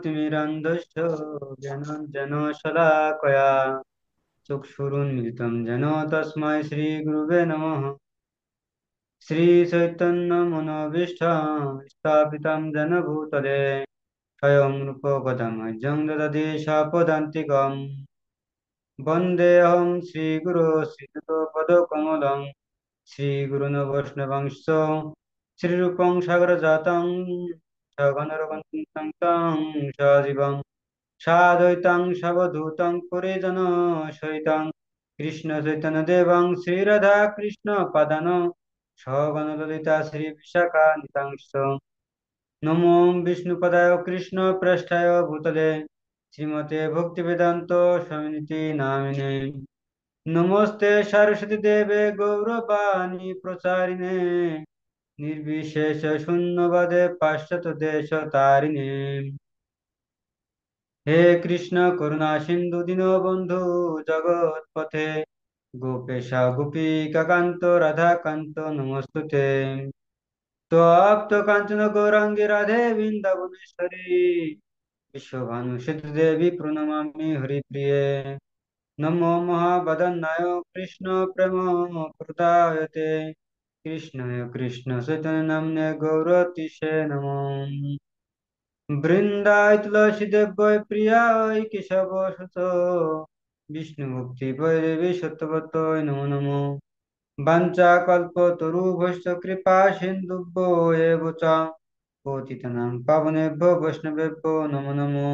तिमिरन्धस्य ज्ञानाञ्जन शलाकया चक्षुरुन्मिलितं येन तस्मै श्रीगुरुवे नमः। श्रीचैतन्यमनोभीष्टं स्थापितं येन भूतले स्वयं रूप कथमजं ददति शापदान्तिकम्। वन्देऽहं श्रीगुरो श्रीयुतपदकमलं श्रीगुरुन् वैष्णवंश्च श्रीरूपं सागरजातं सगणरघुनाथं तं सजीवम् साद्वैतं सावधूतं परिजनसहितं कृष्णचैतन्यदेवं श्रीराधाकृष्णपादान् सगणललिता श्रीविशाखान्वितांश्च नमो विष्णुपदाय कृष्णप्रेष्ठाय भूतले श्रीमते भक्तिवेदान्त स्वामिनिति नामिने नमस्ते सरस्वती देवे गौरवाणी प्रचारिणे निर्विशेष शून्यवादे पाश्चात्य देश तारिणे हे कृष्ण करुणा सिंधु दीनबंधु जगत्पथे गोपेशा गोपीका कांत राधा कांत नमस्तुते त्वप्त कांचन गौरांगी राधे वृंदावनेश्वरी विश्वभानुसुते देवी प्रणमामि हरिप्रिये नमो महावदन्नाय कृष्ण प्रेम प्रदायते कृष्णाय कृष्ण चैतन्य नाम्ने गौरतिसे नमो বৃন্দায় তুলসী দেব্যয় প্রিয়ায় কেশব সুত বিষ্ণু ভক্তি দেবী সত্যবতয় নমো নমো বাঞ্চা কল্প তরুভশ্চ কৃপা সিন্ধুভ্য এব চ পতিতানাং পাবনেভ্যো বৈষ্ণবেভ্যো নমো নমো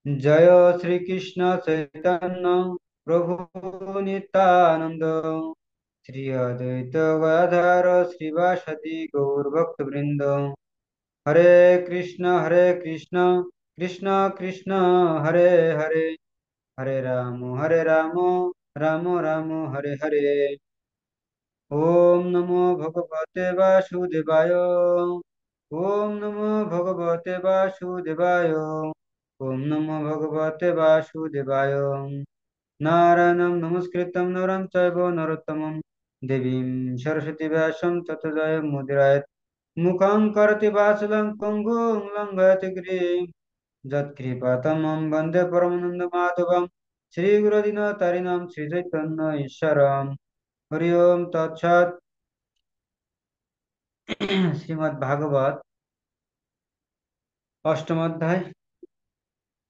জয় শ্রীকৃষ্ণ চৈতন্য প্রভু নিত্যানন্দ শ্রী অদ্বৈত গদাধর শ্রীবাসদি গৌর ভক্তবৃন্দ হরে কৃষ্ণ কৃষ্ণ কৃষ্ণ হরে হরে হরে রাম রাম রাম হরে হরে ওম নমো ভগবতে বাসুদেবায় ওম নমো ভগবতে বাসুদেবায় ওম নমো ভগবতে বাসুদেবায় নারায়ণং নমস্কৃত্যং নরং চৈব নরোত্তমং দেবীং সরস্বতী ব্যাসং ততো জয়মুদীরয়েৎ মুখং করোতি বাচलं পঙ্গুং লঙ্ঘয়তে গিরিं যৎকৃপাতমं বন্দে পরমানন্দমাধবं শ্রীগুরুদীনতারিণं শ্রীচৈতন্য ঈশ্বরম হরি ওম তৎসৎ শ্রীমদ্ ভাগবত অষ্টম অধ্যায়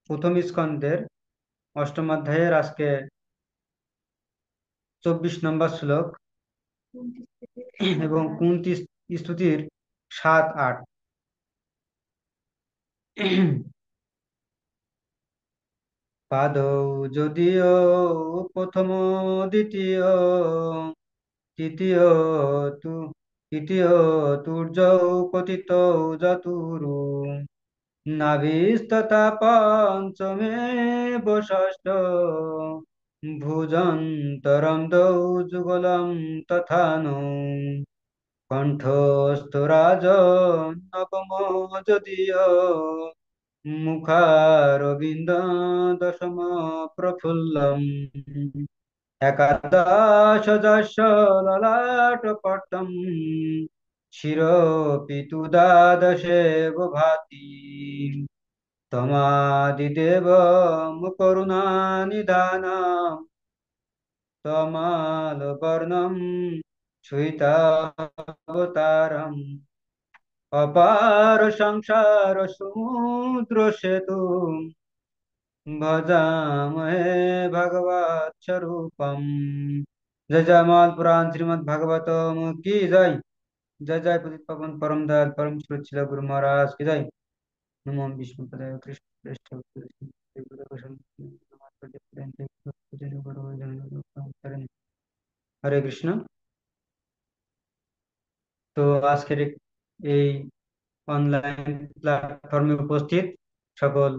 প্রথম স্কন্ধের অষ্টম অধ্যায়ের আজকে 24 নম্বর শ্লোক এবং কুন্তি স্তুতির 7-8। পাদৌ যদিও প্রথম দ্বিতীয় তৃতীয় তু তৃতীয় তুর্যৌ পতিত চতুরু নাভিস্তথা পঞ্চমে ষষ্ঠ ভুজন্তরম দৌ যুগলম তথা নো কণ্ঠস্থরাজ নবম যদিও মুখারবিন্দ দশম প্রফুল্লম একাদশ যশ ললাটপট্টম শিরোপিতু দ্বাদশে ভাতি তমাদিদেব করুণানিধানম তমালবর্ণম ছুইতাবতারম অপার সংসার সমুদ্র সেতু ভজামহে ভগবত স্বরূপম। जय जय माल पुराण श्रीमद् भागवतम की जय। जय जय पतित पावन परम दयाल परम सुरक्षित गुरु महाराज की जय। नमो विष्णु पदाय कृष्ण प्रेष्ठ হরে কৃষ্ণ। তো আজকের এই অনলাইন প্ল্যাটফর্মে উপস্থিত সকল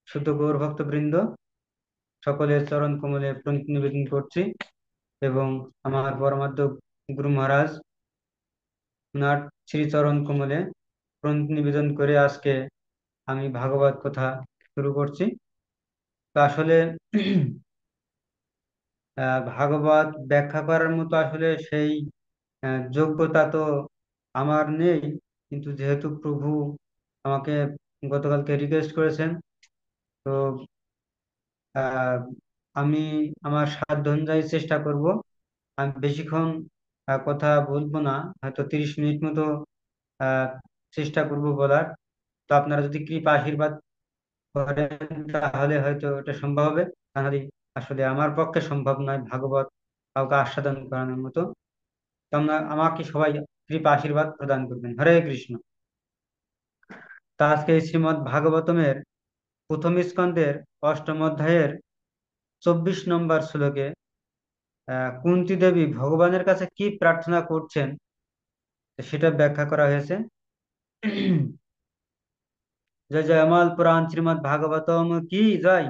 শুদ্ধ গৌর ভক্তবৃন্দ সকলের চরণ কমলে প্রণতি নিবেদন করছি এবং আমার পরমার্থ গুরু মহারাজ ওনার শ্রীচরণ কমলে প্রণতি নিবেদন করে আজকে আমি ভাগবত কথা শুরু করছি। তো আসলে ভাগবত ব্যাখ্যা করার মতো আসলে সেই যোগ্যতা তো আমার নেই, কিন্তু যেহেতু প্রভু আমাকে গতকালকে রিকোয়েস্ট করেছেন। তো আহ, আমি আমার সাধ্য অনুযায়ী চেষ্টা করব। আমি বেশিক্ষণ কথা বলবো না, হয়তো 30 মিনিট মতো আহ, চেষ্টা করব বলার। তো আপনারা যদি কৃপা আশীর্বাদ করেন তাহলে হয়তো এটা সম্ভব হবে। তাহলে আসলে আমার পক্ষে সম্ভব নয় ভাগবত কাউকে আস্বাদন করানোর মতো। তো আমাকে সবাই কৃপা আশীর্বাদ প্রদান করবেন। হরে কৃষ্ণ। তা আজকে এই শ্রীমদ্ ভাগবতমের প্রথম স্কন্ধের অষ্টম অধ্যায়ের 24 নম্বর শ্লোকে কুন্তী দেবী ভগবানের কাছে কি প্রার্থনা করছেন সেটা ব্যাখ্যা করা হয়েছে। জয় জয়মাল পুরাণ শ্রীমদ্ ভাগবতম কি জয়।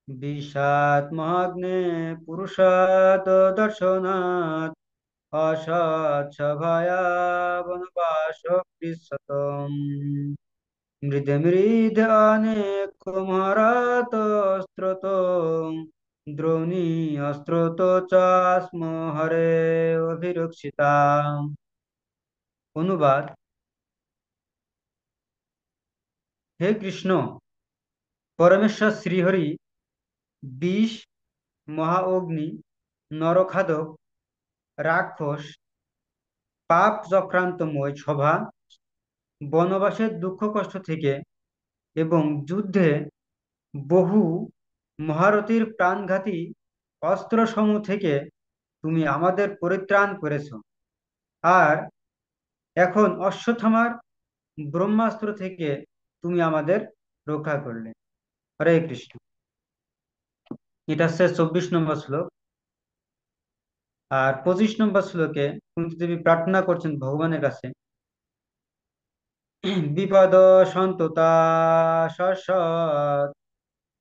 বিষাদ মহাগ্নে পুরুষাদ দর্শনাৎ অসৎ সভায়া বনবাস কৃচ্ছতম মৃদে মৃদ অনেক মহারাত স্ত্রোত দ্রোণী অস্ত্রোত চাস্ম হরে অভিরক্ষিতা। অনুবাদ: হে কৃষ্ণ, পরমেশ্বর শ্রীহরি বিষ, মহাঅগ্নি, নরখাদক, রাক্ষস, পাপ চক্রান্তময় সভা, বনবাসের দুঃখ কষ্ট থেকে এবং যুদ্ধে বহু মহারথীর প্রাণঘাতী অস্ত্রসমূহ থেকে তুমি আমাদের পরিত্রাণ করেছ। আর এখন অশ্বত্থামার ব্রহ্মাস্ত্র থেকে তুমি আমাদের রক্ষা করলে। হরে কৃষ্ণ। এটা হচ্ছে 24 নম্বর শ্লোক। আর 25 নম্বর শ্লোকে কুন্তী দেবী প্রার্থনা করছেন ভগবানের কাছে, বিপদ সন্ততা সৎ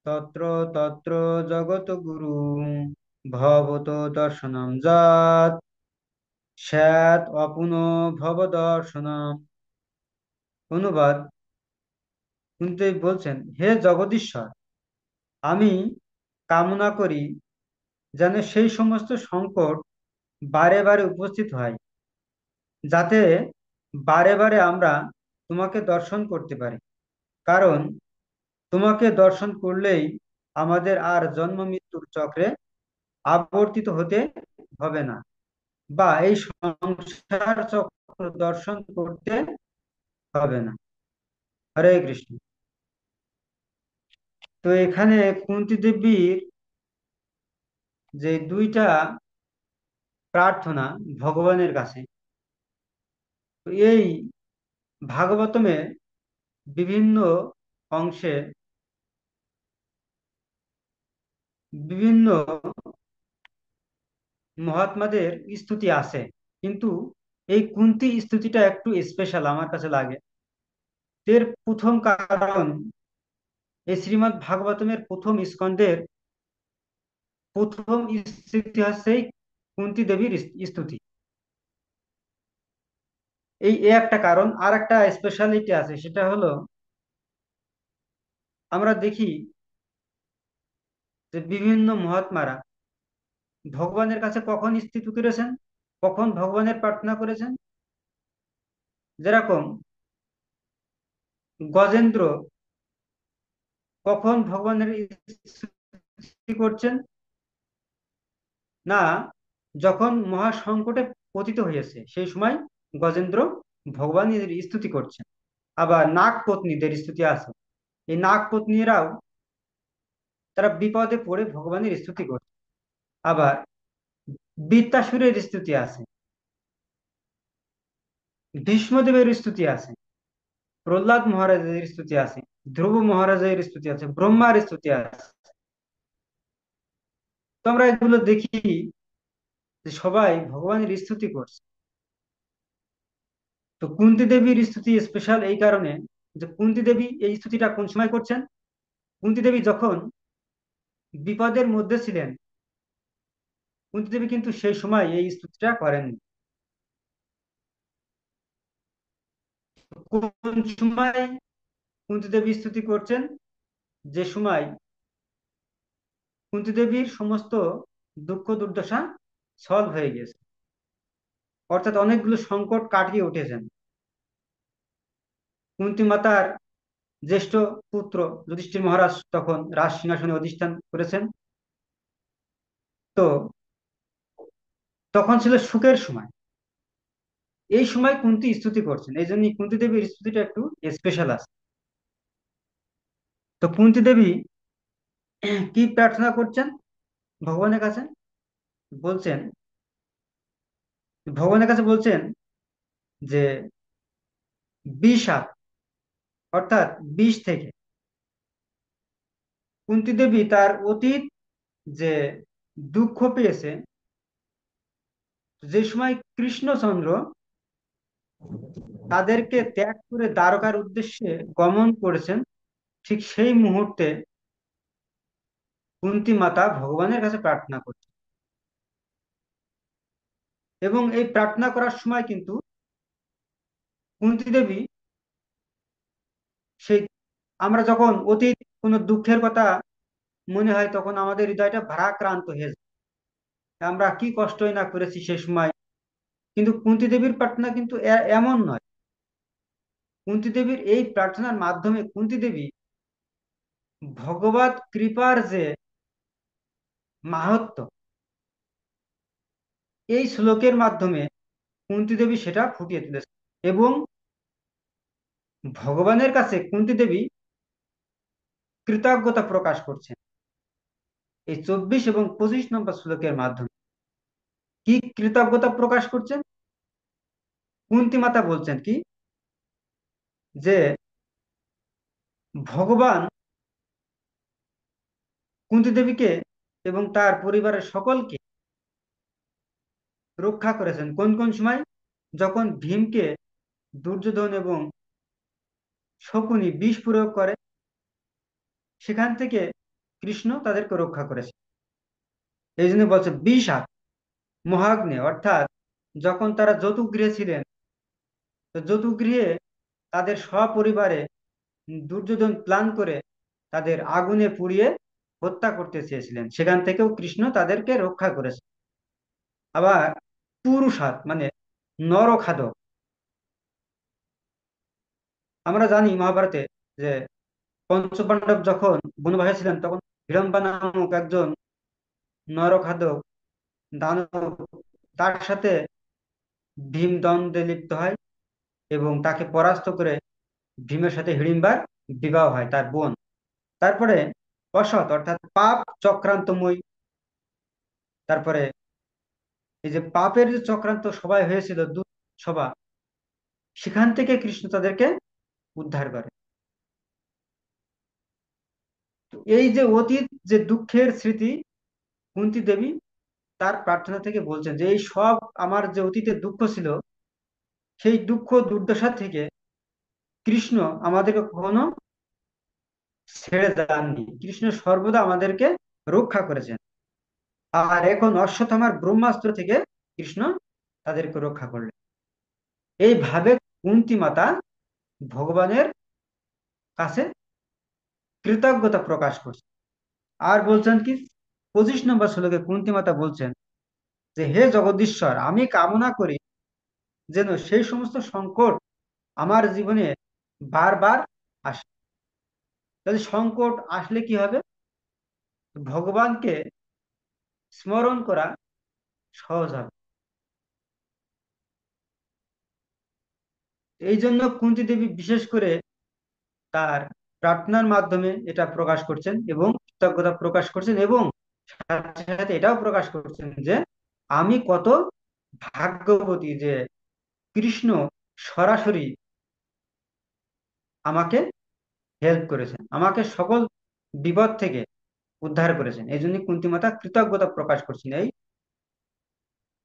তত্র তত্র জগত গুরু ভবত দর্শনম যৎ স্যাৎ অপুন ভব দর্শনম। অনুবাদ: কুন্তী দেবী বলছেন, হে জগদীশ্বর, আমি কামনা করি যেন সেই সমস্ত সংকট বারে বারে উপস্থিত হয়, যাতে বারে বারে আমরা তোমাকে দর্শন করতে পারি। কারণ তোমাকে দর্শন করলেই আমাদের আর জন্ম মৃত্যুর চক্রে আবর্তিত হতে হবে না, বা এই সংসার চক্র দর্শন করতে হবে না। হরে কৃষ্ণ। তো এখানে কুন্তী দেবীর যে দুইটা প্রার্থনা ভগবানের কাছে, তো এই ভাগবতমে বিভিন্ন অংশে বিভিন্ন মহাত্মাদের স্তুতি আছে, কিন্তু এই কুন্তী স্তুতিটা একটু স্পেশাল আমার কাছে লাগে। এর প্রথম কারণ, এই শ্রীমদ্ ভাগবতমের প্রথম স্কন্ধের প্রথম স্তুতি হচ্ছে এই কুন্তী দেবীর স্তুতি। এ একটা কারণ। আর একটা স্পেশালিটি আছে, সেটা হলো আমরা দেখি যে বিভিন্ন মহাত্মারা ভগবানের কাছে কখন স্তুতি করেছেন, কখন ভগবানের প্রার্থনা করেছেন। যেরকম গজেন্দ্র কখন ভগবানের স্তুতি করছেন, না, যখন মহা সংকটে পতিত হয়েছে সেই সময় গজেন্দ্র ভগবানের স্তুতি করছেন। আবার নাগ পত্নীদের স্তুতি আছে, এই নাগ পত্নীরাও তারা বিপদে পড়ে ভগবানের স্তুতি করছে। আবার বৃত্তাসুরের স্তুতি আছে, ভীষ্মদেবের স্তুতি আছে, প্রহ্লাদ মহারাজের স্তুতি আছে, ধ্রুব মহারাজের স্তুতি আছে, ব্রহ্মার স্তুতি আছে। তো আমরা এগুলো দেখি যে সবাই ভগবানের স্তুতি করছে। তো কুন্তী দেবীর স্তুতি স্পেশাল এই কারণে যে কুন্তী দেবী এই স্তুতিটা কোন সময় করছেন। কুন্তী দেবী যখন বিপদের মধ্যে ছিলেন, কুন্তী দেবী কিন্তু সেই সময় এই স্তুতিটা করেননি। কোন সময় কুন্তী দেবী স্তুতি করছেন? যে সময় কুন্তী দেবীর সমস্ত দুঃখ দুর্দশা সলভ হয়ে গেছে, অর্থাৎ অনেকগুলো সংকট কাটিয়ে উঠেছেন। কুন্তী মাতার জ্যেষ্ঠ পুত্র যুধিষ্ঠির মহারাজ তখন রাজ সিংহাসনে অধিষ্ঠান করেছেন। তো তখন ছিল সুখের সময়। এই সময় কুন্তী স্তুতি করছেন, এই জন্য কুন্তী দেবীর স্তুতিটা একটু স্পেশাল আছে। তো কুন্তী দেবী কি প্রার্থনা করছেন ভগবানের কাছে? বলছেন, ভগবানের কাছে বলছেন যে বিষাদ, অর্থাৎ বিষ থেকে কুন্তী দেবী তার অতীত যে দুঃখ পেয়েছে, যে সময় কৃষ্ণচন্দ্র তাদেরকে ত্যাগ করে দ্বারকার উদ্দেশ্যে গমন করেছেন, ঠিক সেই মুহূর্তে কুন্তী মাতা ভগবানের কাছে প্রার্থনা করছেন। এবং এই প্রার্থনা করার সময় কিন্তু কুন্তী দেবী সেই, আমরা যখন অতীত কোনো দুঃখের কথা মনে হয় তখন আমাদের হৃদয়টা ভারাক্রান্ত হয়ে যায়, আমরা কি কষ্টই না করেছি সে সময়। কিন্তু কুন্তী দেবীর প্রার্থনা কিন্তু এমন নয়। কুন্তী দেবীর এই প্রার্থনার মাধ্যমে কুন্তী দেবী ভগবত কৃপার যে মাহাত্ম্য, এই শ্লোকের মাধ্যমে কুন্তী দেবী সেটা ফুটিয়ে তুলেছে। এবং ভগবানের কাছে কুন্তী দেবী কৃতজ্ঞতা প্রকাশ করছেন এই 24 এবং 25 নম্বর শ্লোকের মাধ্যমে। কি কৃতজ্ঞতা প্রকাশ করছেন? কুন্তী মাতা বলছেন কি, যে ভগবান কুন্তী দেবীকে এবং তার পরিবারের সকলকে রক্ষা করেছেন। কোন কোন সময়? যখন ভীমকে দুর্যোধন এবং শকুনি বিষ প্রয়োগ করে, সেখান থেকে কৃষ্ণ তাদেরকে রক্ষা করেছে। এই জন্য বলছে বিষাদ মহাগ্নে, অর্থাৎ যখন তারা যৌতুক গৃহে ছিলেন, তো যৌতুক গৃহে তাদের সপরিবারে দুর্যোধন প্ল্যান করে তাদের আগুনে পুড়িয়ে হত্যা করতে চেয়েছিলেন, সেখান থেকেও কৃষ্ণ তাদেরকে রক্ষা করেছে। আবার পুরুষাদ মানে নরখাদক, আমরা জানি মহাভারতে যে পঞ্চপাণ্ডব যখন বনবাসে ছিলেন তখন হিড়ম্বা নামক একজন নরখাদক দানব তার সাথে ভীম দ্বন্দ্বে লিপ্ত হয় এবং তাকে পরাস্ত করে ভীমের সাথে হিড়িম্বার বিবাহ হয়, তার বোন। তারপরে অসৎ অর্থাৎ পাপ চক্রান্তময়, তারপরে এই যে পাপের যে চক্রান্ত সবাই হয়েছিল সভা, সেখান থেকে কৃষ্ণ তাদেরকে উদ্ধার করে। তো এই যে অতীত যে দুঃখের স্মৃতি, কুন্তী দেবী তার প্রার্থনা থেকে বলছেন যে এই সব আমার যে অতীতের দুঃখ ছিল, সেই দুঃখ দুর্দশা থেকে কৃষ্ণ আমাদেরকে কখনো ছেড়ে যাননি, কৃষ্ণ সর্বদা আমাদেরকে রক্ষা করেছেন। আর এখন অশ্বত্থামার ব্রহ্মাস্ত্র থেকে কৃষ্ণ তাদেরকে রক্ষা করলেন। এইভাবে কুন্তী মাতা ভগবানের কাছে কৃতজ্ঞতা প্রকাশ করছে। আর বলছেন কি, 25 নম্বর শ্লোকে কুন্তী মাতা বলছেন যে হে জগদীশ্বর, আমি কামনা করি যেন সেই সমস্ত সংকট আমার জীবনে বারবার আসে। তাহলে সংকট আসলে কি হবে? ভগবানকে স্মরণ করা সহজ হবে। এই জন্য কুন্তী দেবী বিশেষ করে তার প্রার্থনার মাধ্যমে এটা প্রকাশ করছেন এবং কৃতজ্ঞতা প্রকাশ করছেন, এবং সাথে সাথে এটাও প্রকাশ করছেন যে আমি কত ভাগ্যবতী যে কৃষ্ণ সরাসরি আমাকে হেল্প করেছেন, আমাকে সকল বিপদ থেকে উদ্ধার করেছেন। এই জন্য কুন্তী মাতা কৃতজ্ঞতা প্রকাশ করছেন এই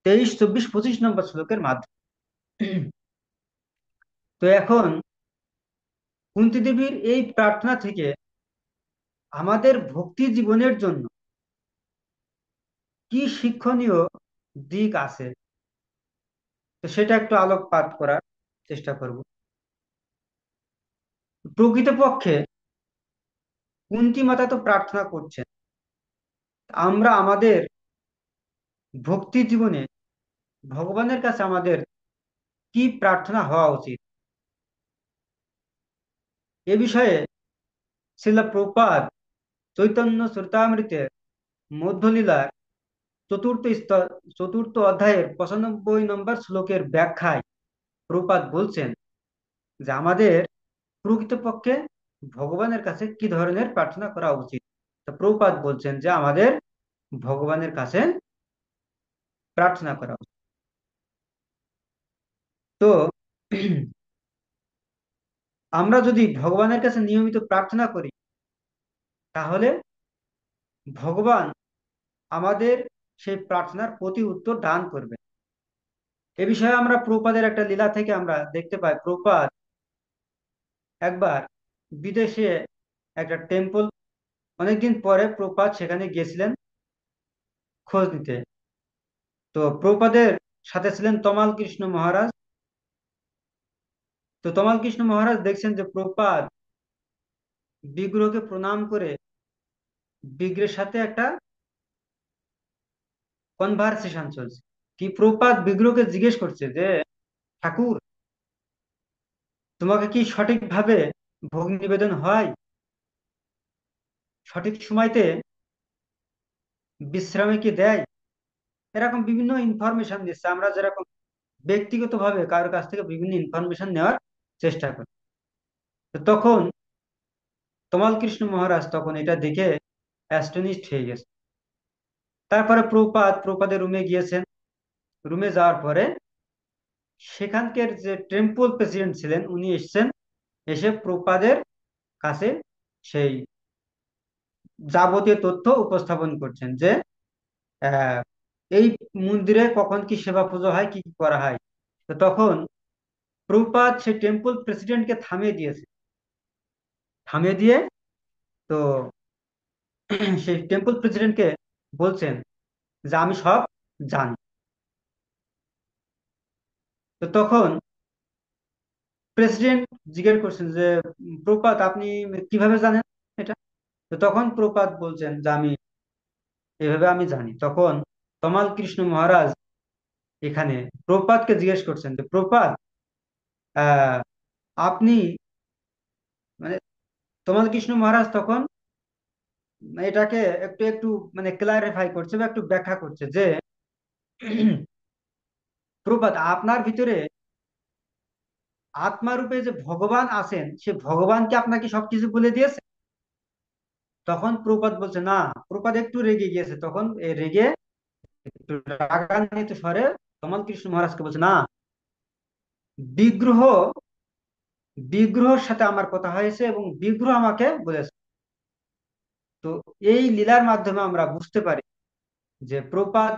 23, 24, 25 নম্বর শ্লোকের মাধ্যমে। তো এখন কুন্তী দেবীর এই প্রার্থনা থেকে আমাদের ভক্তি জীবনের জন্য কি শিক্ষণীয় দিক আছে, তো সেটা একটু আলোকপাত করার চেষ্টা করব। প্রকৃতপক্ষে কুন্তী মাতা তো প্রার্থনা করছেন, আমরা আমাদের ভক্তি জীবনে ভগবানের কাছে আমাদের কি প্রার্থনা হওয়া উচিত, এ বিষয়ে শ্রীল প্রভুপাদ চৈতন্য চরিতামৃতের মধ্যলীলার চতুর্থ অধ্যায়ের 95 নম্বর শ্লোকের ব্যাখ্যায় প্রভুপাদ বলছেন যে আমাদের প্রকৃতপক্ষে ভগবানের কাছে কি ধরনের প্রার্থনা করা উচিত। তো প্রভুপাদ বলছেন যে আমাদের ভগবানের কাছে প্রার্থনা করা উচিত। তো আমরা যদি ভগবানের কাছে নিয়মিত প্রার্থনা করি, তাহলে ভগবান আমাদের সেই প্রার্থনার প্রতি উত্তর দান করবে। এ বিষয়ে আমরা প্রভুপাদের একটা লীলা থেকে আমরা দেখতে পাই, প্রভুপাদ একবার বিদেশে একটা টেম্পল, অনেকদিন পরে প্রভুপাদ সেখানে গিয়েছিলেন খোঁজ নিতে। তো প্রভুপাদের সাথে ছিলেন তমাল কৃষ্ণ মহারাজ। তো তমাল কৃষ্ণ মহারাজ দেখছেন যে প্রভুপাদ বিগ্রহকে প্রণাম করে বিগ্রহের সাথে একটা কনভারসেশন চলছে। কি প্রভুপাদ বিগ্রহকে জিজ্ঞেস করছে যে ঠাকুর, তোমাকে কি সঠিকভাবে ভোগ নিবেদন হয়, সঠিক সময়তে বিশ্রামে কি দেয়, এরকম বিভিন্ন ইনফরমেশন দিচ্ছে। আমরা যেরকম ব্যক্তিগতভাবে কারোর কাছ থেকে বিভিন্ন ইনফরমেশন নেওয়ার চেষ্টা করি। তো তখন তমাল কৃষ্ণ মহারাজ তখন এটা দেখে অ্যাস্টনিশড হয়ে গেছে। তারপরে প্রভুপাদের রুমে গিয়েছেন। রুমে যাওয়ার পরে সেখানকার যে টেম্পল প্রেসিডেন্ট ছিলেন উনি এসেছেন। এসে প্রভুপাদের কাছে সেই যাবতীয় তথ্য উপস্থাপন করছেন যে আহ, এই মন্দিরে কখন কি সেবা পুজো হয়, কি কি করা হয়। তো তখন প্রভুপাদ সেই টেম্পল প্রেসিডেন্টকে থামিয়ে দিয়েছে। থামিয়ে দিয়ে তো সেই টেম্পল প্রেসিডেন্টকে বলছেন যে আমি সব জানি। তো তখন প্রেসিডেন্ট জিজ্ঞেস করছেন যে প্রপাত আপনি কিভাবে জানেন এটা। তো তখন প্রপাত বলছেন যে আমি এভাবে আমি জানি। তখন তমাল কৃষ্ণ মহারাজ এখানে প্রপাতকে জিজ্ঞেস করছেন যে প্রপাত, আহ আপনি মানে তমাল কৃষ্ণ মহারাজ তখন এটাকে একটু একটু মানে ক্লারিফাই করছে বা একটু ব্যাখ্যা করছে যে প্রপাত আপনার ভিতরে আত্মারূপে যে ভগবান আছেন, সে ভগবানকে আপনাকে সবকিছু বলে দিয়েছে। তখন প্রপাত বলছে না। প্রপাত একটু রেগে গিয়েছে। তখন রেগে একটু রাগান্বিত স্বরে তমাল কৃষ্ণ মহারাজকে বলছে না, বিগ্রহ বিগ্রহের সাথে আমার কথা হয়েছে এবং বিগ্রহ আমাকে বলেছে। তো এই লীলার মাধ্যমে আমরা বুঝতে পারি যে প্রপাত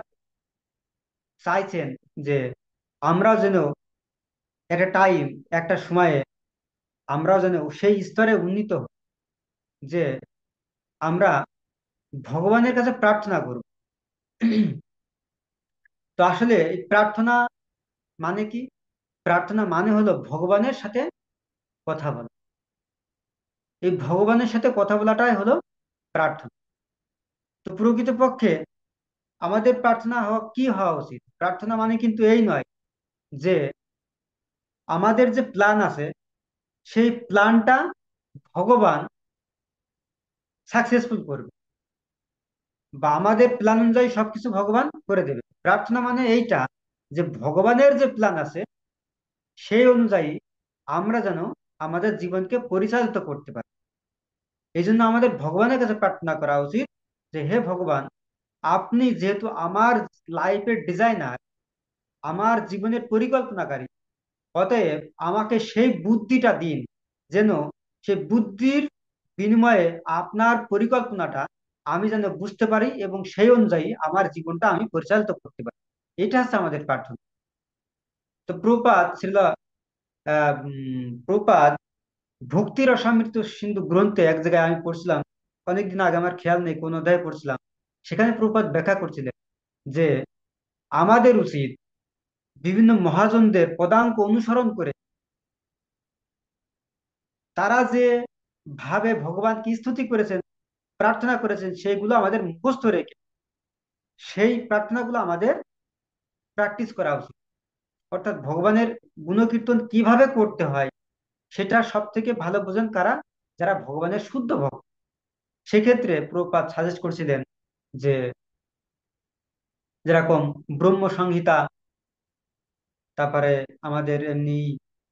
চাইছেন যে আমরা যেন একটা টাইম, একটা সময়ে আমরা যেন সেই স্তরে উন্নীত হই যে আমরা ভগবানের কাছে প্রার্থনা করব। তো আসলে এই প্রার্থনা মানে কি? প্রার্থনা মানে হলো ভগবানের সাথে কথা বলা। এই ভগবানের সাথে কথা বলাটাই হলো প্রার্থনা। তো প্রকৃতপক্ষে আমাদের প্রার্থনা হওয়া কি হওয়া উচিত? প্রার্থনা মানে কিন্তু এই নয় যে আমাদের যে প্ল্যান আছে সেই প্ল্যানটা ভগবান সাকসেসফুল করবে বা আমাদের প্ল্যান অনুযায়ী সবকিছু ভগবান করে দেবে। প্রার্থনা মানে এইটা যে ভগবানের যে প্ল্যান আছে সেই অনুযায়ী আমরা যেন আমাদের জীবনকে পরিচালিত করতে পারি। এই জন্য আমাদের ভগবানের কাছে প্রার্থনা করা উচিত যে হে ভগবান, আপনি যেহেতু আমার লাইফের ডিজাইনার, আমার জীবনের পরিকল্পনাকারী, অতএব আমাকে সেই বুদ্ধিটা দিন যেন সেই বুদ্ধির বিনিময়ে আপনার পরিকল্পনাটা আমি যেন বুঝতে পারি এবং সেই অনুযায়ী আমার জীবনটা আমি পরিচালিত করতে পারি। এটা হচ্ছে আমাদের প্রার্থনা। তো প্রপাত ভক্তি রসামৃত সিন্ধু গ্রন্থে এক জায়গায় আমি পড়ছিলাম, অনেকদিন আগে, আমার খেয়াল নেই কোন অধ্যায়ে পড়ছিলাম। সেখানে প্রপাত ব্যাখ্যা করছিলেন যে আমাদের উচিত বিভিন্ন মহাজনদের পদাঙ্ক অনুসরণ করে তারা যে ভাবে ভগবানকে স্তুতি করেছেন, প্রার্থনা করেছেন, সেইগুলো আমাদের মুখস্থ রেখে সেই প্রার্থনাগুলো আমাদের প্র্যাকটিস করা উচিত। অর্থাৎ ভগবানের গুণকীর্তন কিভাবে করতে হয় সেটা সব থেকে ভালো বোঝেন কারা? যারা ভগবানের শুদ্ধ ভক্ত। সেক্ষেত্রে প্রভুপাদ সাজেস্ট করছিলেন যে যেরকম ব্রহ্ম সংহিতা, তারপরে আমাদের এমনি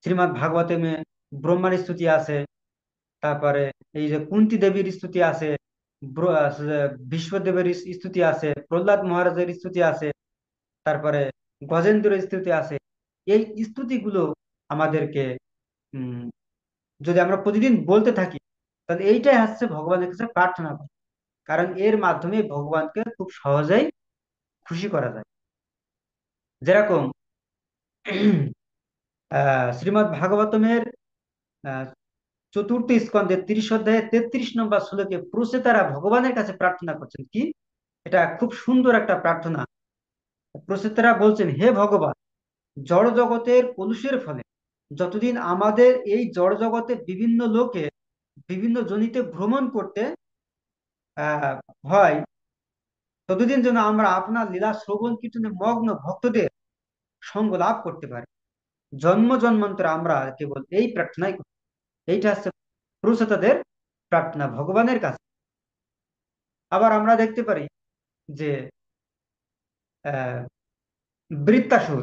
শ্রীমদ্ ভাগবতমে ব্রহ্মার স্তুতি আছে, তারপরে এই যে কুন্তী দেবীর স্তুতি আছে, বিশ্বদেবের স্তুতি আছে, প্রহ্লাদ মহারাজের স্তুতি আছে, তারপরে গজেন্দ্রের স্তুতি আছে। এই স্তুতিগুলো আমাদেরকে উম যদি আমরা প্রতিদিন বলতে থাকি, তাহলে এইটাই হচ্ছে ভগবানের কাছে প্রার্থনা করা। কারণ এর মাধ্যমে ভগবানকে খুব সহজেই খুশি করা যায়। যেরকম শ্রীমদ্ ভাগবতমের আহ, চতুর্থ স্কন্ধের 30 অধ্যায়ে 33 নম্বর শ্লোকে প্রসেতারা ভগবানের কাছে প্রার্থনা করছেন কি, এটা খুব সুন্দর একটা প্রার্থনা। প্রসেতারা বলছেন, হে ভগবান, জড় জগতের কলুষের ফলে যতদিন আমাদের এই জড় জগতে বিভিন্ন লোকে বিভিন্ন জনিতে ভ্রমণ করতে আহ হয়, ততদিন যেন আমরা আপনার লীলা শ্রবণ কীর্তনে মগ্ন ভক্তদের সঙ্গ লাভ করতে পারি। জন্ম জন্মান্তরে আমরা কেবল এই প্রার্থনাই করি। এইটা হচ্ছে পুরুষতাদের প্রার্থনা ভগবানের কাছে। আবার আমরা দেখতে পারি যে আহ বৃত্তাসুর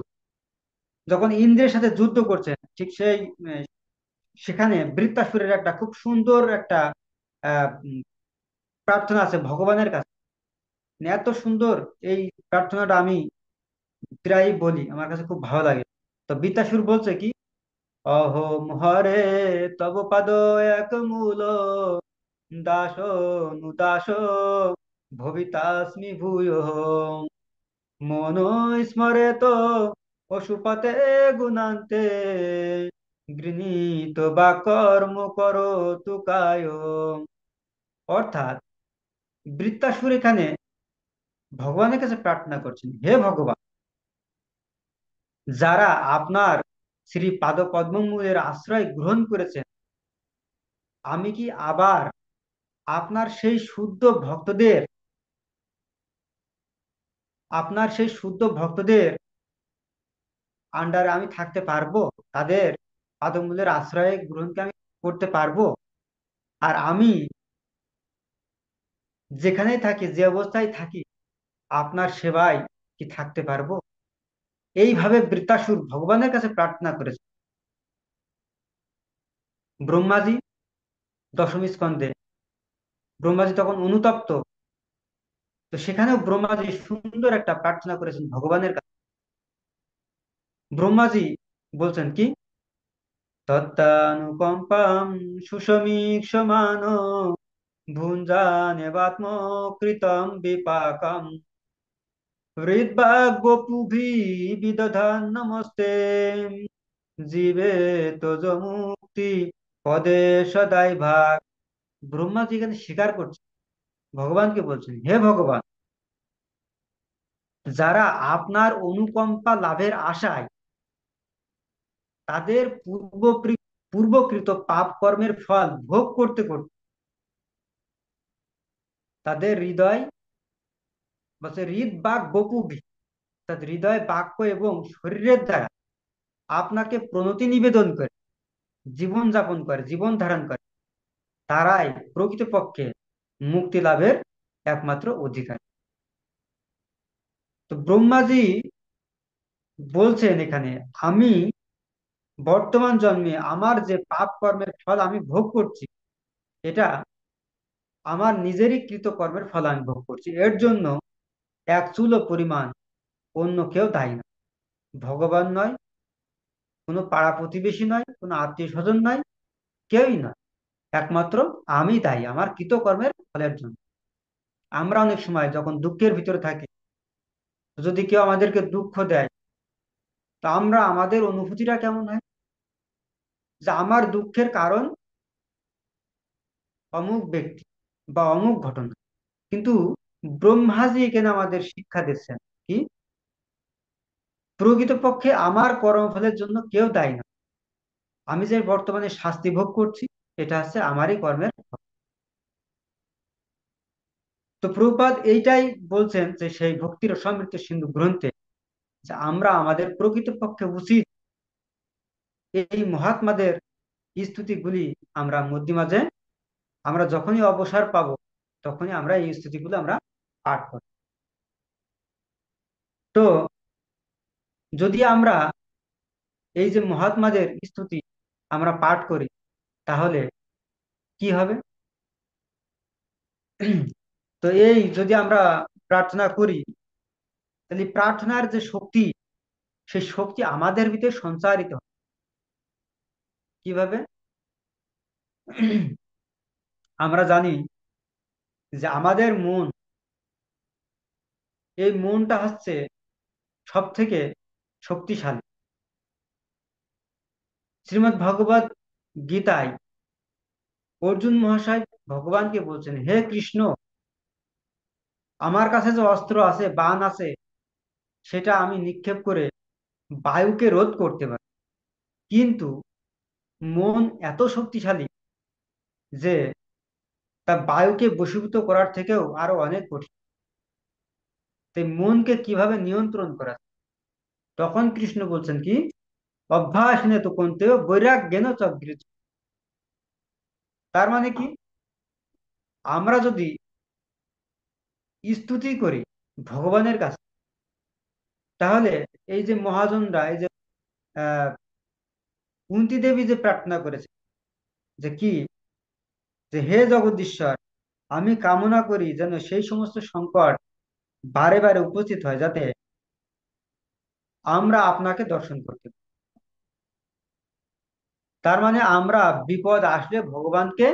যখন ইন্দ্রের সাথে যুদ্ধ করছেন, ঠিক সেই সেখানে বৃত্তাসুরের একটা খুব সুন্দর একটা প্রার্থনা আছে ভগবানের কাছে। মানে এত সুন্দর এই প্রার্থনাটা আমি প্রায় বলি, আমার কাছে খুব ভালো লাগে। তো বৃত্তাসুর বলছে কি, অহম হরে তব পাদ এক মূল দাস নুদাস ভবিতাস্মি ভূয় মনো স্মরেত পশুপতে গুণান্তে গৃহীত বা কর্ম করো তুকায়। অর্থাৎ বৃত্তাসুর এখানে ভগবানের কাছে প্রার্থনা করছেন, হে ভগবান, যারা আপনার শ্রী পাদ পদ্মমূলের আশ্রয় গ্রহণ করেছেন, আমি কি আবার আপনার সেই শুদ্ধ ভক্তদের আপনার সেই শুদ্ধ ভক্তদের আন্ডারে আমি থাকতে পারবো? তাদের পাদমূলের আশ্রয় গ্রহণকে আমি করতে পারবো? আর আমি যেখানেই থাকি, যে অবস্থায় থাকি, আপনার সেবায় কি থাকতে পারবো? এইভাবে বৃত্তাসুর ভগবানের কাছে প্রার্থনা করেছে। ব্রহ্মাজি দশম স্কন্ধে ব্রহ্মাজি তখন অনুতপ্ত, তো সেখানেও ব্রহ্মাজি সুন্দর একটা প্রার্থনা করেছেন ভগবানের কাছে। ব্রহ্মাজি বলছেন কি, তত্তানুকম্পাম সুসমীক্ষমান ভুঞ্জানেবাত্মকৃতম বিপাকম হৃদ্বাগ্বপুভি বিদধান নমস্তে জীবে তোজ মুক্তি পদে সদাই ভাগ। ব্রহ্মাজি এখানে স্বীকার করছে, ভগবানকে বলছেন, হে ভগবান, যারা আপনার অনুকম্পা লাভের আশায় তাদের পূর্বকৃত পাপ কর্মের ফল ভোগ করতে করতে তাদের হৃদয় বলছে হৃদ বাক বপুবি, অর্থাৎ হৃদয় বাক্য এবং শরীরের দ্বারা আপনাকে প্রণতি নিবেদন করে জীবন যাপন করে, জীবন ধারণ করে, তারাই প্রকৃতপক্ষে মুক্তি লাভের একমাত্র অধিকার। তো ব্রহ্মাজি বলছেন এখানে, আমি বর্তমান জন্মে আমার যে পাপ কর্মের ফল আমি ভোগ করছি, এটা আমার নিজেরই কৃত কর্মের ফল আমি ভোগ করছি। এর জন্য এক চুলো পরিমাণ অন্য কেউ দায়ী না। ভগবান নয়, কোনো পাড়া প্রতিবেশী নয়, কোনো আত্মীয় স্বজন নয়, কেউই নয়, একমাত্র আমি দায়ী আমার কৃতকর্মের ফলের জন্য। আমরা অনেক সময় যখন দুঃখের ভিতরে থাকি, যদি কেউ আমাদেরকে দুঃখ দেয়, তো আমরা আমাদের অনুভূতিটা কেমন হয়, যে আমার দুঃখের কারণ অমুক ব্যক্তি বা অমুক ঘটনা। কিন্তু ব্রহ্মাজি এখানে আমাদের শিক্ষা দিচ্ছেন কি, প্রকৃতপক্ষে আমার কর্মফলের জন্য কেউ দায়ী না। আমি যে বর্তমানে শাস্তি ভোগ করছি, এটা হচ্ছে আমারই কর্মের ফল। তো প্রভুপাদ এইটাই বলছেন যে সেই ভক্তির সমৃদ্ধ সিন্ধু গ্রন্থে, যে আমরা আমাদের প্রকৃতপক্ষে উচিত এই মহাত্মাদের স্তুতিগুলি আমরা মধ্যে মাঝে আমরা যখনই অবসর পাবো তখনই আমরা এই স্তুতিগুলো আমরা পাঠ করি। তো যদি আমরা এই যে মহাত্মাদের স্তুতি আমরা পাঠ করি তাহলে কি হবে? তো এই যদি আমরা প্রার্থনা করি তাহলে প্রার্থনার যে শক্তি সেই শক্তি আমাদের ভিতরে সঞ্চারিত হয়। কিভাবে? আমরা জানি যে আমাদের মন, এই মনটা হচ্ছে সব থেকে শক্তিশালী। শ্রীমদ্ ভগবত গীতায় অর্জুন মহাশয় ভগবানকে বলছেন, হে কৃষ্ণ, আমার কাছে যে অস্ত্র আছে, বাণ আছে, সেটা আমি নিক্ষেপ করে বায়ুকে রোধ করতে পারি, কিন্তু মন এত শক্তিশালী যে তা বায়ুকে বশীভূত করার থেকেও আরো অনেক কঠিন। তাই মনকে কিভাবে নিয়ন্ত্রণ করা যায়? তখন কৃষ্ণ বলছেন কি, অভ্যাস নে তো কোনতেও বৈরাগ্যেন চক্রিত। তার মানে কি, আমরা যদি স্তুতি করি ভগবানের কাছে, তাহলে এই যে মহাজনরা, এই যে আহ কুন্তী দেবী যে প্রার্থনা করেছে যে কি, যে হে জগদীশ্বর, আমি কামনা করি যেন সেই সমস্ত সংকট বারে বারে উপস্থিত হয়, যাতে আমরা আপনাকে দর্শন করতে পারি। তার মানে আমরা বিপদ আসলে ভগবানকে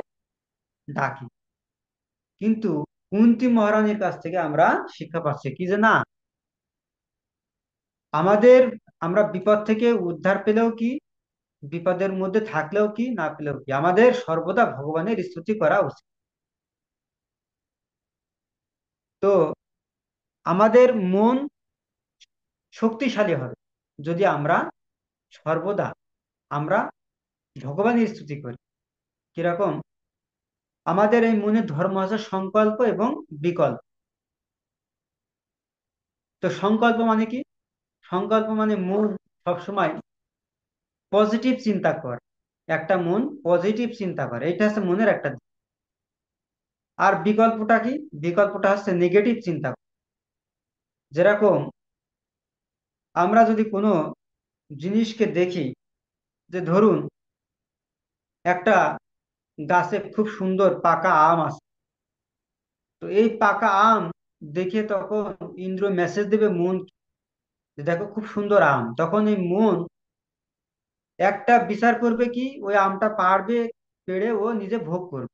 ডাকি। কিন্তু কুন্তী মহারানীর কাছ থেকে আমরা শিক্ষা পাচ্ছি কি, যে না, আমাদের, আমরা বিপদ থেকে উদ্ধার পেলেও কি, বিপদের মধ্যে থাকলেও কি, না পেলেও কি, আমাদের সর্বদা ভগবানের স্তুতি করা উচিত। তো আমাদের মন শক্তিশালী হবে যদি আমরা সর্বদা আমরা ভগবানের স্তুতি করি। কিরকম? আমাদের এই মনের ধর্ম আছে সংকল্প এবং বিকল্প। তো সংকল্প মানে কি? সংকল্প মানে মন সবসময় পজিটিভ চিন্তা করে, একটা মন পজিটিভ চিন্তা করে, এটা হচ্ছে মনের একটা দিক। আর বিকল্পটা কি? বিকল্পটা হচ্ছে নেগেটিভ চিন্তা করে। যেরকম আমরা যদি কোনো জিনিসকে দেখি, যে ধরুন একটা গাছে খুব সুন্দর পাকা আম আছে, তো এই পাকা আম দেখে তখন ইন্দ্র মেসেজ দেবে মন, যে দেখো খুব সুন্দর আম, তখন এই মন একটা বিচার করবে কি, ওই আমটা পারবে, পেড়ে ও নিজে ভোগ করবে।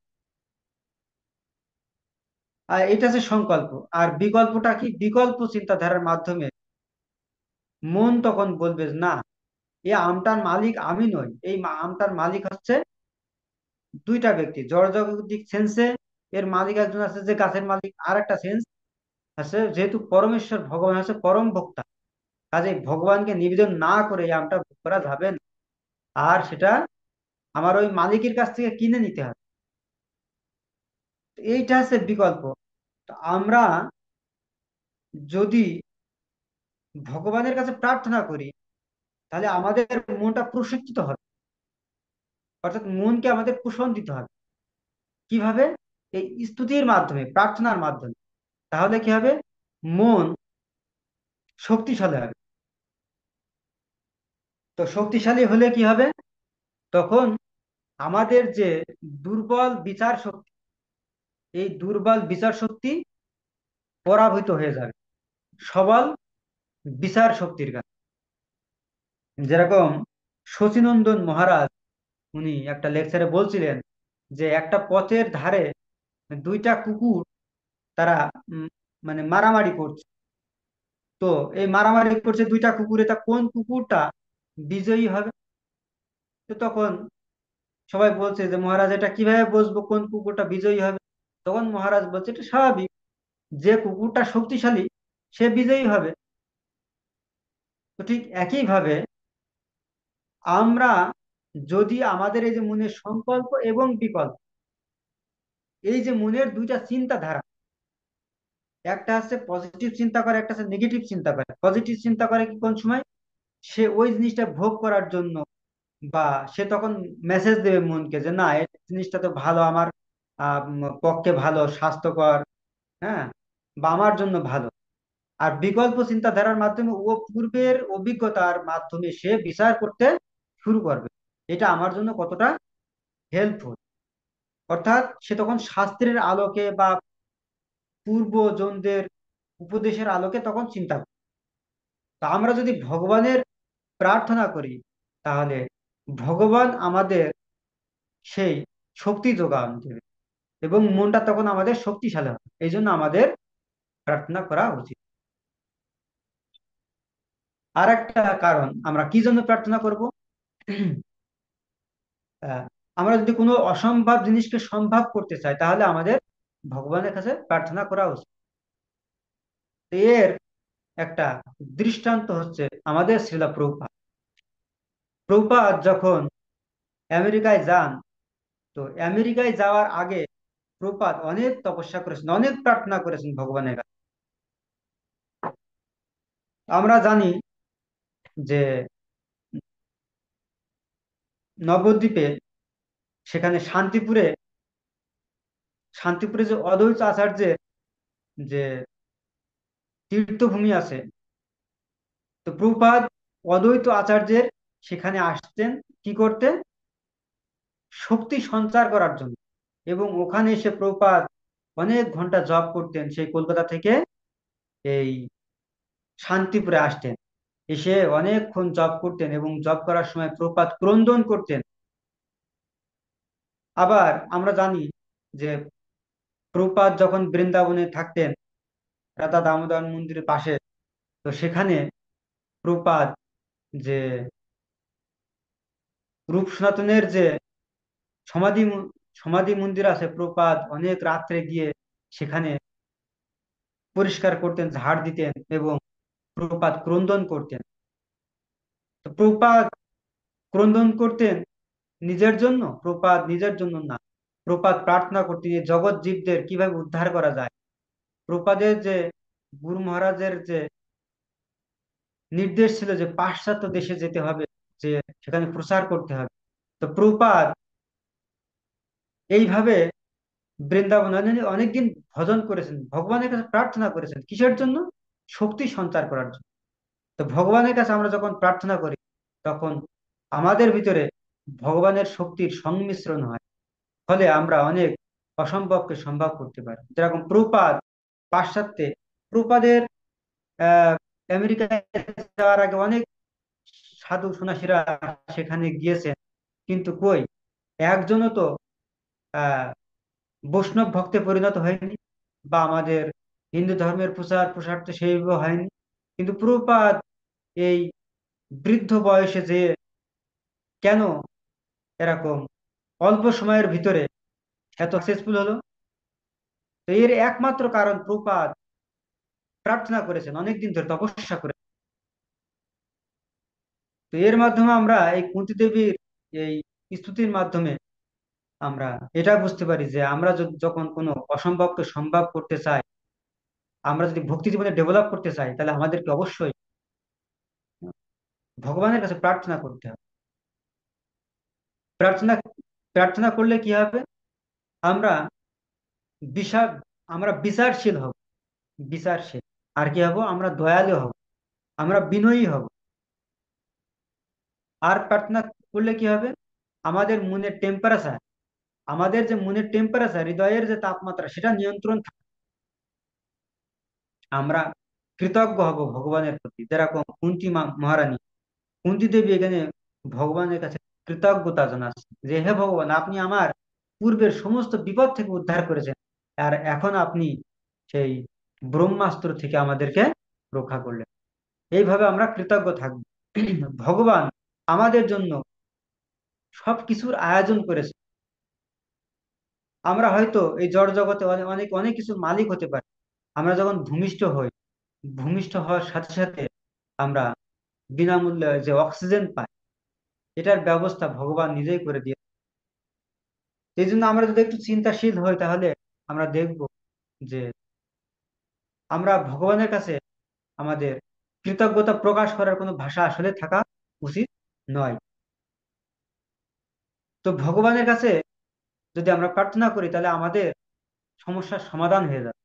আর এটা হচ্ছে সংকল্প। আর বিকল্পটা কি? বিকল্প চিন্তাধারার মাধ্যমে মন তখন বলবে যে, না, এই আমটার মালিক আমি নই, এই আমটার মালিক হচ্ছে দুইটা ব্যক্তি। জড়জাগতিক সেন্সে এর মালিক একজন আছে, যে গাছের মালিক, আর একটা সেন্স আছে, যেহেতু পরমেশ্বর ভগবান আছে পরম ভোক্তা, কাজে ভগবানকে নিবেদন না করে এই আমটা ভোগ করা যাবে না, আর সেটা আমার ওই মালিকের কাছ থেকে কিনে নিতে হবে। তো এইটা হচ্ছে বিকল্প। তো আমরা যদি ভগবানের কাছে প্রার্থনা করি তাহলে আমাদের মনটা প্রশিক্ষিত হবে, অর্থাৎ মনকে আমাদের পোষণ দিতে হবে। কিভাবে? এই স্তুতির মাধ্যমে, প্রার্থনার মাধ্যমে। তাহলে কি হবে? মন শক্তিশালী হবে। তো শক্তিশালী হলে কি হবে? তখন আমাদের যে দুর্বল বিচার শক্তি, এই দুর্বল বিচার শক্তি পরাভূত হয়ে যাবে সবল বিচার শক্তির কাছে। যেরকম শচীনন্দন মহারাজ, উনি একটা লেকচারে বলছিলেন যে একটা পথের ধারে দুইটা কুকুর, তারা উম, মানে মারামারি করছে। তো এই মারামারি করছে দুইটা কুকুরে, তা কোন কুকুরটা বিজয়ী হবে? তো তখন সবাই বলছে যে মহারাজ, এটা কিভাবে বুঝবো কোন কুকুরটা বিজয়ী হবে? তখন মহারাজ বলছে, এটা স্বাভাবিক, যে কুকুরটা শক্তিশালী সে বিজয়ী হবে। তো ঠিক একইভাবে আমরা যদি আমাদের এই যে মনের সংকল্প এবং বিকল্প, এই যে মনের দুইটা চিন্তাধারা, একটা আছে পজিটিভ চিন্তা করে, একটা আছে নেগেটিভ চিন্তা করে। পজিটিভ চিন্তা করে কি কোন সময়? সে ওই জিনিসটা ভোগ করার জন্য, বা সে তখন মেসেজ দেবে মনকে যে না, এই জিনিসটা তো ভালো, আমার পক্ষে ভালো, স্বাস্থ্যকর, হ্যাঁ, বা আমার জন্য ভালো। আর বিকল্প চিন্তাধারার মাধ্যমে ও পূর্বের অভিজ্ঞতার মাধ্যমে সে বিচার করতে শুরু করবে, এটা আমার জন্য কতটা হেল্পফুল। অর্থাৎ সে তখন শাস্ত্রের আলোকে বা পূর্বজনদের উপদেশের আলোকে তখন চিন্তা করে। তা আমরা যদি ভগবানের প্রার্থনা করি, তাহলে ভগবান আমাদের সেই শক্তি যোগান দেবে, এবং মনটা তখন আমাদের শক্তিশালী হবে। এই জন্য আমাদের প্রার্থনা করা উচিত। আর একটা কারণ, আমরা কি জন্য প্রার্থনা করব? আহ, আমরা যদি কোনো অসম্ভব জিনিসকে সম্ভব করতে চাই, তাহলে আমাদের ভগবানের কাছে প্রার্থনা করা উচিত। এর একটা দৃষ্টান্ত হচ্ছে আমাদের শ্রীলা প্রভুপাদ। প্রভুপাদ যখন আমেরিকায় যান, তো আমেরিকায় যাওয়ার আগে প্রভুপাদ অনেক তপস্যা করেছেন, অনেক প্রার্থনা করেছেন ভগবানের কাছে। আমরা জানি যে নবদ্বীপে, সেখানে শান্তিপুরে, শান্তিপুরে যে অদ্বৈত আচার্যের যে তীর্থভূমি আছে, তো প্রভুপাদ অদ্বৈত আচার্যের সেখানে আসতেন কি করতে? শক্তি সঞ্চার করার জন্য। এবং ওখানে এসে প্রভুপাদ অনেক ঘন্টা জব করতেন, সেই কলকাতা থেকে এই শান্তিপুরে আসতেন, এসে অনেকক্ষণ জব করতেন, এবং জব করার সময় প্রভুপাদ ক্রন্দন করতেন। আবার আমরা জানি যে প্রভুপাদ যখন বৃন্দাবনে থাকতেন, রাধা দামোদর মন্দিরের পাশে, তো সেখানে প্রভুপাদ যে রূপ সনাতনের যে সমাধি মন্দির আছে, প্রভুপাদ অনেক রাত্রে গিয়ে সেখানে পরিষ্কার করতেন, ঝাড় দিতেন, এবং প্রভুপাদ ক্রন্দন করতেন। তো প্রভুপাদ ক্রন্দন করতেন নিজের জন্য? প্রভুপাদ নিজের জন্য না, প্রভুপাদ প্রার্থনা করতেন যে জগৎ জীবদের কিভাবে উদ্ধার করা যায়। প্রভুপাদের যে গুরু মহারাজের যে নির্দেশ ছিল যে পাশ্চাত্য দেশে যেতে হবে, যে সেখানে প্রচার করতে হবে। তো প্রভুপাদ এইভাবে বৃন্দাবনে অনেকদিন ভজন করেছেন, ভগবানের কাছে প্রার্থনা করেছেন, কিসের জন্য? শক্তি সঞ্চার করার জন্য। তো ভগবানের কাছে আমরা যখন প্রার্থনা করি, তখন আমাদের ভিতরে ভগবানের শক্তির সংমিশ্রণ হয়, ফলে আমরা অনেক অসম্ভবকে সম্ভব করতে পারি। যেরকম প্রভুপাদ পাশ্চাত্যে, প্রভুপাদের আহ আমেরিকায় যাওয়ার আগে অনেক সাধু সন্ন্যাসীরা সেখানে গিয়েছেন, কিন্তু কই একজনও তো আহ বৈষ্ণব ভক্তে পরিণত হয়নি, বা আমাদের হিন্দু ধর্মের প্রচার প্রসার তো সেইভাবে হয়নি। কিন্তু প্রভুপাদ এই বৃদ্ধ বয়সে যে কেন এরকম অল্প সময়ের ভিতরে এত সাকসেসফুল হলো? তো এর একমাত্র কারণ, প্রভুপাদ প্রার্থনা করেছেন, অনেকদিন ধরে তপস্যা করে। তো এর মাধ্যমে আমরা এই কুন্তী দেবীর এই স্তুতির মাধ্যমে আমরা এটা বুঝতে পারি যে আমরা যখন কোনো অসম্ভবকে সম্ভব করতে চাই, আমরা যদি ভক্তি জীবনে ডেভেলপ করতে চাই, তাহলে আমাদেরকে অবশ্যই ভগবানের কাছে প্রার্থনা করতে হবে। প্রার্থনা প্রার্থনা করলে কি হবে? আমরা বিচার আমরা বিচারশীল হব, বিচারশীল। আর কি হব? আমরা দয়ালু হব, আমরা বিনয়ী হব। আর প্রার্থনা করলে কি হবে? আমাদের মনের টেম্পারেচার, আমাদের যে মনের টেম্পারেচার, হৃদয়ের যে তাপমাত্রা, সেটা নিয়ন্ত্রণ থাকবে। আমরা কৃতজ্ঞ হব ভগবানের প্রতি। যেরকম মহারানী কুন্তী দেবী এখানে ভগবানের কাছে কৃতজ্ঞতা জানাচ্ছে যে হে ভগবান, আপনি আমার পূর্বের সমস্ত বিপদ থেকে উদ্ধার করেছেন, আর এখন আপনি সেই ব্রহ্মাস্ত্র থেকে আমাদেরকে রক্ষা করলেন। এইভাবে আমরা কৃতজ্ঞ থাকব। ভগবান আমাদের জন্য সবকিছুর আয়োজন করেছে। আমরা হয়তো এই জড় জগতে অনেক অনেক অনেক কিছুর মালিক হতে পারি। আমরা যখন ভূমিষ্ঠ হই, ভূমিষ্ঠ হওয়ার সাথে সাথে আমরা বিনামূল্যে যে অক্সিজেন পাই, এটার ব্যবস্থা ভগবান নিজেই করে দিয়ে। এই জন্য আমরা যদি একটু চিন্তাশীল হই, তাহলে আমরা দেখব যে আমরা ভগবানের কাছে আমাদের কৃতজ্ঞতা প্রকাশ করার কোনো ভাষা আসলে থাকা উচিত নয়। তো ভগবানের কাছে যদি আমরা প্রার্থনা করি তাহলে আমাদের সমস্যার সমাধান হয়ে যাবে।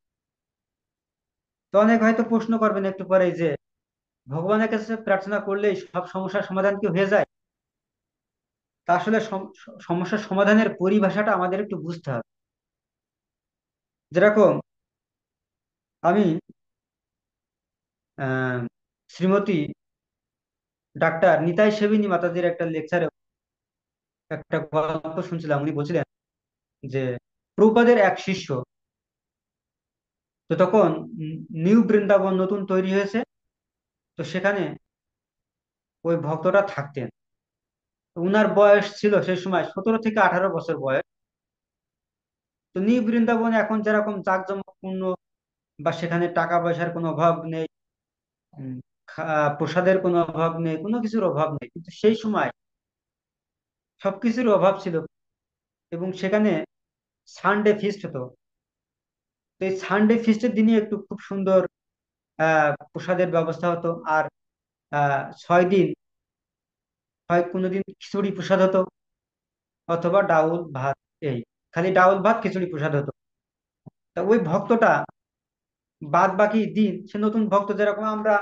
তো অনেক হয়তো প্রশ্ন করবেন একটু পরে যে ভগবানের কাছে প্রার্থনা করলেই সব সমস্যার সমাধান কি হয়ে যায়? তা আসলে সমস্যার সমাধানের পরিভাষাটা আমাদের একটু বুঝতে হবে। যেরকম আমি আহ শ্রীমতী ডাক্তার নিতাই সেবিনী মাতাজির একটা লেকচারে একটা গল্প শুনছিলাম। উনি বলছিলেন যে প্রভুপাদের এক শিষ্য, তো তখন নিউ বৃন্দাবন নতুন তৈরি হয়েছে, তো সেখানে ওই ভক্তটা থাকতেন। উনার বয়স ছিল সেই সময় 17 থেকে 18 বছর বয়স। তো নিউ বৃন্দাবনে এখন যেরকম জাঁকজমকপূর্ণ, বা সেখানে টাকা পয়সার কোনো অভাব নেই, উম, প্রসাদের কোনো অভাব নেই, কোনো কিছুর অভাব নেই, কিন্তু সেই সময় সবকিছুর অভাব ছিল। এবং সেখানে সানডে ফিস্ট হতো। তো এই সানডে ফিস্টের দিনে একটু খুব সুন্দর প্রসাদের ব্যবস্থা হতো। আর 6 দিন হয় কোনোদিন খিচুড়ি প্রসাদ হতো, অথবা ডাউল ভাত। এই খালি ডাউল ভাত খিচুড়ি প্রসাদ হতো। তা ওই ভক্তটা বাদ বাকি দিন, সে নতুন ভক্ত, যেরকম আমরা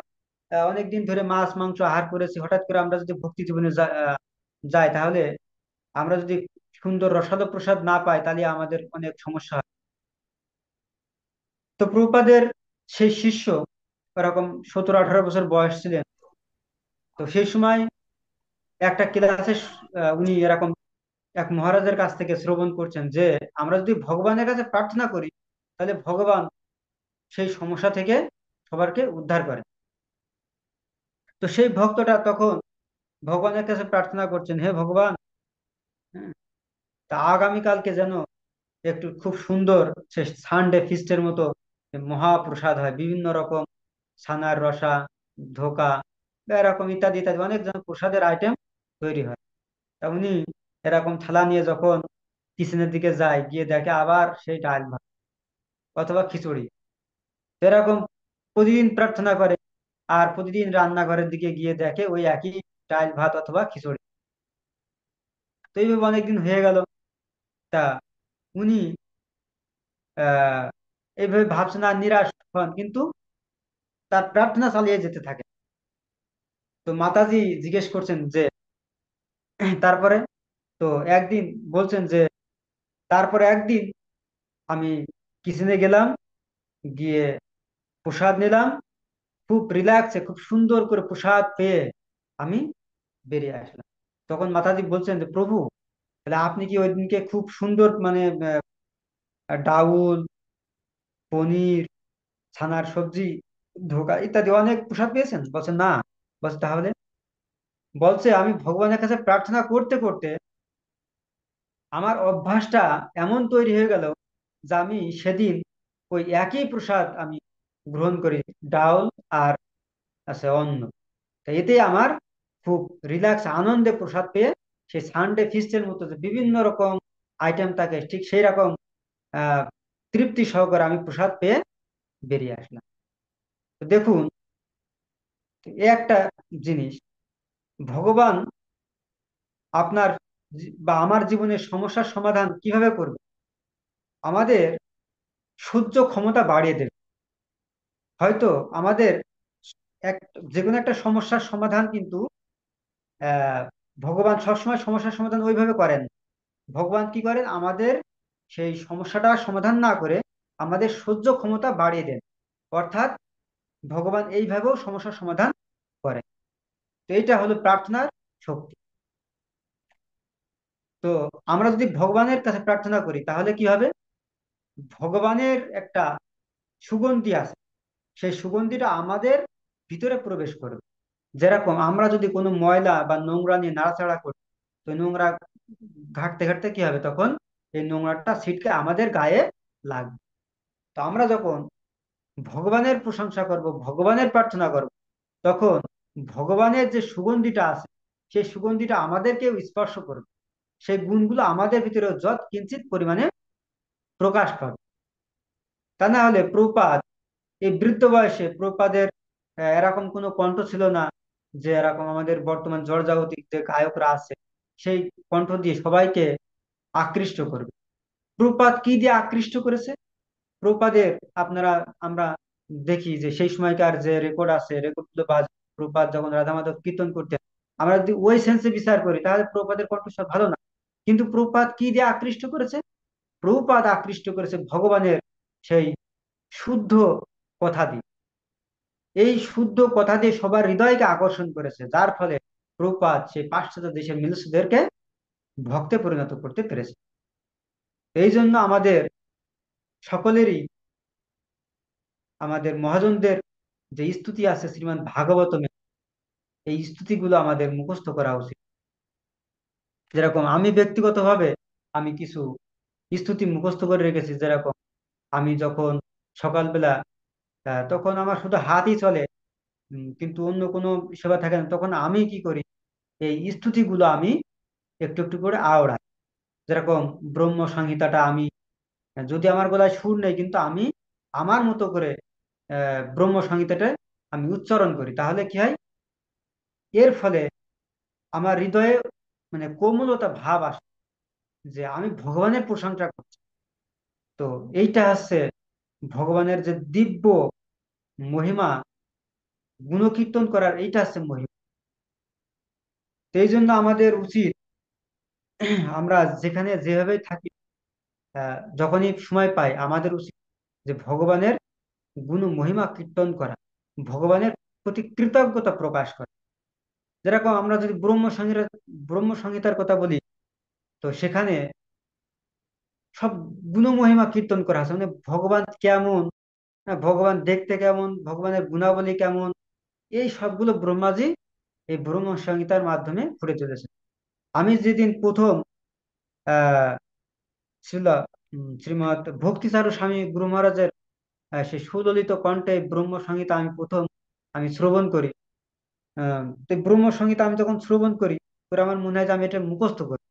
অনেক দিন ধরে মাছ মাংস আহার করেছি, হঠাৎ করে আমরা যদি ভক্তি জীবনে যাই, তাহলে আমরা যদি সুন্দর রসালো প্রসাদ না পাই তাহলে আমাদের অনেক সমস্যা হয়। তো প্রভুপাদের সেই শিষ্য এরকম 17-18 বছর বয়স ছিলেন। তো সেই সময় একটা ক্লাসে উনি এরকম এক মহারাজের কাছ থেকে শ্রবণ করছেন যে আমরা যদি ভগবানের কাছে প্রার্থনা করি তাহলে ভগবান সেই সমস্যা থেকে সবারকে উদ্ধার করে। তো সেই ভক্তটা তখন ভগবানের কাছে প্রার্থনা করছেন, হে ভগবান, হ্যাঁ, তা আগামীকালকে যেন একটু খুব সুন্দর সে সানডে ফিস্টের মতো মহাপ্রসাদ হয়, বিভিন্ন রকম ছানার রসা, ধোকা, বা এরকম ইত্যাদি ইত্যাদি অনেক যেন প্রসাদের আইটেম তৈরি হয়। তা উনি এরকম থালা নিয়ে যখন কিচেনের দিকে যায়, গিয়ে দেখে আবার সেই ডাল ভাত অথবা খিচুড়ি। তো এরকম প্রতিদিন প্রার্থনা করে, আর প্রতিদিন রান্নাঘরের দিকে গিয়ে দেখে ওই একই ডাল ভাত অথবা খিচুড়ি। তো এইভাবে অনেকদিন হয়ে গেল। তা উনি আহ এইভাবে ভাবছেন আর নিরাশ হন, কিন্তু তার প্রার্থনা চালিয়ে যেতে থাকে। তো মাতাজি জিজ্ঞেস করছেন যে তারপরে, তো একদিন বলছেন যে তারপরে একদিন আমি কিচেনে গেলাম, গিয়ে প্রসাদ নিলাম, খুব রিল্যাক্সে খুব সুন্দর করে প্রসাদ পেয়ে আমি বেরিয়ে আসলাম। তখন মাতাজি বলছেন যে প্রভু, তাহলে আপনি কি ওই দিনকে খুব সুন্দর মানে ডাউল, পনির, ছানার সবজি, ধোকা ইত্যাদি অনেক প্রসাদ পেয়েছেন? বলছেন না। বলছে তাহলে? বলছে আমি ভগবানের কাছে প্রার্থনা করতে করতে আমার অভ্যাসটা এমন তৈরি হয়ে গেল যে আমি সেদিন ওই একই প্রসাদ আমি গ্রহণ করি, ডাউল আর আছে অন্ন। তো এতে আমার খুব রিল্যাক্স আনন্দে প্রসাদ পেয়ে সেই সানডে ফিস্টের মতো যে বিভিন্ন রকম আইটেম থাকে, ঠিক সেই রকম আহ তৃপ্তি সহকারে আমি প্রসাদ পেয়ে বেরিয়ে আসলাম। তো দেখুন, এ একটা জিনিস, ভগবান আপনার বা আমার জীবনের সমস্যার সমাধান কিভাবে করবে? আমাদের সহ্য ক্ষমতা বাড়িয়ে দেবে। হয়তো আমাদের এক যে কোনো একটা সমস্যার সমাধান কিন্তু আহ ভগবান সবসময় সমস্যার সমাধান ওইভাবে করেন না। ভগবান কি করেন, আমাদের সেই সমস্যাটা সমাধান না করে আমাদের সহ্য ক্ষমতা বাড়িয়ে দেন। অর্থাৎ ভগবান এইভাবেও সমস্যার সমাধান করেন। তো এইটা হলো প্রার্থনার শক্তি। তো আমরা যদি ভগবানের কাছে প্রার্থনা করি তাহলে কি হবে? ভগবানের একটা সুগন্ধি আছে, সেই সুগন্ধিটা আমাদের ভিতরে প্রবেশ করবে। যেরকম আমরা যদি কোনো ময়লা বা নোংরা নিয়ে নাড়াচাড়া করি, তো নোংরা ঘাঁটতে ঘাঁটতে কি হবে, তখন এই নোংরাটা ছিটকে আমাদের গায়ে লাগবে। তো আমরা যখন ভগবানের প্রশংসা করব, ভগবানের প্রার্থনা করব, তখন ভগবানের যে সুগন্ধিটা আছে সেই সুগন্ধিটা আমাদেরকেও স্পর্শ করবে। সেই গুণগুলো আমাদের ভিতরে যৎ কিঞ্চিত পরিমাণে প্রকাশ পাবে। তা না হলে প্রভুপাদ এই বৃদ্ধ বয়সে প্রপাদের এরকম কোনো কণ্ঠ ছিল না যে এরকম আমাদের বর্তমান জর্জাগতিক যে গায়করা আছে সেই কণ্ঠ দিয়ে সবাইকে আকৃষ্ট করবে। প্রপাত কি দিয়ে আকৃষ্ট করেছে? প্রপাদের আপনারা আমরা দেখি যে সেই সময়কার যে রেকর্ড আছে, রেকর্ড গুলো বাজ প্রপাত যখন রাধা মাধব কীর্তন করতেন, আমরা যদি ওই সেন্সে বিচার করি তাহলে প্রপাদের কণ্ঠস্বর ভালো না। কিন্তু প্রপাত কি দিয়ে আকৃষ্ট করেছে? প্রভুপাদ আকৃষ্ট করেছে ভগবানের সেই শুদ্ধ কথা দিয়ে। এই শুদ্ধ কথা দিয়ে সবার হৃদয়কে আকর্ষণ করেছে, যার ফলে প্রভুপাদ সেই পাশ্চাত্য দেশের মিলসদেরকে ভক্তে পরিণত করতে পেরেছে। এই জন্য আমাদের সকলেরই, আমাদের মহাজনদের যে স্তুতি আছে শ্রীমদ্ ভাগবতমে, এই স্তুতিগুলো আমাদের মুখস্থ করা উচিত। যেরকম আমি ব্যক্তিগতভাবে আমি কিছু স্তুতি মুখস্থ করে রেখেছি। যেরকম আমি যখন সকালবেলা, তখন আমার শুধু হাতই চলে, কিন্তু অন্য কোনো সেবা থাকে না, তখন আমি কি করি, এই স্তুতিগুলো আমি একটু একটু করে আওড়াই। যেরকম ব্রহ্ম সংহিতাটা আমি, যদি আমার গলায় সুর নেই কিন্তু আমি আমার মতো করে ব্রহ্ম সংহিতাটা আমি উচ্চারণ করি, তাহলে কি হয়, এর ফলে আমার হৃদয়ে মানে কোমলতা ভাব আসে যে আমি ভগবানের প্রশংসা করছি। তো এইটা হচ্ছে ভগবানের যে দিব্য মহিমা, গুণকীর্তন করার এইটা হচ্ছে মহিমা। তো এই জন্য আমাদের উচিত, আমরা যেখানে যেভাবে থাকি, যখনই সময় পাই আমাদের উচিত যে ভগবানের গুণ মহিমা কীর্তন করা, ভগবানের প্রতি কৃতজ্ঞতা প্রকাশ করা। যেরকম আমরা যদি ব্রহ্ম সংহিতার কথা বলি, তো সেখানে সব গুণ মহিমা কীর্তন করা আছে, মানে ভগবান কেমন, ভগবান দেখতে কেমন, ভগবানের গুণাবলী কেমন, এই সবগুলো ব্রহ্মাজি এই ব্রহ্ম সংহিতার মাধ্যমে ফুটে চলেছে। আমি যেদিন প্রথম আহ ছিল শ্রীমৎ ভক্তিসারু স্বামী গুরু মহারাজের সেই সুললিত কণ্ঠে ব্রহ্ম সংহিতা আমি প্রথম আমি শ্রবণ করি। তো ব্রহ্ম সংহিতা আমি যখন শ্রবণ করি, পরে আমার মনে হয় যে আমি এটা মুখস্থ করি।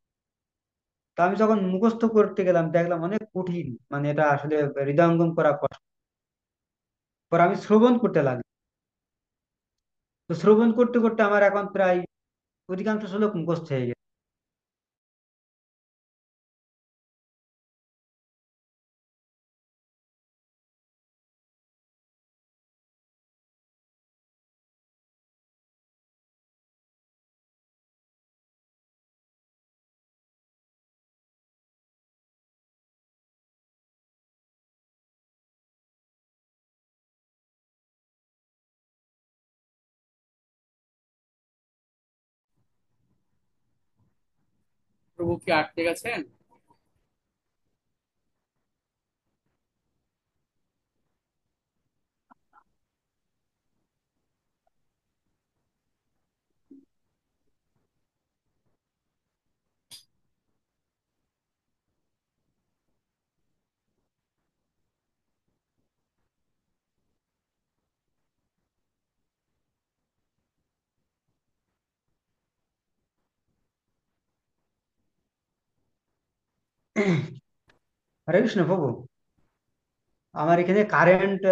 তো আমি যখন মুখস্থ করতে গেলাম দেখলাম অনেক কঠিন, মানে এটা আসলে হৃদয়ঙ্গম করা কষ্ট। পরে আমি শ্রবণ করতে লাগলাম। তো শ্রবণ করতে করতে আমার এখন প্রায় অধিকাংশ শ্লোক মুখস্থ হয়ে গেছে। প্রভু কি আটকে গেছেন? হরে কৃষ্ণ প্রভু। আমার এখানে কারেন্ট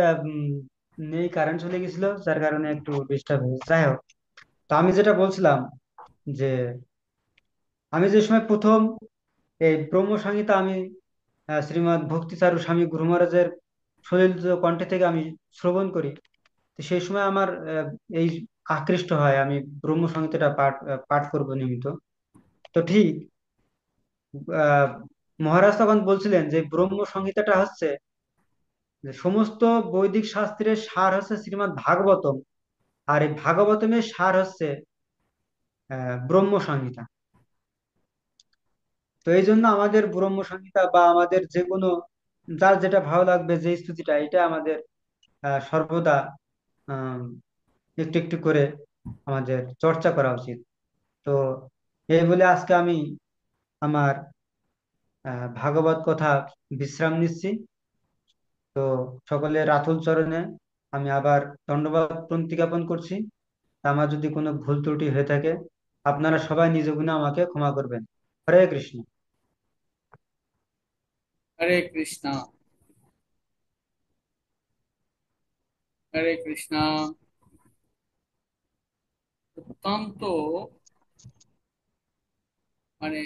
নেই, কারেন্ট চলে গেছিল, যার কারণে একটু ডিস্টার্ব হয়েছে। যাই হোক, তো আমি যেটা বলছিলাম যে আমি যে সময় প্রথম এই ব্রহ্ম সংহিতা আমি শ্রীমৎ ভক্তিসারু স্বামী গুরু মহারাজের সলিল কণ্ঠে থেকে আমি শ্রবণ করি, তো সেই সময় আমার এই আকৃষ্ট হয় আমি ব্রহ্ম সংহিতাটা পাঠ করব নিয়মিত। তো ঠিক আহ মহারাজ তখন বলছিলেন যে ব্রহ্ম সংহিতাটা হচ্ছে যে সমস্ত বৈদিক শাস্ত্রের সার হচ্ছে শ্রীমদ্ ভাগবতম, আর এই ভাগবতমের সার হচ্ছে ব্রহ্ম সংহিতা। তো এই জন্য আমাদের ব্রহ্ম সংহিতা বা আমাদের যে কোনো, যার যেটা ভালো লাগবে যে স্তুতিটা, এটা আমাদের সর্বদা আহ, একটু একটু করে আমাদের চর্চা করা উচিত। তো এই বলে আজকে আমি আমার ভাগবত কথা বিশ্রাম নিচ্ছি। তো সকলের রাতুল চরণে আমি আবার ধন্যবাদ প্রণতি জ্ঞাপন করছি। তা আমার যদি কোনো ভুল ত্রুটি হয়ে থাকে, আপনারা সবাই নিজ গুণে আমাকে ক্ষমা করবেন। হরে কৃষ্ণ। হরে কৃষ্ণা। হরে কৃষ্ণ। অত্যন্ত মানে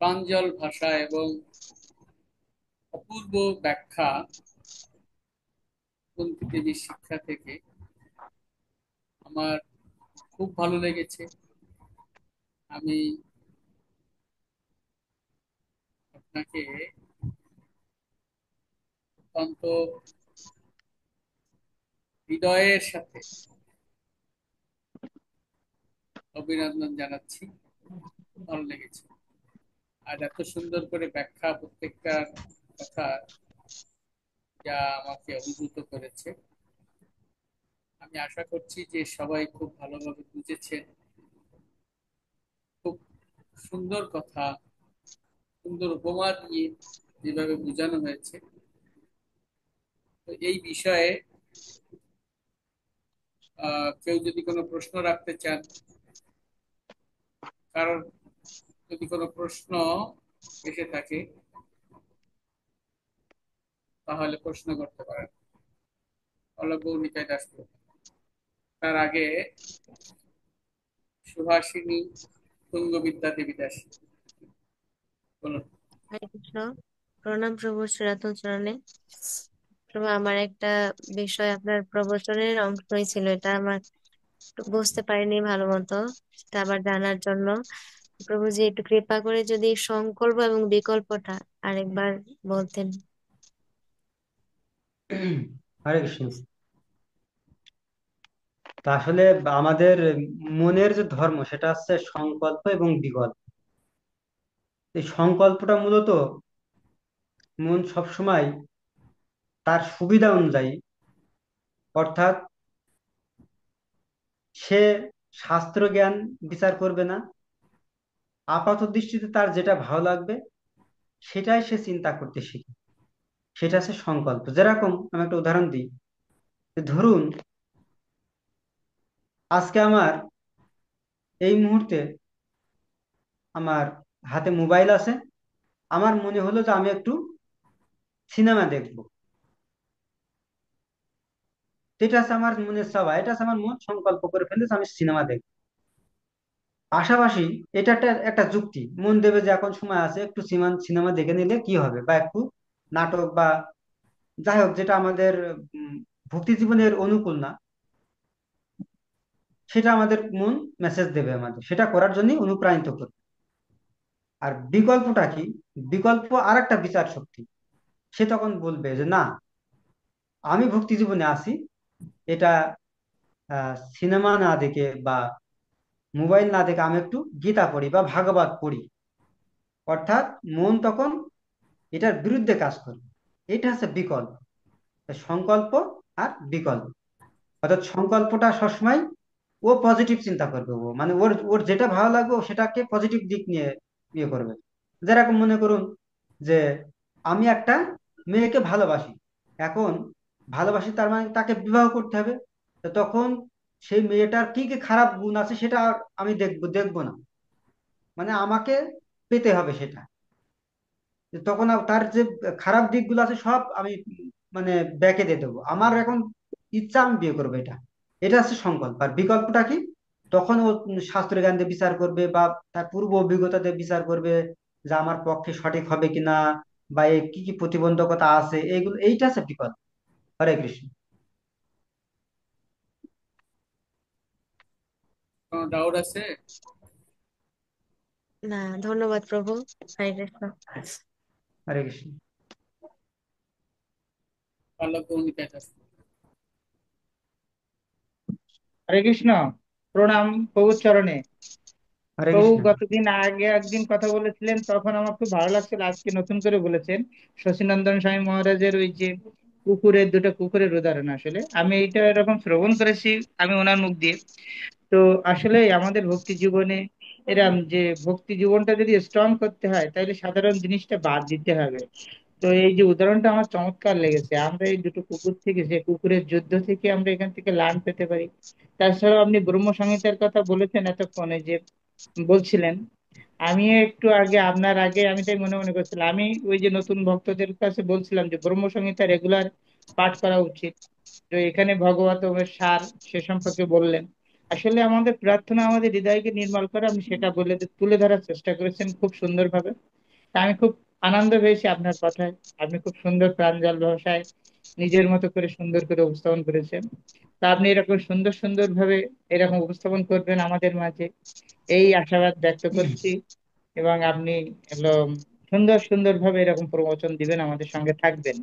প্রাঞ্জল ভাষা এবং অপূর্ব ব্যাখ্যা কুন্তী দেবীর শিক্ষা থেকে আমার খুব ভালো লেগেছে। আমি আপনাকে অত্যন্ত হৃদয়ের সাথে অভিনন্দন জানাচ্ছি। খুব ভালো লেগেছে। আর এত সুন্দর করে ব্যাখ্যা প্রত্যেকটা কথা যা আমাকে অভিভূত করেছে। আমি আশা করছি যে সবাই খুব ভালোভাবে বুঝেছেন। খুব সুন্দর কথা, সুন্দর উপমা দিয়ে যেভাবে বোঝানো হয়েছে। তো এই বিষয়ে কেউ যদি কোনো প্রশ্ন রাখতে চান, কারণ যদি কোনো প্রশ্ন এসে থাকে তাহলে প্রশ্ন করতে পারেন। অলগৌনিকায় দাস প্রভু। তার আগে সুহাসিনী তুঙ্গবিদ্যা দেবী দাস বলুন। হরে কৃষ্ণ। প্রণাম প্রভু সনাতন চরণে। প্রভু, আমার একটা বিষয় আপনার প্রবচনের অংশই ছিল, এটা আমার একটু বুঝতে পারিনি ভালো মতো, সেটা আবার জানার জন্য প্রভু যে একটু কৃপা করে যদি সংকল্প এবং বিকল্পটা আরেকবার বলতেন। হরে কৃষ্ণ। তা আসলে আমাদের মনের যে ধর্ম সেটা হচ্ছে সংকল্প এবং বিকল্প। এই সংকল্পটা মূলত মন সবসময় তার সুবিধা অনুযায়ী, অর্থাৎ সে শাস্ত্র জ্ঞান বিচার করবে না, আপাত দৃষ্টিতে তার যেটা ভালো লাগবে সেটাই সে চিন্তা করতে শিখে। সেটা হচ্ছে সংকল্প। যেরকম আমি একটা উদাহরণ দিই, যে ধরুন আজকে আমার এই মুহূর্তে আমার হাতে মোবাইল আছে, আমার মনে হলো যে আমি একটু সিনেমা দেখবো। তো এটা আছে আমার মনের চাওয়া, এটা আছে আমার মন সংকল্প করে ফেলেছে আমি সিনেমা দেখবো। পাশাপাশি এটা একটা একটা যুক্তি, মন দেবে যে এখন সময় আছে, একটু সিনেমা দেখে নিলে কি হবে, বা একটু নাটক বা যাই হোক যেটা আমাদের উম, ভক্তি জীবনের অনুকূল না, সেটা আমাদের মন মেসেজ দেবে, আমাদের সেটা করার জন্য অনুপ্রাণিত করবে। আর বিকল্পটা কি? বিকল্প আর একটা বিচার শক্তি। সে তখন বলবে যে না, আমি ভক্তি জীবনে আছি, এটা সিনেমা না দেখে বা মোবাইল না দেখে আমি একটু গীতা পড়ি বা ভাগবত পড়ি। অর্থাৎ মন তখন এটার বিরুদ্ধে কাজ করবে। এটা হচ্ছে বিকল্প। সংকল্প আর বিকল্প, অর্থাৎ সংকল্পটা সবসময় ও পজিটিভ চিন্তা করবে, ও মানে ওর ওর যেটা ভালো লাগবে ও সেটাকে পজিটিভ দিক নিয়ে ইয়ে করবে। যেরকম মনে করুন যে আমি একটা মেয়েকে ভালোবাসি, এখন ভালোবাসি তার মানে তাকে বিবাহ করতে হবে। তো তখন সেই মেয়েটার কি কি খারাপ গুণ আছে সেটা আর আমি দেখবো না, মানে আমাকে পেতে হবে সেটা। তখন তার যে খারাপ দিকগুলো আছে সব আমি মানে ব্যাকে দিয়ে দেবো, আমার এখন ইচ্ছা আমি বিয়ে করবো। এটা এটা হচ্ছে সংকল্প। আর বিকল্পটা কি? তখন ও শাস্ত্র জ্ঞান দিয়ে বিচার করবে বা তার পূর্ব অভিজ্ঞতা দিয়ে বিচার করবে যে আমার পক্ষে সঠিক হবে কিনা, বা এর কি কি প্রতিবন্ধকতা আছে, এইগুলো এইটা হচ্ছে বিকল্প। হরে কৃষ্ণ। কোনো ডাউট আছে? না, ধন্যবাদ প্রভু। হরে কৃষ্ণ। হরে কৃষ্ণ। অলগৌনিকায় দাস। হরে কৃষ্ণ। প্রণাম প্রভুর চরণে। হরে প্রভু কৃষ্ণ। গতদিন আগে একদিন কথা বলেছিলেন, তখন আমার খুব ভালো লাগছিল, আজকে নতুন করে বলেছেন। শশীনন্দন স্বামী মহারাজের ওই যে কুকুরের, দুটো কুকুরের উদাহরণ, আসলে আমি এইটা এরকম শ্রবণ করেছি আমি ওনার মুখ দিয়ে। তো আসলে আমাদের ভক্তি জীবনে এরম যে ভক্তি জীবনটা যদি স্ট্রং করতে হয় তাহলে সাধারণ জিনিসটা বাদ দিতে হবে। তো এই যে উদাহরণটা আমার চমৎকার লেগেছে, আমরা এই দুটো কুকুর থেকে, যে কুকুরের যুদ্ধ থেকে আমরা এখান থেকে লার্ন পেতে পারি। তাছাড়াও আপনি ব্রহ্ম সংহিতার কথা বলেছেন এতক্ষণে যে বলছিলেন, আমিও একটু আগে, আপনার আগে আমি তাই মনে মনে করছিলাম, আমি ওই যে নতুন ভক্তদের কাছে বলছিলাম যে ব্রহ্ম সংহিতা রেগুলার পাঠ করা উচিত। তো এখানে ভগবত সার সে সম্পর্কে বললেন। আসলে আমাদের প্রার্থনা আমাদের হৃদয়কে নির্মল করে, আপনি সেটা বলে তুলে ধরার চেষ্টা করেছেন খুব সুন্দরভাবে। তা আমি খুব আনন্দ পেয়েছি আপনার কথায়। আপনি খুব সুন্দর প্রাঞ্জল ভাষায় নিজের মতো করে সুন্দর করে উপস্থাপন করেছেন। তা আপনি এরকম সুন্দর সুন্দর ভাবে এরকম উপস্থাপন করবেন আমাদের মাঝে, এই আশাবাদ ব্যক্ত করছি। এবং আপনি হলো সুন্দর সুন্দর ভাবে এরকম প্রবচন দিবেন, আমাদের সঙ্গে থাকবেন,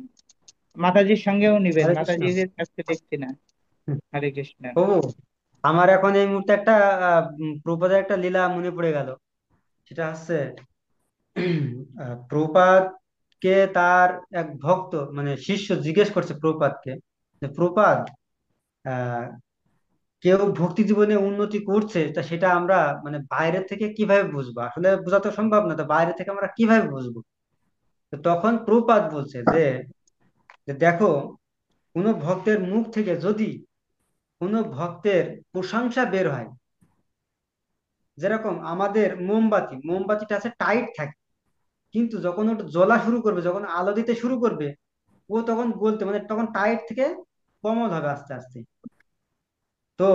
মাতাজির সঙ্গেও নিবেন, হরে কৃষ্ণ। মাতাজিদের আজকে দেখছি না। হুম, হরে কৃষ্ণ। প্রভু, আমার এখন এই মুহূর্তে একটা প্রভুপাদের একটা লীলা মনে পড়ে গেল। সেটা হচ্ছে প্রভুপাদ কে তার এক ভক্ত মানে শিষ্য জিজ্ঞেস করছে প্রভুপাদকে যে প্রভুপাদ, আহ কেউ ভক্তি জীবনে উন্নতি করছে তা সেটা আমরা মানে বাইরে থেকে কিভাবে বুঝবো? আসলে বোঝা তো সম্ভব না, তো বাইরে থেকে আমরা কিভাবে বুঝবো? তো তখন প্রভুপাদ বলছে যে যে দেখো, কোনো ভক্তের মুখ থেকে যদি কোনো ভক্তের প্রশংসা বের হয়, যেরকম আমাদের মোমবাতিটা আছে টাইট থাকে, কিন্তু যখন ওটা জ্বলা শুরু করবে, যখন আলো দিতে শুরু করবে, ও তখন বলতে মানে তখন টাইট থেকে কমল হবে আস্তে আস্তে। তো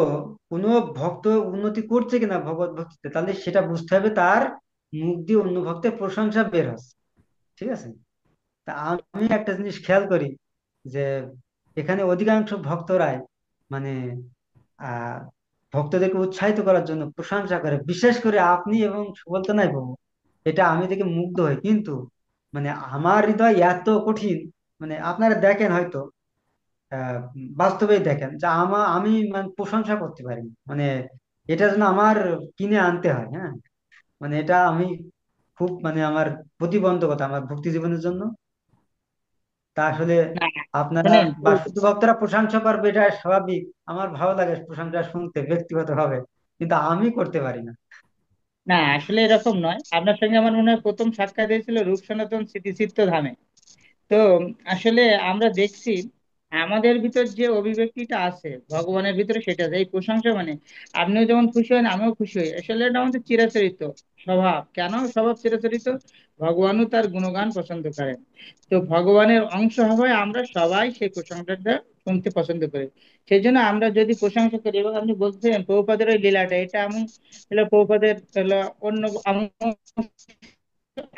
কোনো ভক্ত উন্নতি করছে কিনা ভগবত ভক্তিতে, তাহলে সেটা বুঝতে হবে তার মুখ দিয়ে অন্য ভক্তের প্রশংসা বের হচ্ছে। ঠিক আছে? তা আমি একটা জিনিস খেয়াল করি যে এখানে অধিকাংশ ভক্তরাই মানে আহ ভক্তদেরকে উৎসাহিত করার জন্য প্রশংসা করে, বিশেষ করে আপনি এবং সুবলতা নাই বাবু। এটা আমি দেখে মুগ্ধ হই, কিন্তু মানে আমার হৃদয় এত কঠিন, মানে আপনারা দেখেন হয়তো, বাস্তবেই দেখেন যে আমি মানে প্রশংসা করতে পারি না। মানে এটা যেন আমার কিনে আনতে হয়, হ্যাঁ। মানে এটা আমি খুব মানে আমার প্রতিবন্ধকতা আমার ভক্তি জীবনের জন্য। তা আসলে না, আপনারা শোনেন বা শুধু ভক্তরা প্রশংসা করবে এটা স্বাভাবিক, আমার ভালো লাগে প্রশংসা শুনতে ব্যক্তিগত ভাবে, কিন্তু আমি করতে পারি না। না, আসলে এরকম নয়। আপনার সঙ্গে আমার মনে হয় প্রথম সাক্ষাৎ হয়েছিল রূপ সনাতন স্মৃতিচিত্ত ধামে। তো আসলে আমরা দেখছি আমাদের ভিতর যে অভিব্যক্তিটা আছে ভগবানের ভিতরে, সেটা আছে। এই প্রশংসা মানে আপনিও যেমন খুশি হন আমিও খুশি হই, আসলে এটা আমাদের চিরাচরিত স্বভাব। কেন স্বভাব চিরাচরিত? ভগবানও তার গুণগান পছন্দ করেন। তো ভগবানের অংশ হওয়ায় আমরা সবাই সেই প্রশংসাটা শুনতে পছন্দ করি। সেই জন্য আমরা যদি প্রশংসা করি, এবং আপনি বলছেন প্রভুপাদের ওই লীলাটা, এটা এমন হলো প্রভুপাদের হলো অন্য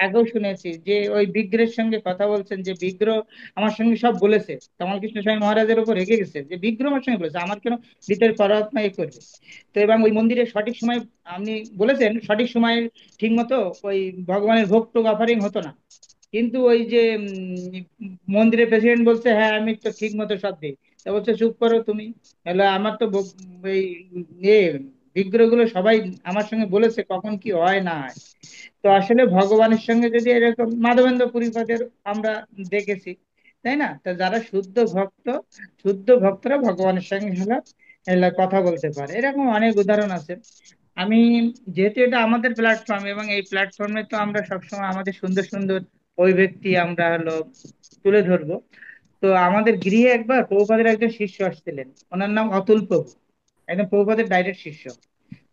আগেও শুনেছি যে ওই বিগ্রহের সঙ্গে কথা বলছেন, যে বিগ্রহ আমার সঙ্গে সব বলেছে, কমল কৃষ্ণ স্বামী মহারাজের উপর রেগে গেছে যে বিগ্রহ আমার সঙ্গে বলেছে, আমার কেন ভিতরে পরমাত্মা এ করবে। তো এবং ওই মন্দিরে সঠিক সময় আপনি বলেছেন সঠিক সময়ে ঠিক মতো ওই ভগবানের ভোগ টোগ অফারিং হতো না। কিন্তু ওই যে মন্দিরের প্রেসিডেন্ট বলছে হ্যাঁ আমি তো ঠিক মতো সব দিই। তা বলছে চুপ করো তুমি, তাহলে আমার তো এই এ বিগ্রহগুলো সবাই আমার সঙ্গে বলেছে কখন কি হয় না হয়। তো আসলে ভগবানের সঙ্গে যদি এরকম মাধবেন্দ্র পুরীপাদের আমরা দেখেছি, তাই না? তো যারা শুদ্ধ ভক্ত, শুদ্ধ ভক্তরা ভগবানের সঙ্গে হলো এলা কথা বলতে পারে, এরকম অনেক উদাহরণ আছে। আমি যেহেতু এটা আমাদের প্ল্যাটফর্ম, এবং এই প্ল্যাটফর্মে তো আমরা সবসময় আমাদের সুন্দর সুন্দর অভিব্যক্তি আমরা হলো তুলে ধরবো। তো আমাদের গৃহে একবার প্রভুপাদের একজন শিষ্য আসছিলেন, ওনার নাম অতুল প্রভু, একদম প্রভুপাদের ডাইরেক্ট শিষ্য।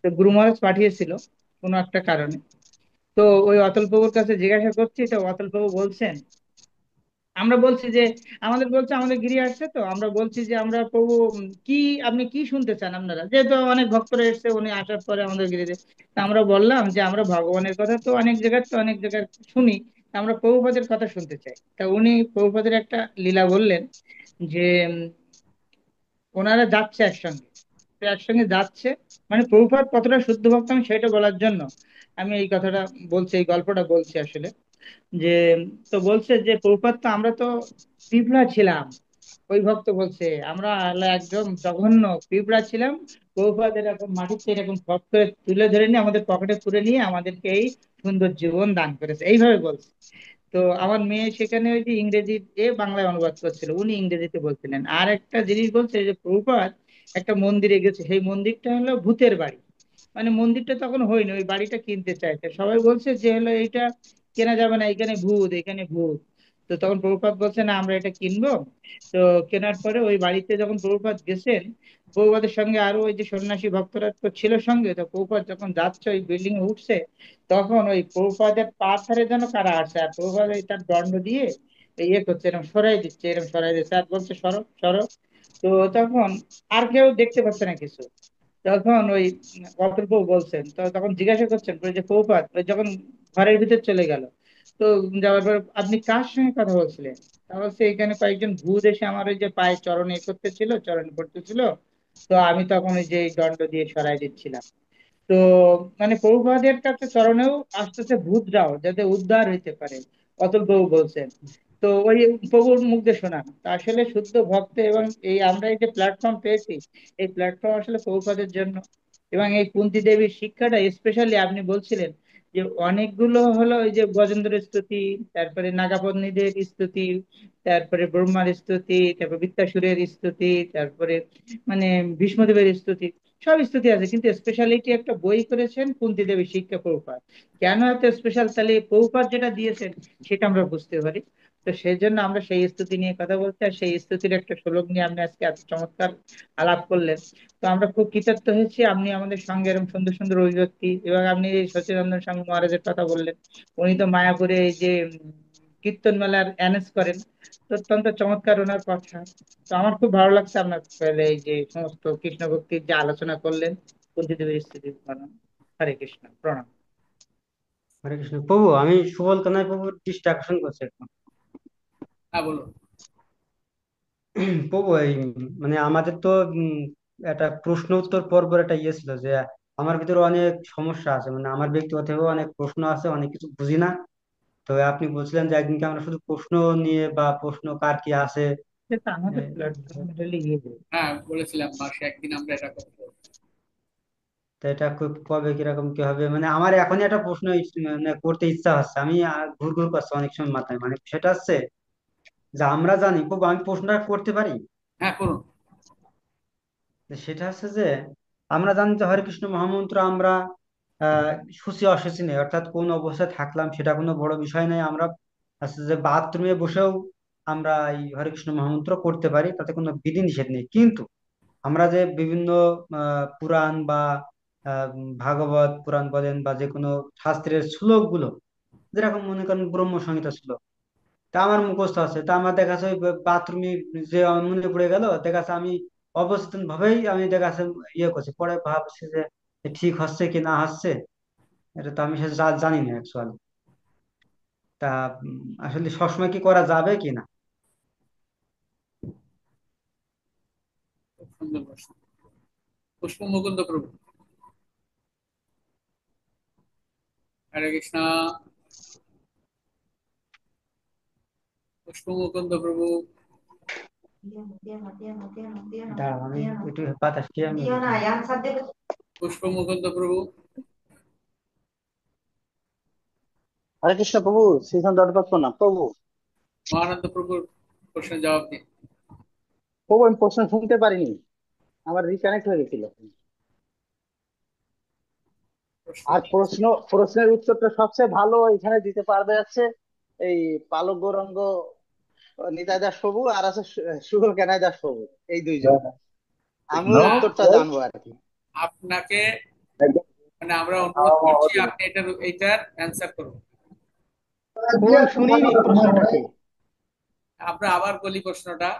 তো গুরু মহারাজ পাঠিয়েছিল কোনো একটা কারণে। তো ওই অতুল প্রভুর কাছে জিজ্ঞাসা করছি, তো অতুল প্রভু বলছেন, আমরা বলছি যে আমাদের বলছে আমাদের গিরি আসছে, তো আমরা বলছি যে আমরা প্রভু কি আপনি কি শুনতে চান আপনারা, যেহেতু অনেক ভক্তরা এসছে উনি আসার পরে আমাদের গিরিতে। তা আমরা বললাম যে আমরা ভগবানের কথা তো অনেক জায়গায় শুনি, তা আমরা প্রভুপাদের কথা শুনতে চাই। তা উনি প্রভুপাদের একটা লীলা বললেন যে ওনারা যাচ্ছে একসঙ্গে। তো একসঙ্গে যাচ্ছে মানে প্রভুপাদ কতটা শুদ্ধ ভক্ত আমি সেটা বলার জন্য আমি এই কথাটা বলছি, এই গল্পটা বলছি আসলে। যে তো বলছে যে প্রভুপাদ তো আমরা তো পিঁপড়া ছিলাম। ওই ভক্ত বলছে আমরা হলো একদম জঘন্য পিঁপড়া ছিলাম। প্রভুপাদ এরকম মাটিতে এরকম খপ করে তুলে ধরে নিয়ে আমাদের পকেটে তুলে নিয়ে আমাদেরকে এই সুন্দর জীবন দান করেছে, এইভাবে বলছে। তো আমার মেয়ে সেখানে ওই যে ইংরেজি বাংলায় অনুবাদ করছিল, উনি ইংরেজিতে বলছিলেন। আর একটা জিনিস বলছে যে প্রভুপাদ একটা মন্দিরে গেছে, সেই মন্দিরটা হলো ভূতের বাড়ি। মানে মন্দিরটা তখন হয়নি, ওই বাড়িটা কিনতে চাইছে, সবাই বলছে যে হলো এইটা কেনা যাবে না, এখানে ভূত, এখানে ভূত। তো তখন প্রভুপাদ বলছে না আমরা এটা কিনবো। তো কেনার পরে ওই বাড়িতে যখন প্রভুপাদ গেছেন, প্রভুপাদের সঙ্গে আরো ওই যে সন্ন্যাসী ভক্তরা তো ছিল সঙ্গে, তো প্রভুপাদ যখন যাচ্ছে ওই বিল্ডিং এ উঠছে, তখন ওই প্রভুপাদের পা ধারে যেন কারা আসে, আর প্রভুপাদ ওই তার দণ্ড দিয়ে ইয়ে করছে, এরকম সরাই দিচ্ছে, এরকম সরাই দিচ্ছে, আর বলছে সরো সরো। তো তখন আর কেউ দেখতে পাচ্ছে না কিছু। তখন ওই অতুল বউ বলছেন, তো তখন জিজ্ঞাসা করছেন বলে যে প্রভুপাত, ওই যখন ঘরের ভিতর চলে গেল, তো যাওয়ার পর আপনি কার সঙ্গে কথা বলছিলেন? তা বলছে এখানে কয়েকজন ভূত এসে আমার ওই যে পায়ে চরণ এ করতেছিল, চরণ করতেছিল, তো আমি তখন ওই যে এই দণ্ড দিয়ে সরাই দিচ্ছিলাম। তো মানে প্রভুপাদের কাছে চরণেও আসতেছে ভূতরাও, যাতে উদ্ধার হইতে পারে, অতুল প্রভু বলছেন। তো ওই প্রভুর মুখ দিয়ে শোনা, তো আসলে শুদ্ধ ভক্ত, এবং এই আমরা এই যে প্ল্যাটফর্ম পেয়েছি, এই প্ল্যাটফর্ম আসলে প্রভুপাদের জন্য। এবং এই কুন্তী দেবীর শিক্ষাটা স্পেশালি আপনি বলছিলেন যে অনেকগুলো হলো ওই যে গজেন্দ্রের স্তুতি, তারপরে নাগাপত্নীদের স্তুতি, তারপরে ব্রহ্মার স্তুতি, তারপরে বৃত্তাসুরের স্তুতি, তারপরে মানে ভীষ্মদেবের স্তুতি, সব স্তুতি আছে, কিন্তু স্পেশালিটি একটা বই করেছেন কুন্তী দেবী শিক্ষা প্রভুপাদ। কেন এত স্পেশাল? তাহলে প্রভুপাদ যেটা দিয়েছেন সেটা আমরা বুঝতে পারি। তো সেই জন্য আমরা সেই স্তুতি নিয়ে কথা বলছি, আর সেই স্তুতির একটা শ্লোক নিয়ে আপনি আজকে এত চমৎকার আলাপ করলেন। তো আমরা খুব কৃতার্থ হয়েছি, আপনি আমাদের সঙ্গে এরকম সুন্দর সুন্দর অভিব্যক্তি, এবং আপনি এই সচিদানন্দ স্বামী মহারাজের কথা বললেন। উনি তো মায়াপুরে এই যে কীর্তন মেলার অ্যানেজ করেন। তো অত্যন্ত চমৎকার ওনার কথা। তো আমার খুব ভালো লাগছে আপনার এই যে সমস্ত কৃষ্ণ ভক্তির যে আলোচনা করলেন, কুন্তিদেবীর স্তুতি বানান। হরে কৃষ্ণ, প্রণাম। হরে কৃষ্ণ প্রভু, আমি সুবল কানাই প্রভুর দৃষ্টি আকর্ষণ করছি একটু। হ্যাঁ, বলুন। প্রভু এই মানে আমাদের তো একটা প্রশ্ন উত্তর পর্বের একটা ইয়ে ছিল যে আমার ভিতরে অনেক সমস্যা আছে, মানে আমার ব্যক্তিগতভাবে অনেক প্রশ্ন আছে, অনেক কিছু বুঝি না। তো আপনি বলছিলেন যে একদিনকে আমরা শুধু প্রশ্ন নিয়ে বা প্রশ্ন কার কি আছে। সেটা এ, আমাদের প্ল্যাটফর্ম ইয়ে দেবে। হ্যাঁ, বলেছিলাম মাসে একদিন আমরা এটা করবো। তো এটা কবে কিরকম কি হবে, মানে আমার এখনই একটা প্রশ্ন মানে করতে ইচ্ছা হচ্ছে, আমি ঘুর ঘুর করছি অনেক সময় মাথায়, মানে সেটা হচ্ছে যে আমরা জানি প্রভু, আমি প্রশ্নটা করতে পারি? হ্যাঁ, করুন। তো সেটা হচ্ছে যে আমরা জানি যে হরে কৃষ্ণ মহামন্ত্র আমরা আহ শুচি অশুচি নেই, অর্থাৎ কোন অবস্থায় থাকলাম সেটা কোনো বড় বিষয় নেই। আমরা আছে যে বাথরুমে বসেও আমরা এই হরে কৃষ্ণ মহামন্ত্র করতে পারি, তাতে কোনো বিধি নিষেধ নেই। কিন্তু আমরা যে বিভিন্ন পুরাণ বা ভাগবত পুরাণ বলেন বা যে কোনো শাস্ত্রের শ্লোকগুলো, যেরকম মনে করেন ব্রহ্ম সংহিতা শ্লোক, তা আমার মুখস্থ আছে, তা আমার দেখা যাচ্ছে ওই বাথরুমে যে আমার মনে পড়ে গেল, দেখা যাচ্ছে আমি অবচেতন ভাবেই আমি দেখা যাচ্ছে ইয়ে করছি, পরে ভাবছি যে ঠিক হচ্ছে কি না হচ্ছে, এটা তো আমি সে জানি না অ্যাকচুয়ালি। তা আসলে সবসময় কি করা যাবে কি না? খুব সুন্দর প্রশ্ন। পুষ্প মুকুন্দ প্রভু। হরে কৃষ্ণ। পুষ্প মুকুন্দ প্রভু। দাঁড়াও, আমি একটু বাতাসটি আমি পুষ্প মুকুন্দ প্রভু। হরে কৃষ্ণ প্রভু, শ্রীকান্ত দত্ত না প্রভু। মহানন্দ প্রভুর প্রশ্নের জবাব দিন। প্রভু আমি প্রশ্ন শুনতে পারিনি, আমার রিকানেক্ট হয়ে গেছিল। প্রশ্ন আর দিচ্ছি। প্রশ্নের উত্তরটা সবচেয়ে ভালো এখানে দিতে পারবে আছে এই পালক গৌরাঙ্গ নিতাই দাস প্রভু, আর আছে সুগল কানাই দাস প্রভু, এই দুইজন। আমিও উত্তরটা জানবো আর কি। আপনাকে মানে আমরা অনুরোধ করছি আপনি এইটার অ্যান্সার করুন। প্রভু আমি শুনিনি প্রশ্নটা কি। আমরা আবার বলি প্রশ্নটা।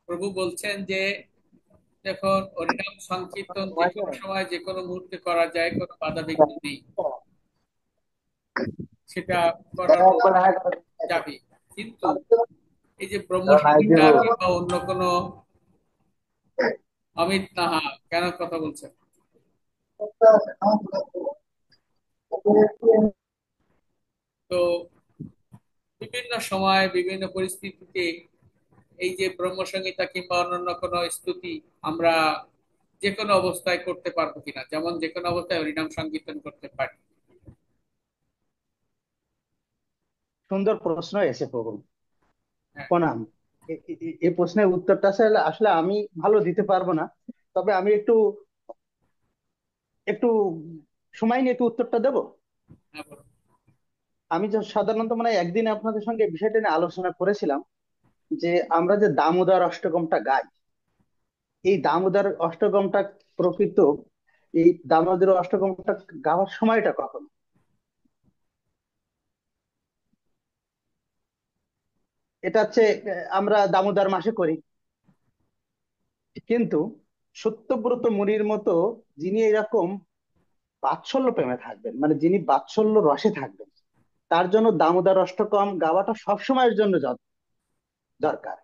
প্রভু বলছেন যে দেখুন, হরিনাম সংকীর্তন যে কোনো সময় যে কোনো মুহূর্তে করা যায়, কোনো বাধা বিঘ্ন নেই, সেটা করানো যাবে। কিন্তু এই যে ব্রহ্মসংহিতা কিংবা অন্য কোনো অমিত নাহা কেন কথা বলছেন? তো বিভিন্ন সময় বিভিন্ন পরিস্থিতিতে এই যে ব্রহ্মসংহিতা কিংবা অন্যান্য কোনো স্তুতি আমরা যে কোনো অবস্থায় করতে পারবো কিনা, যেমন যে কোনো অবস্থায় হরিনাম সংকীর্তন করতে পারি। সুন্দর প্রশ্ন এসে প্রভু, হ্যাঁ। প্রণাম। এই প্রশ্নের উত্তরটা আসলে আসলে আমি ভালো দিতে পারবো না, তবে আমি একটু একটু সময় নিয়ে একটু উত্তরটা দেবো। হ্যাঁ, বলুন। আমি যে সাধারণত মানে একদিন আপনাদের সঙ্গে এই বিষয়টা নিয়ে আলোচনা করেছিলাম যে আমরা যে দামোদর অষ্টকমটা গাই, এই দামোদর অষ্টকমটা প্রকৃত এই দামোদর অষ্টকমটা গাওয়ার সময়টা কখন? এটা হচ্ছে আমরা দামোদর মাসে করি। কিন্তু সত্যব্রত মুনির মতো যিনি এরকম বাৎসল্য প্রেমে থাকবেন, মানে যিনি বাৎসল্য রসে থাকবেন, তার জন্য দামোদর অষ্টকম গাওয়াটা সবসময়ের জন্য দরকার।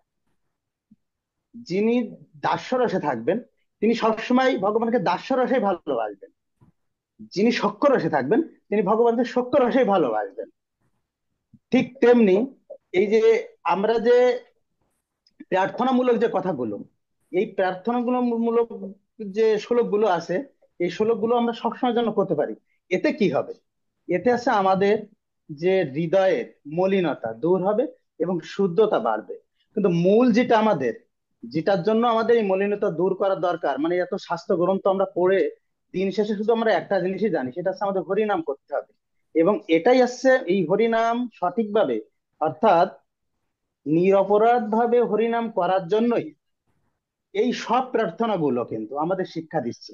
যিনি দাস্যরসে থাকবেন, তিনি সবসময় ভগবানকে দাস্যরসে ভালোবাসবেন। যিনি সখ্য থাকবেন, তিনি ভগবানকে সখ্য ভালোবাসবেন। ঠিক তেমনি এই যে আমরা যে প্রার্থনামূলক যে কথাগুলো, এই প্রার্থনাগুলো মূলক যে শ্লোকগুলো আছে, এই শ্লোকগুলো আমরা সবসময় যেন করতে পারি। এতে কি হবে? এতে আছে আমাদের যে হৃদয়ের মলিনতা দূর হবে এবং শুদ্ধতা বাড়বে। কিন্তু মূল যেটা আমাদের, যেটার জন্য আমাদের এই মলিনতা দূর করা দরকার, মানে এত শাস্ত্র গ্রন্থ আমরা পড়ে দিন শেষে শুধু আমরা একটা জিনিসই জানি, সেটা হচ্ছে আমাদের হরিনাম করতে হবে। এবং এটাই আসছে এই হরিনাম সঠিকভাবে, অর্থাৎ নিরপরাধ ভাবে হরিনাম করার জন্যই এই সব প্রার্থনাগুলো কিন্তু আমাদের শিক্ষা দিচ্ছে।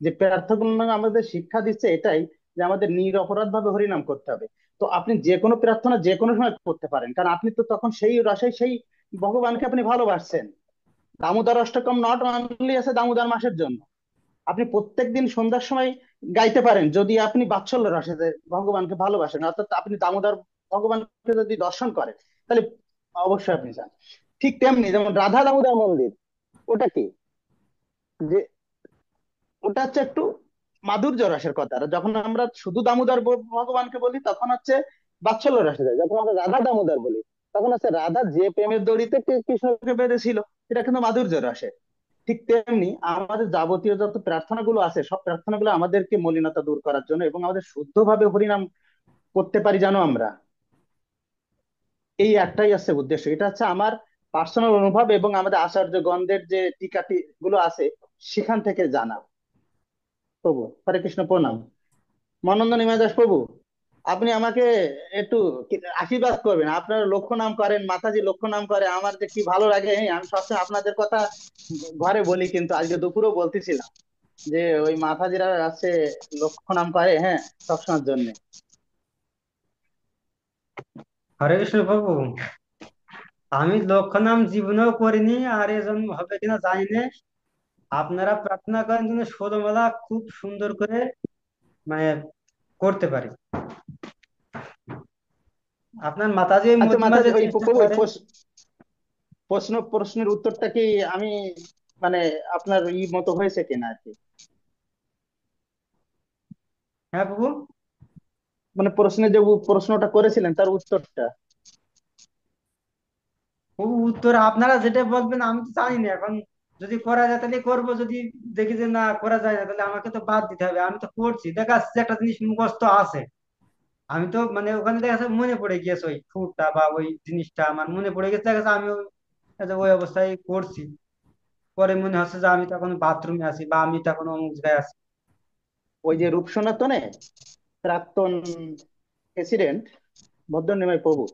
যে প্রার্থনাগুলো আমাদের শিক্ষা দিচ্ছে এটাই, যে আমাদের নিরপরাধ ভাবে হরিনাম করতে হবে। তো আপনি যে কোনো প্রার্থনা যে কোনো সময় করতে পারেন, কারণ আপনি তো তখন সেই রসে সেই ভগবানকে আপনি ভালোবাসছেন। দামোদর অষ্টকম নট অনলি আছে দামোদর মাসের জন্য, আপনি প্রত্যেকদিন সন্ধ্যার সময় গাইতে পারেন যদি আপনি বাৎসল্য রসে ভগবানকে ভালোবাসেন, অর্থাৎ আপনি দামোদর ভগবানকে যদি দর্শন করেন, তাহলে অবশ্যই আপনি চান। ঠিক তেমনি যেমন রাধা দামোদর মন্দির, ওটা কি, যে ওটা হচ্ছে একটু মাধুর্য রসের কথা। আর যখন আমরা শুধু দামোদর ভগবানকে বলি তখন হচ্ছে বাৎসল্য রসে যায়। যখন আমরা রাধা দামোদর বলি তখন হচ্ছে রাধা যে প্রেমের দড়িতে কৃষ্ণকে বেঁধেছিল, এটা কিন্তু মাধুর্য রসে। ঠিক তেমনি আমাদের যাবতীয় যত প্রার্থনাগুলো আছে, সব প্রার্থনাগুলো আমাদেরকে মলিনতা দূর করার জন্য এবং আমাদের শুদ্ধভাবে হরিনাম করতে পারি জানো আমরা, এই একটাই আছে উদ্দেশ্য। এটা হচ্ছে আমার পার্সোনাল অনুভব এবং আমাদের আচার্যগণদের যে টিকাটি গুলো আছে সেখান থেকে জানা। প্রভু হরে কৃষ্ণ, প্রণাম। মনন্দ নিমাই দাস প্রভু, আপনি আমাকে একটু আশীর্বাদ করবেন। আপনারা লক্ষ্য নাম করেন, মাতাজি লক্ষ্য নাম করে, আমার যে কি ভালো লাগে। হ্যাঁ, আমি সবসময় আপনাদের কথা ঘরে বলি, কিন্তু আজকে দুপুরেও বলতেছিলাম যে ওই মাতাজিরা আছে লক্ষ্য নাম করে, হ্যাঁ, সবসময়ের জন্য। হরে কৃষ্ণ প্রভু, আমি লক্ষ্য নাম জীবনেও করিনি, আর এজন্য হবে কিনা জানি না। আপনারা প্রার্থনা করেন কিন্তু ষোলমালা খুব সুন্দর করে মানে করতে পারি। আপনার মাতাজি আচ্ছা মধ্যে মাঝে মাতাজি, ওই চেষ্টা প্রভু ওই করেন। প্রশ্নের উত্তরটা কি আমি মানে আপনার মতো হয়েছে কিনা আর কি? হ্যাঁ প্রভু। মানে প্রশ্নে যে প্রশ্নটা করেছিলেন তার উত্তরটা। প্রভু উত্তর আপনারা যেটা বলবেন, আমি তো জানি না এখন। যদি করা যায় তাহলে করবো, যদি দেখি যে না করা যায় না তাহলে আমাকে তো বাদ দিতে হবে। আমি তো করছি, দেখা যাচ্ছে যে একটা জিনিস মুখস্থ আছে। আমি তো মানে ওখানে দেখা যাচ্ছে মনে পড়ে গিয়েছে ওই ফুডটা বা ওই জিনিসটা আমার মনে পড়ে গেছে, দেখা যাচ্ছে আমি ওই অবস্থায় করছি। পরে মনে হচ্ছে যে আমি তখন বাথরুমে আছি বা আমি তখন অমুক জায়গায় আছি। ওই যে রূপ সনাতনে প্রাক্তন প্রেসিডেন্ট ভদ্রনিমাই প্রভু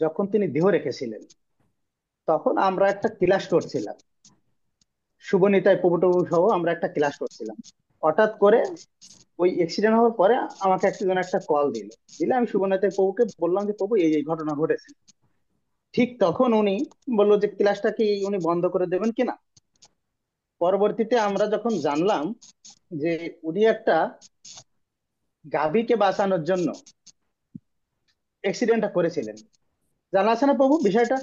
যখন তিনি দেহ রেখেছিলেন, তখন আমরা একটা ক্লাস করছিলাম, শুভনিতাই প্রভু টভু সহ আমরা একটা ক্লাস করছিলাম। হঠাৎ করে ওই অ্যাক্সিডেন্ট হওয়ার পরে আমাকে একজন একটা কল দিলে আমি শুভনিতাই প্রভুকে বললাম যে প্রভু এই এই ঘটনা ঘটেছে। ঠিক তখন উনি বললো যে ক্লাসটা কি উনি বন্ধ করে দেবেন কিনা। পরবর্তীতে আমরা যখন জানলাম যে উনি একটা গাভীকে বাঁচানোর জন্য অ্যাক্সিডেন্টটা করেছিলেন। জানা আছে না প্রভু বিষয়টা?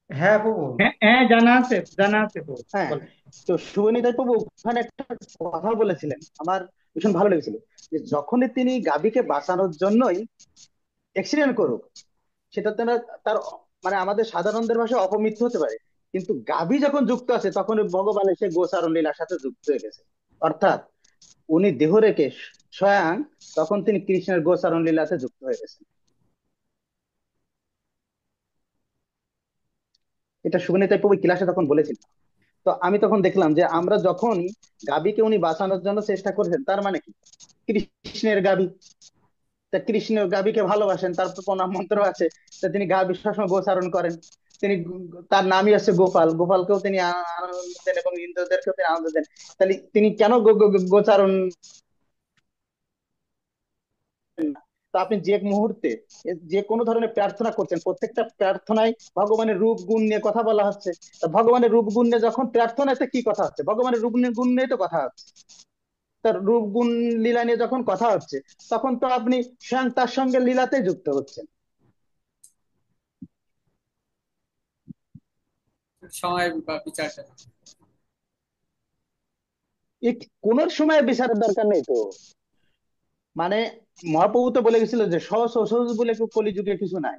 হ্যাঁ প্রভু। হ্যাঁ হ্যাঁ, জানা আছে, জানা আছে তো। হ্যাঁ। বলেন। তো শুভনীতাই প্রভু ওখানে একটা কথা বলেছিলেন, আমার ভীষণ ভালো লেগেছিল, যে যখনই তিনি গাভীকে বাঁচানোর জন্যই অ্যাক্সিডেন্ট করুক, সেটা তার মানে আমাদের সাধারণদের ভাষায় অপমৃত্যু হতে পারে, কিন্তু গাভী যখন যুক্ত আছে তখন ওই ভগবান এসে গোচারণ লীলার সাথে যুক্ত হয়ে গেছে। অর্থাৎ উনি দেহ রেখে স্বয়ং তখন তিনি কৃষ্ণের গোচারণ লীলাতে যুক্ত হয়ে গেছেন। এটা সুবিনীতা প্রভু ক্লাসে তখন বলেছিলেন। তো আমি তখন দেখলাম যে আমরা যখন গাভীকে উনি বাঁচানোর জন্য চেষ্টা করেছেন, তার মানে কি কৃষ্ণের গাভী, তা কৃষ্ণের গাভীকে ভালোবাসেন, তার তো প্রণাম মন্ত্র আছে। তা তিনি গাভী সবসময় গোচারণ করেন। তিনি তার নামই আছে গোপাল, গোপালকেও তিনি আনন্দ দেন এবং ইন্দ্রদেরকেও তিনি আনন্দ দেন। তাহলে তিনি কেন গোচারণ না? তো আপনি যে মুহূর্তে যে কোনো ধরনের প্রার্থনা করছেন, প্রত্যেকটা প্রার্থনায় ভগবানের রূপ গুণ নিয়ে কথা বলা হচ্ছে। তা ভগবানের রূপ গুণ নিয়ে যখন প্রার্থনাতে কি কথা হচ্ছে, ভগবানের রূপ গুণ নিয়ে তো কথা হচ্ছে। তার রূপ গুণ লীলা নিয়ে যখন কথা হচ্ছে, তখন তো আপনি স্বয়ং তার সঙ্গে লীলাতে যুক্ত হচ্ছেন। সময় বা বিচারটা না। এই কোন সময় বিচারের দরকার নেই তো। মানে মহাপ্রভু তো বলে গেছিল যে সহজ ও সহজ বলে কলিযুগে কিছু নাই।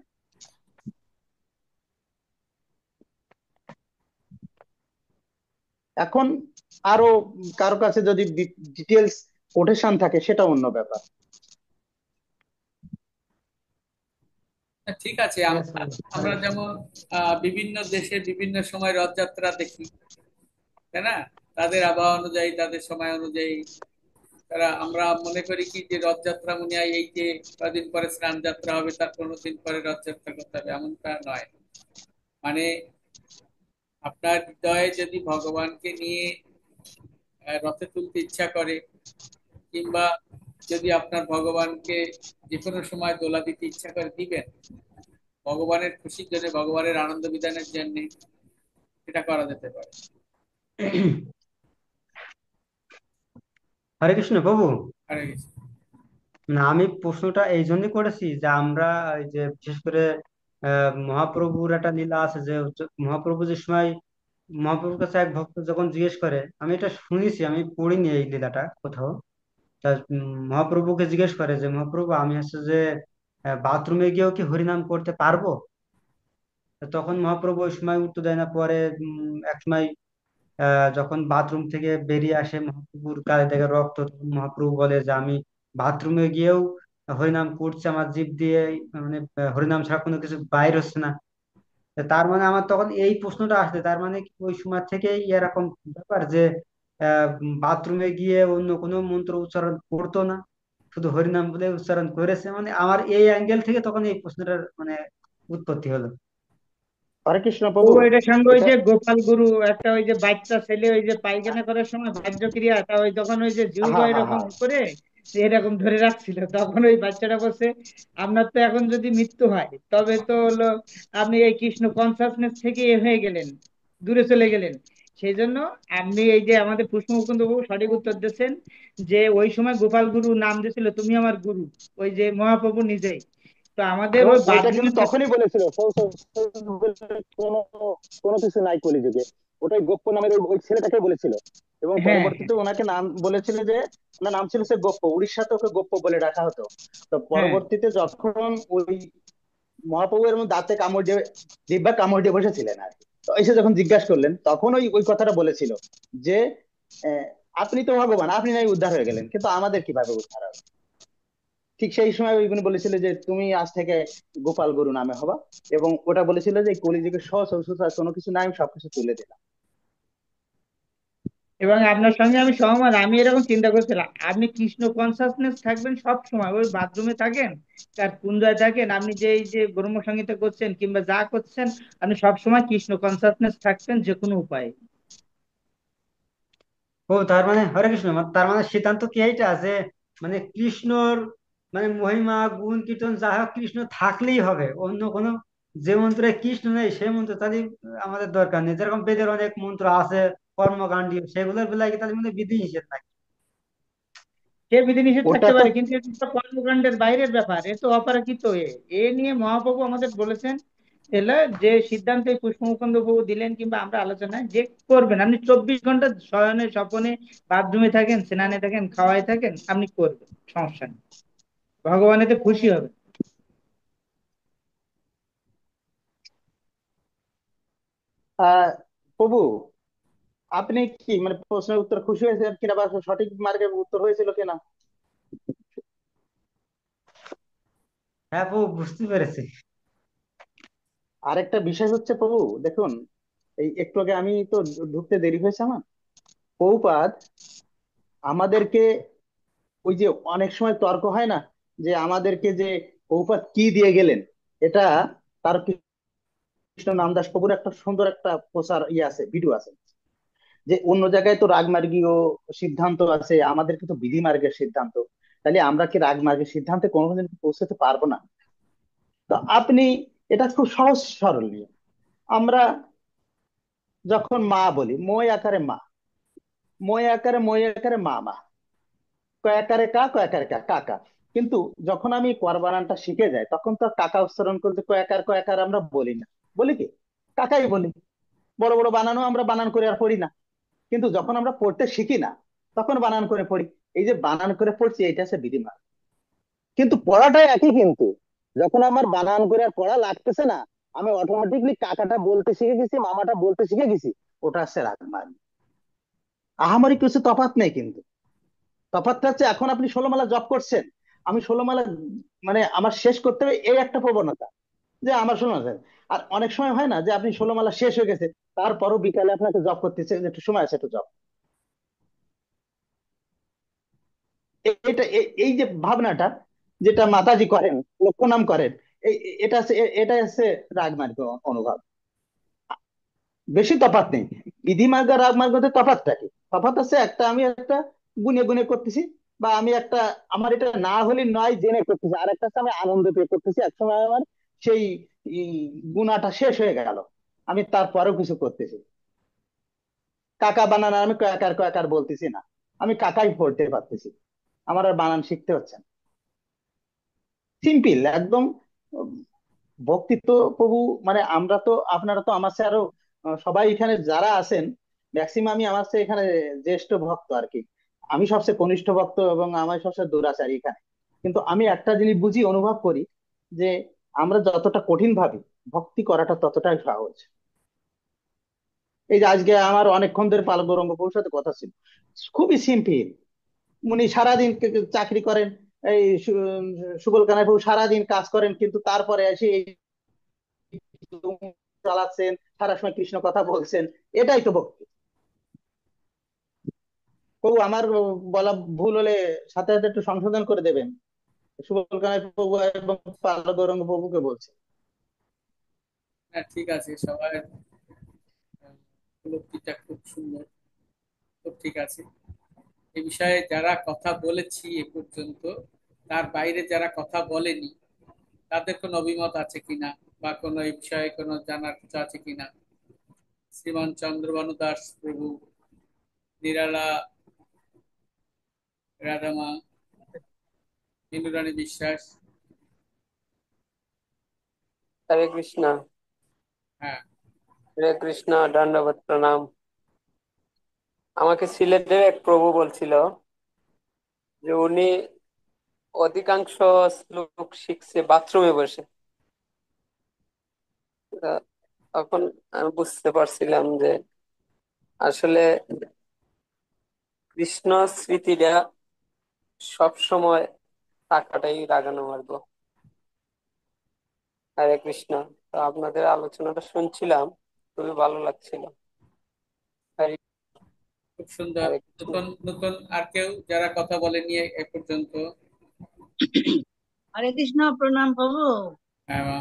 এখন আরো কারো কাছে যদি ডিটেলস কোটেশন থাকে সেটা অন্য ব্যাপার। ঠিক আছে, Yes, bro. হরে আমরা কৃষ্ণ। যেমন বিভিন্ন দেশে বিভিন্ন সময় রথযাত্রা দেখি, তাই না? তাদের আবহাওয়া অনুযায়ী, তাদের সময় অনুযায়ী আমরা মনে করি কি যে রথযাত্রা মনে হয় এই যে কদিন পরে স্নান যাত্রা হবে, তার 15 দিন পরে রথযাত্রা করতে হবে, এমনটা নয়। মানে আপনার হৃদয়ে যদি ভগবানকে নিয়ে রথে তুলতে ইচ্ছা করে, কিংবা যদি আপনার ভগবানকে যে কোনো সময় দোলা দিতে ইচ্ছা করে, দিবেন। ভগবানের খুশির জন্য, ভগবানের আনন্দ বিধানের জন্য এটা করা যেতে পারে। হরে কৃষ্ণ প্রভু। হরে কৃষ্ণ। না, আমি প্রশ্নটা এই জন্যই করেছি যে আমরা এই যে বিশেষ করে মহাপ্রভুর একটা লীলা আছে যে মহাপ্রভু যে সময় মহাপ্রভুর কাছে এক ভক্ত যখন জিজ্ঞেস করে, আমি এটা শুনেছি, আমি পড়িনি এই লীলাটা কোথাও। তা মহাপ্রভুকে জিজ্ঞেস করে যে মহাপ্রভু আমি হচ্ছে যে বাথরুমে গিয়েও কি হরিনাম করতে পারবো? তা তখন মহাপ্রভু ওই সময় উত্তর দেয় না। পরে এক সময় যখন বাথরুম থেকে বেরিয়ে আসে মহাপ্রভুর গায়ে থেকে রক্ত, তখন মহাপ্রভু বলে যে আমি বাথরুমে গিয়েও হরিনাম করছি আমার জিভ দিয়ে, মানে হরিনাম ছাড়া কোনো কিছু বাইর হচ্ছে না। তা তার মানে আমার তখন এই প্রশ্নটা আসছে, তার মানে কি ওই সময় থেকেই এরকম ব্যাপার যে বাথরুমে গিয়ে অন্য কোনো মন্ত্র উচ্চারণ করতো না, শুধু হরিনাম বলে উচ্চারণ করেছে? মানে আমার এই অ্যাঙ্গেল থেকে তখন এই প্রশ্নটার মানে উৎপত্তি হলো। হরে কৃষ্ণ ও প্রভু। এটা সঙ্গে ওই এটা যে গোপাল গুরু একটা ওই যে বাচ্চা ছেলে ওই যে পায়খানা করার সময় বাহ্য ক্রিয়া তা ওই তখন ওই যে জিহ্বা হ্যাঁ হ্যাঁ এরকম হ্যাঁ। করে এরকম ধরে রাখছিল, তখন ওই বাচ্চাটা বলছে আপনার তো এখন যদি মৃত্যু হয় তবে তো হলো আপনি এই কৃষ্ণ কনসাসনেস থেকে এ হয়ে গেলেন, দূরে চলে গেলেন। সেই জন্য আপনি এই যে আমাদের পুষ্পমুকুন্দ বাবু সঠিক উত্তর দিচ্ছেন যে ওই সময় গোপাল গুরু নাম দিয়েছিল তুমি আমার গুরু, ওই যে মহাপ্রভু নিজেই। তো আমাদের এবং ওই ওইটা কিন্তু বাথরুমে তখনই বলেছিল কোনো কোনো কিছু নাই কলিযুগে। ওটাই গোপ্প নামের ওই ছেলেটাকে বলেছিল। এবং হ্যাঁ পরবর্তীতে ওনাকে নাম বলেছিল যে ওনার নাম ছিল সে গোপ্প, উড়িষ্যাতে ওকে গোপ্প বলে ডাকা হতো। তো হ্যাঁ পরবর্তীতে যখন ওই মহাপ্রভু এর মধ্যে দাঁতে কামড় দিয়ে জিহ্বা কামড় দিয়ে বসেছিলেন আর কি, তো এসে যখন জিজ্ঞাসা করলেন তখন ওই ওই কথাটা বলেছিল যে আহ, আপনি তো ভগবান, আপনি নাই উদ্ধার হয়ে গেলেন, কিন্তু আমাদের কিভাবে উদ্ধার হবে? ঠিক সেই সময় ওইগুলো বলেছিল যে তুমি আজ থেকে গোপাল গুরু নামে হবা। এবং ওটা বলেছিল যে কলিযুগের সহজ সুস্থ কোনো কিছু নাই, আমি সবকিছু তুলে দিলাম। এবং আপনার সঙ্গে আমি সহমত, আমি এরকম চিন্তা করছিলাম আপনি কৃষ্ণ কনসাসনেস থাকবেন সব সময়, ওই বাথরুমে থাকেন তার কুঞ্জায় থাকেন, আপনি যে এই যে ব্রহ্মসংগীতা করছেন কিংবা যা করছেন আপনি সব সময় কৃষ্ণ কনসাসনেস থাকবেন যে কোনো উপায়ে। ও তার মানে হরে কৃষ্ণ, তার মানে সিদ্ধান্ত কি এইটা যে মানে কৃষ্ণর মানে মহিমা গুণ কীর্তন যা হোক কৃষ্ণ থাকলেই হবে, অন্য কোনো যে মন্ত্রে কৃষ্ণ নেই সেই মন্ত্র তাহলে আমাদের দরকার নেই? যেরকম বেদের অনেক মন্ত্র আছে কর্মকাণ্ডীয়, সেগুলোর বেলায় কি তাদের মধ্যে বিধি নিষেধ থাকে? সে বিধিনিষেধ ওটা থাকতে তো পারে কিন্তু এটা তো কর্মকাণ্ডের বাইরের ব্যাপার, এ তো অপরাজিত এ। এ নিয়ে মহাপ্রভু আমাদের বলেছেন এলা যে সিদ্ধান্ত এই পুষ্পমুকুন্দ প্রভু দিলেন কিংবা আমরা আলোচনায় যে করবেন আপনি 24 ঘন্টা শয়নে স্বপনে বাথরুমে থাকেন স্নানে থাকেন খাওয়াই থাকেন আপনি করবেন, সমস্যা নেই, ভগবান এতে খুশি হবে। আহ প্রভু, আপনি কি মানে প্রশ্নের উত্তর খুশি হয়েছেন কিনা বা সঠিক মার্গের উত্তর হয়েছিল কিনা? হ্যাঁ প্রভু, বুঝতে পেরেছি। আরেকটা বিষয় হচ্ছে প্রভু, দেখুন, এই একটু আগে আমি তো ঢুকতে দেরি হয়েছে আমার। প্রভুপাদ আমাদেরকে ওই যে অনেক সময় তর্ক হয় না যে আমাদেরকে যে প্রভুপাদ কি দিয়ে গেলেন, এটা তার কৃষ্ণ নামদাস প্রভুর একটা সুন্দর একটা প্রচার ইয়ে আছে, ভিডিও আছে। যে অন্য জায়গায় তো রাগমার্গীয় সিদ্ধান্ত আছে, আমাদের কিন্তু বিধি মার্গের সিদ্ধান্ত। তাহলে আমরা কি রাগ মার্গের সিদ্ধান্তে কোনোদিন পৌঁছতে পারবো না? তো আপনি, এটা খুব সহজ সরল নিয়ম। আমরা যখন মা বলি, মই আকারে মা, মই আকারে মা, মা কয়াকারে কা, কয়াকারে কা, কাকা। কিন্তু যখন আমি কর বানানটা শিখে যাই, তখন তো আর কাকা উচ্চারণ করতে কয়াকার কয়াকার আমরা বলি না, বলি কি, কাকাই বলি। বড় বড় বানানও আমরা বানান করে আর পড়ি না। কিন্তু যখন আমরা পড়তে শিখি না, তখন বানান করে পড়ি। এই যে বানান করে পড়ছি, এটা হচ্ছে বিধিমার। কিন্তু পড়াটাই একই, কিন্তু যখন আমার বানান করে আর পড়া লাগতেছে না, আমি অটোমেটিকলি কাকাটা বলতে শিখে গেছি, মামাটা বলতে শিখে গেছি, ওটা হচ্ছে রাগমার্গ। আহামরি কিছু তফাৎ নেই কিন্তু। তফাৎটা হচ্ছে, এখন আপনি 16 মালা জপ করছেন, আমি 16 মালা মানে আমার শেষ করতে হবে, এই একটা প্রবণতা যে আমার 16 মালা। আর অনেক সময় হয় না যে আপনি 16 মালা শেষ হয়ে গেছে, তারপরও বিকালে আপনাকে জব করতেছে, একটু সময় আছে, একটু জব। এটা এই যে ভাবনাটা, যেটা মাতাজি করেন, লক্ষ্য নাম করেন, এটা আছে, এটা আছে রাগমার্গ অনুভব। বেশি তফাৎ নেই। বিধি মার্গ আর রাগ মার্গতে তফাৎটা কি? তফাৎ আছে একটা, আমি একটা গুনে গুনে করতেছি, বা আমি একটা, আমার এটা না হলে নয় জেনে করতেছি, আর একটা হচ্ছে আমি আনন্দ পেয়ে করতেছি। একসময় আমার সেই ই, গুণাটা শেষ হয়ে গেল, আমি তারপরেও কিছু করতেছি। কাকা বানান আমি কয়াকার কয়াকার বলতেছি না, আমি কাকাই পড়তে পারতেছি, আমার আর বানান শিখতে হচ্ছে না। সিম্পল একদম। উম, ভক্তি তো প্রভু, মানে আমরা তো, আপনারা তো আমার চেয়ে আরো সবাই এখানে যারা আছেন, ম্যাক্সিমামই আমার চেয়ে এখানে জ্যেষ্ঠ ভক্ত আর কি। আমি সবচেয়ে কনিষ্ঠ ভক্ত এবং আমার সবচেয়ে দুরাচারী এখানে। কিন্তু আমি একটা জিনিস বুঝি, অনুভব করি, যে আমরা যতটা কঠিন ভাবি, ভক্তি করাটা ততটাই সহজ। এই যে আজকে আমার অনেকক্ষণ ধরে পালক গৌরাঙ্গ প্রভুর সাথে কথা ছিল, খুবই সিম্পল। উনি সারাদিন চাকরি করেন, এই সুবল কানাই প্রভু সারাদিন কাজ করেন, কিন্তু তারপরে এসে এই চালাচ্ছেন, সারা সময় কৃষ্ণ কথা বলছেন। এটাই তো ভক্তি। প্রভু আমার বলা ভুল হলে সাথে সাথে একটু সংশোধন করে দেবেন। সুবল কানাই প্রভু এবং পাল গৌরাঙ্গ প্রভুকে বলছে। হ্যাঁ, ঠিক আছে, সবার উপলব্ধিটা খুব সুন্দর। খুব ঠিক আছে। এ বিষয়ে যারা কথা বলেছি এ পর্যন্ত, তার বাইরে যারা কথা বলেনি, তাদের কোনো অভিমত আছে কিনা, বা কোনো এই বিষয়ে কোনো জানার কিছু আছে কিনা? শ্রীমান চন্দ্রবানু দাস প্রভু, নিরালা রাধামা, ইন্দুরানী বিশ্বাস। হরে কৃষ্ণ। হ্যাঁ। হরে কৃষ্ণ, দণ্ডবত প্রণাম। আমাকে সিলেটের এক প্রভু বলছিল যে উনি অধিকাংশ শ্লোক শিখছে বাথরুমে বসে। আহ, তখন আমি বুঝতে পারছিলাম যে আসলে কৃষ্ণ স্মৃতিটা সব সময় থাকাটাই রাগানো মার্গ। হরে কৃষ্ণ। তো আপনাদের আলোচনাটা শুনছিলাম, খুবই ভালো লাগছিল। হরে খুব সুন্দর। হরে কৃষ্ণ। নতুন নতুন আর কেউ যারা কথা বলেনি এ পর্যন্ত? হরে কৃষ্ণ, প্রণাম প্রভু। হ্যাঁ মা।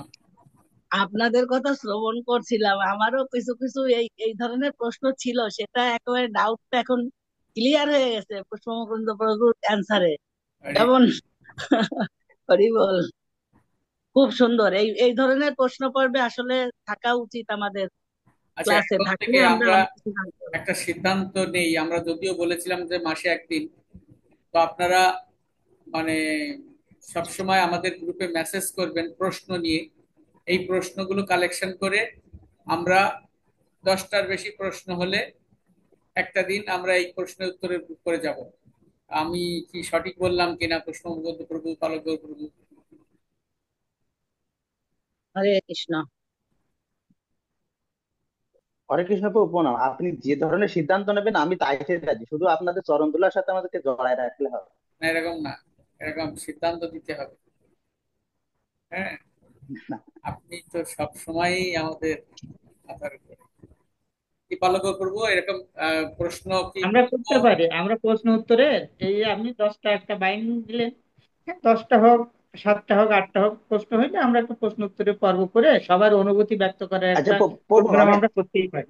আপনাদের কথা শ্রবণ করছিলাম, আমারও কিছু কিছু এই এই ধরনের প্রশ্ন ছিল, সেটা একেবারে ডাউটটা এখন ক্লিয়ার হয়ে গেছে পুষ্পমুকুন্দ প্রভুর অ্যান্সারে। হরে। যেমন হরি বল, খুব সুন্দর। এই এই ধরনের প্রশ্ন পর্বে আসলে থাকা উচিত আমাদের আচ্ছা, ক্লাসে, এখন থাকলে থেকে আমরা আমরা অনেক কিছু জানতে পারবো। একটা সিদ্ধান্ত নেই। আমরা যদিও বলেছিলাম যে মাসে একদিন, তো আপনারা মানে সবসময় আমাদের গ্রুপে মেসেজ করবেন প্রশ্ন নিয়ে। এই প্রশ্নগুলো কালেকশন করে আমরা 10টার বেশি প্রশ্ন হলে একটা দিন আমরা এই প্রশ্নের উত্তরের গ্রুপ করে যাব। আমি কি সঠিক বললাম কিনা, প্রশ্নবদ্ধ প্রভু, পালক প্রভু? হরে কৃষ্ণ। হরে কৃষ্ণ প্রভু প্রণাম। আপনি যে ধরনের সিদ্ধান্ত নেবেন আমি তাইতে রাজি, শুধু আপনাদের চরণ ধুলার সাথে আমাদেরকে জড়ায় রাখলে হবে। না, এরকম না, এরকম সিদ্ধান্ত দিতে হবে। হ্যাঁ, আপনি তো সব সময়ই আমাদের মাথার উপরে। কি পালক করবো এরকম প্রশ্ন কি? আমরা করতে পারি, আমরা প্রশ্ন উত্তরে, এই যে আপনি 10টা একটা বাইন দিলেন, হ্যাঁ, 10টা হোক, 7টা হোক, 8টা হোক, প্রশ্ন হইলে আমরা একটা প্রশ্ন উত্তরের পর্ব করে সবার অনুভূতি ব্যক্ত করার আচ্ছা একটা প্রভু, প্রোগ্রাম আমি আমরা করতেই পারি।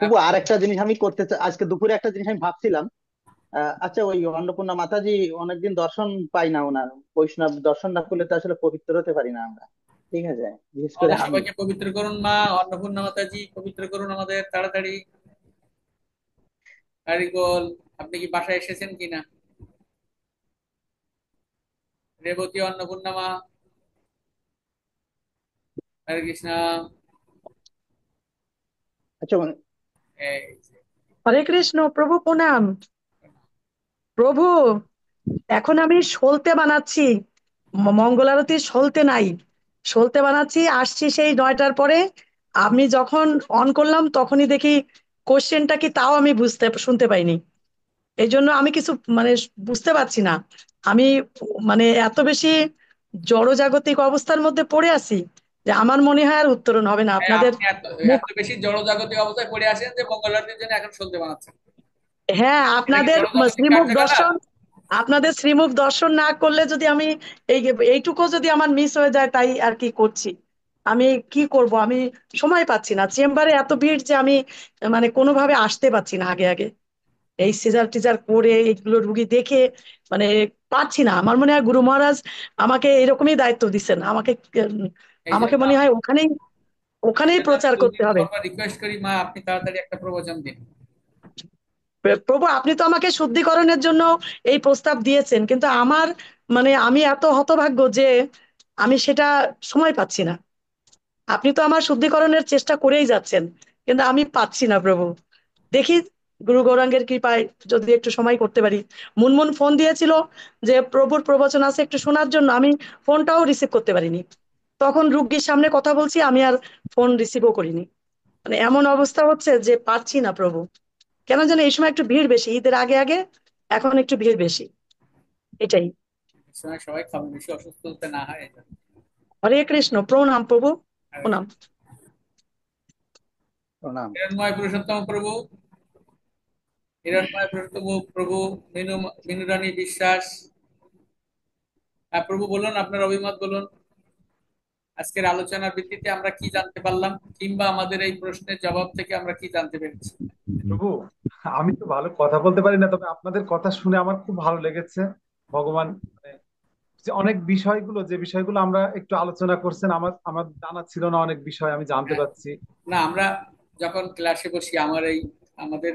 প্রভু আর একটা জিনিস আমি করতে আজকে দুপুরে একটা জিনিস আমি ভাবছিলাম। আচ্ছা, ওই অন্নপূর্ণা মাতাজি অনেকদিন দর্শন পাই না ওনার। বৈষ্ণব দর্শন না করলে তো আসলে পবিত্র হতে পারি না আমরা, ঠিক আছে, বিশেষ করে আমাদের আমি। সবাইকে পবিত্র করুন মা, অন্নপূর্ণা মাতাজি পবিত্র করুন আমাদের তাড়াতাড়ি। কারিগল, আপনি কি বাসায় এসেছেন কিনা? রেবতী, অন্নপূর্ণা মা, হরে কৃষ্ণ। আচ্ছা, এই যে, হরে কৃষ্ণ প্রভু, প্রণাম প্রভু। এখন আমি সলতে বানাচ্ছি, মঙ্গল আরতির সলতে নাই, সলতে বানাচ্ছি, আসছি সেই 9টার পরে। আমি যখন অন করলাম তখনই দেখি কোশ্চেনটা কি তাও আমি শুনতে পাইনি। এই জন্য আমি কিছু মানে বুঝতে পারছি না। আমি মানে এত বেশি জড়জাগতিক অবস্থার মধ্যে পড়ে আছি যে আমার মনে হয় আর উত্তরণ হবে না হ্যাঁ, আপনাদের আপনি এত মুখ। এত বেশি জড়জাগতিক অবস্থায় পড়ে আছেন যে মঙ্গল আরতির জন্য এখন শুনতে বানাচ্ছেন। হ্যাঁ, এটা কি আপনাদের জড়জাগতিক শ্রীমুখ কার্যকলাপ? দর্শন, আপনাদের শ্রীমুখ দর্শন না করলে যদি আমি এই এইটুকু যদি আমার মিস হয়ে যায়, তাই আর কি করছি। আমি কি করব, আমি সময় পাচ্ছি না, চেম্বারে এত ভিড় যে আমি মানে কোনোভাবে আসতে পারছি না আগে আগে। এই সিজার টিজার করে এইগুলো রুগী দেখে মানে পারছি না। আমার মনে হয় গুরু মহারাজ আমাকে এরকমই দায়িত্ব দিচ্ছেন আমাকে। উম, এই আমাকে জন্য মনে হয় ওখানেই এই ওখানেই জন্য আমি প্রচার করতে দুদিন হবে। পর পর রিকোয়েস্ট করি মা, আপনি তাড়াতাড়ি একটা প্রবচন দিন। প্রভু, আপনি তো আমাকে শুদ্ধিকরণের জন্য এই প্রস্তাব দিয়েছেন, কিন্তু আমার মানে আমি এত হতভাগ্য যে আমি সেটা সময় পাচ্ছি না। আপনি তো আমার শুদ্ধিকরণের চেষ্টা করেই যাচ্ছেন, কিন্তু আমি পাচ্ছি না প্রভু। দেখি গুরু গৌরাঙ্গের কৃপায় যদি একটু সময় করতে পারি। মুনমুন ফোন দিয়েছিল যে প্রভুর প্রবচন আছে একটু শোনার জন্য, আমি ফোনটাও রিসিভ করতে পারিনি। তখন রুগীর সামনে কথা বলছি, আমি আর ফোন রিসিভও করিনি। মানে এমন অবস্থা হচ্ছে যে পাচ্ছি না প্রভু। কেন যেন এই সময় একটু ভিড় বেশি, ঈদের আগে আগে এখন একটু ভিড় বেশি, এটাই। এই সময় সবাই খাবে, বেশি অসুস্থ হতে না হয় এই জন্য। হরে কৃষ্ণ, প্রণাম প্রভু, আর প্রণাম। প্রণাম। হিরণ্ময় পুরুষোত্তম প্রভু, হিরণ্ময় পুরুষোত্তম প্রভু, মিনু মিনুরানী বিশ্বাস। হ্যাঁ প্রভু, বলুন আপনার অভিমত বলুন। আজকের আলোচনার ভিত্তিতে আমরা কি জানতে পারলাম, কিংবা আমাদের এই প্রশ্নের জবাব থেকে আমরা কি জানতে পেরেছি? প্রভু, আমি তো ভালো কথা বলতে পারি না, তবে আপনাদের কথা শুনে আমার খুব ভালো লেগেছে। ভগবান মানে যে অনেক বিষয়গুলো, যে বিষয়গুলো আমরা একটু আলোচনা করছেন, আমার আমার জানা ছিল না, অনেক বিষয় আমি জানতে হ্যাঁ, পারছি। না আমরা যখন ক্লাসে বসি, আমাদের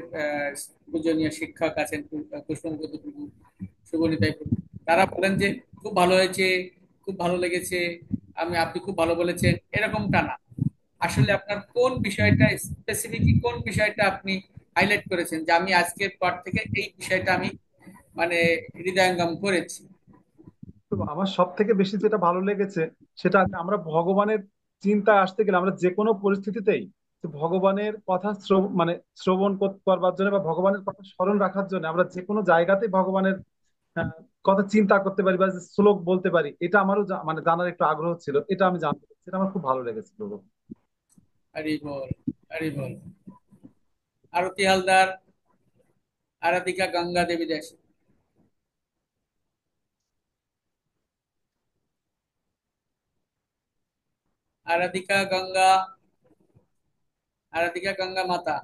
পূজনীয় শিক্ষক আছেন পুষ্পমব্রত প্রভু, শুভনিতাই প্রভু, তারা বলেন যে খুব ভালো হয়েছে, খুব ভালো লেগেছে, আপনি খুব ভালো বলেছেন, এরকমটা না। আসলে আপনার কোন বিষয়টা, স্পেসিফিকলি কোন বিষয়টা আপনি হাইলাইট করেছেন যে আমি আজকের পর থেকে এই বিষয়টা আমি মানে হৃদয়ঙ্গম করেছি? তো আমার সব থেকে বেশি যেটা ভালো লেগেছে সেটা আমরা ভগবানের চিন্তায় আসতে গেলে আমরা যে কোনো পরিস্থিতিতেই যে ভগবানের কথা মানে শ্রবণ করবার জন্য বা ভগবানের কথা স্মরণ রাখার জন্য আমরা যে কোনো জায়গাতেই ভগবানের আহ, কথা চিন্তা করতে পারি বা যে শ্লোক বলতে পারি, এটা আমারও মানে জানার একটু আগ্রহ ছিল, এটা আমি জানতে পারছি, এটা আমার খুব ভালো লেগেছে প্রভু। হরি বল, হরি বল। আরতি হালদার, আরাধিকা গঙ্গা দেবী দাস। আরাধিকা গঙ্গা, আরাধিকা গঙ্গা মাতা,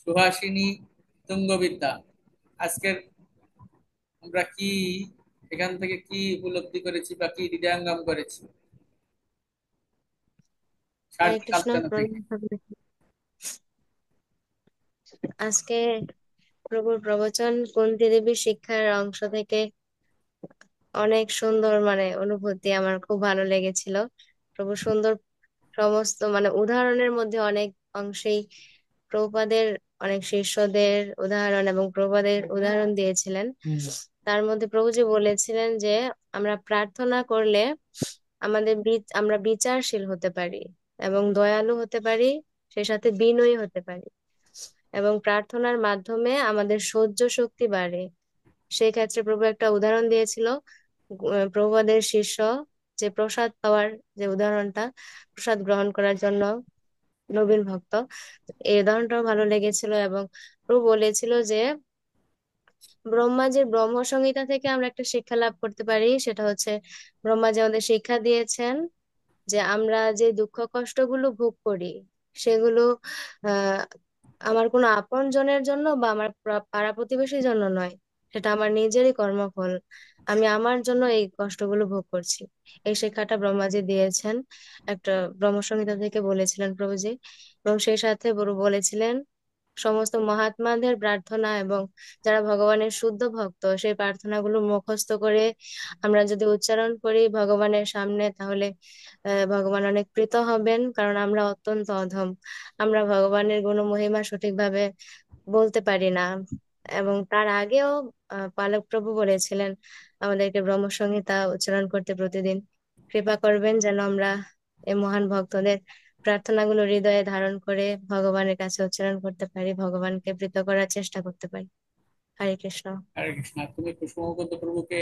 সুহাসিনী তুঙ্গবিদ্যা। আজকের আমরা কি এখান থেকে কি উপলব্ধি করেছি বা কি হৃদয়ঙ্গম করেছি হরে সার্বিক কৃষ্ণ, আলোচনা থেকে? প্রণাম সবাইকে। আজকে প্রভুর প্রবচন কুন্তী দেবীর শিক্ষার অংশ থেকে অনেক সুন্দর মানে অনুভূতি, আমার খুব ভালো লেগেছিল। প্রভু সুন্দর সমস্ত মানে উদাহরণের মধ্যে অনেক অংশেই প্রভুপাদের অনেক শিষ্যদের উদাহরণ এবং প্রভুপাদের উদাহরণ দিয়েছিলেন। তার মধ্যে প্রভুজি বলেছিলেন যে আমরা প্রার্থনা করলে আমরা বিচারশীল হতে পারি এবং দয়ালু হতে পারি, সে সাথে বিনয়ী হতে পারি, এবং প্রার্থনার মাধ্যমে আমাদের সহ্য শক্তি বাড়ে। সেই ক্ষেত্রে প্রভু একটা উদাহরণ দিয়েছিল। প্রভুপাদের শিষ্য যে প্রসাদ পাওয়ার যে উদাহরণটা, প্রসাদ গ্রহণ করার জন্য নবীন ভক্ত, এই উদাহরণটাও ভালো লেগেছিল। এবং প্রভু বলেছিল যে ব্রহ্মাজির ব্রহ্ম সংহিতা থেকে আমরা একটা শিক্ষা লাভ করতে পারি, সেটা হচ্ছে ব্রহ্মাজি আমাদের শিক্ষা দিয়েছেন যে আমরা যে দুঃখ কষ্টগুলো ভোগ করি সেগুলো আহ আমার কোনো আপন জনের জন্য বা আমার পাড়া প্রতিবেশীর জন্য নয়, সেটা আমার নিজেরই কর্মফল। আমি আমার জন্য এই কষ্টগুলো ভোগ করছি। এই শিক্ষাটা ব্রহ্মাজি দিয়েছেন, একটা ব্রহ্মসংহিতা থেকে বলেছিলেন প্রভুজি। এবং সেই সাথে গুরু বলেছিলেন সমস্ত মহাত্মাদের প্রার্থনা এবং যারা ভগবানের শুদ্ধ ভক্ত সেই প্রার্থনাগুলো মুখস্থ করে আমরা যদি উচ্চারণ করি ভগবানের সামনে, তাহলে ভগবান অনেক প্রীত হবেন, কারণ আমরা অত্যন্ত অধম। আমরা ভগবানের গুণ মহিমা সঠিকভাবে বলতে পারি না। এবং তার আগেও পালক প্রভু বলেছিলেন আমাদেরকে ব্রহ্মসংহিতা উচ্চারণ করতে প্রতিদিন। কৃপা করবেন যেন আমরা এই মহান ভক্তদের প্রার্থনাগুলো হৃদয়ে ধারণ করে ভগবানের কাছে উচ্চারণ করতে পারি, ভগবানকে প্রীত করার চেষ্টা করতে পারি। হরে কৃষ্ণ। হরে কৃষ্ণ। তুমি কুসুমগত প্রভুকে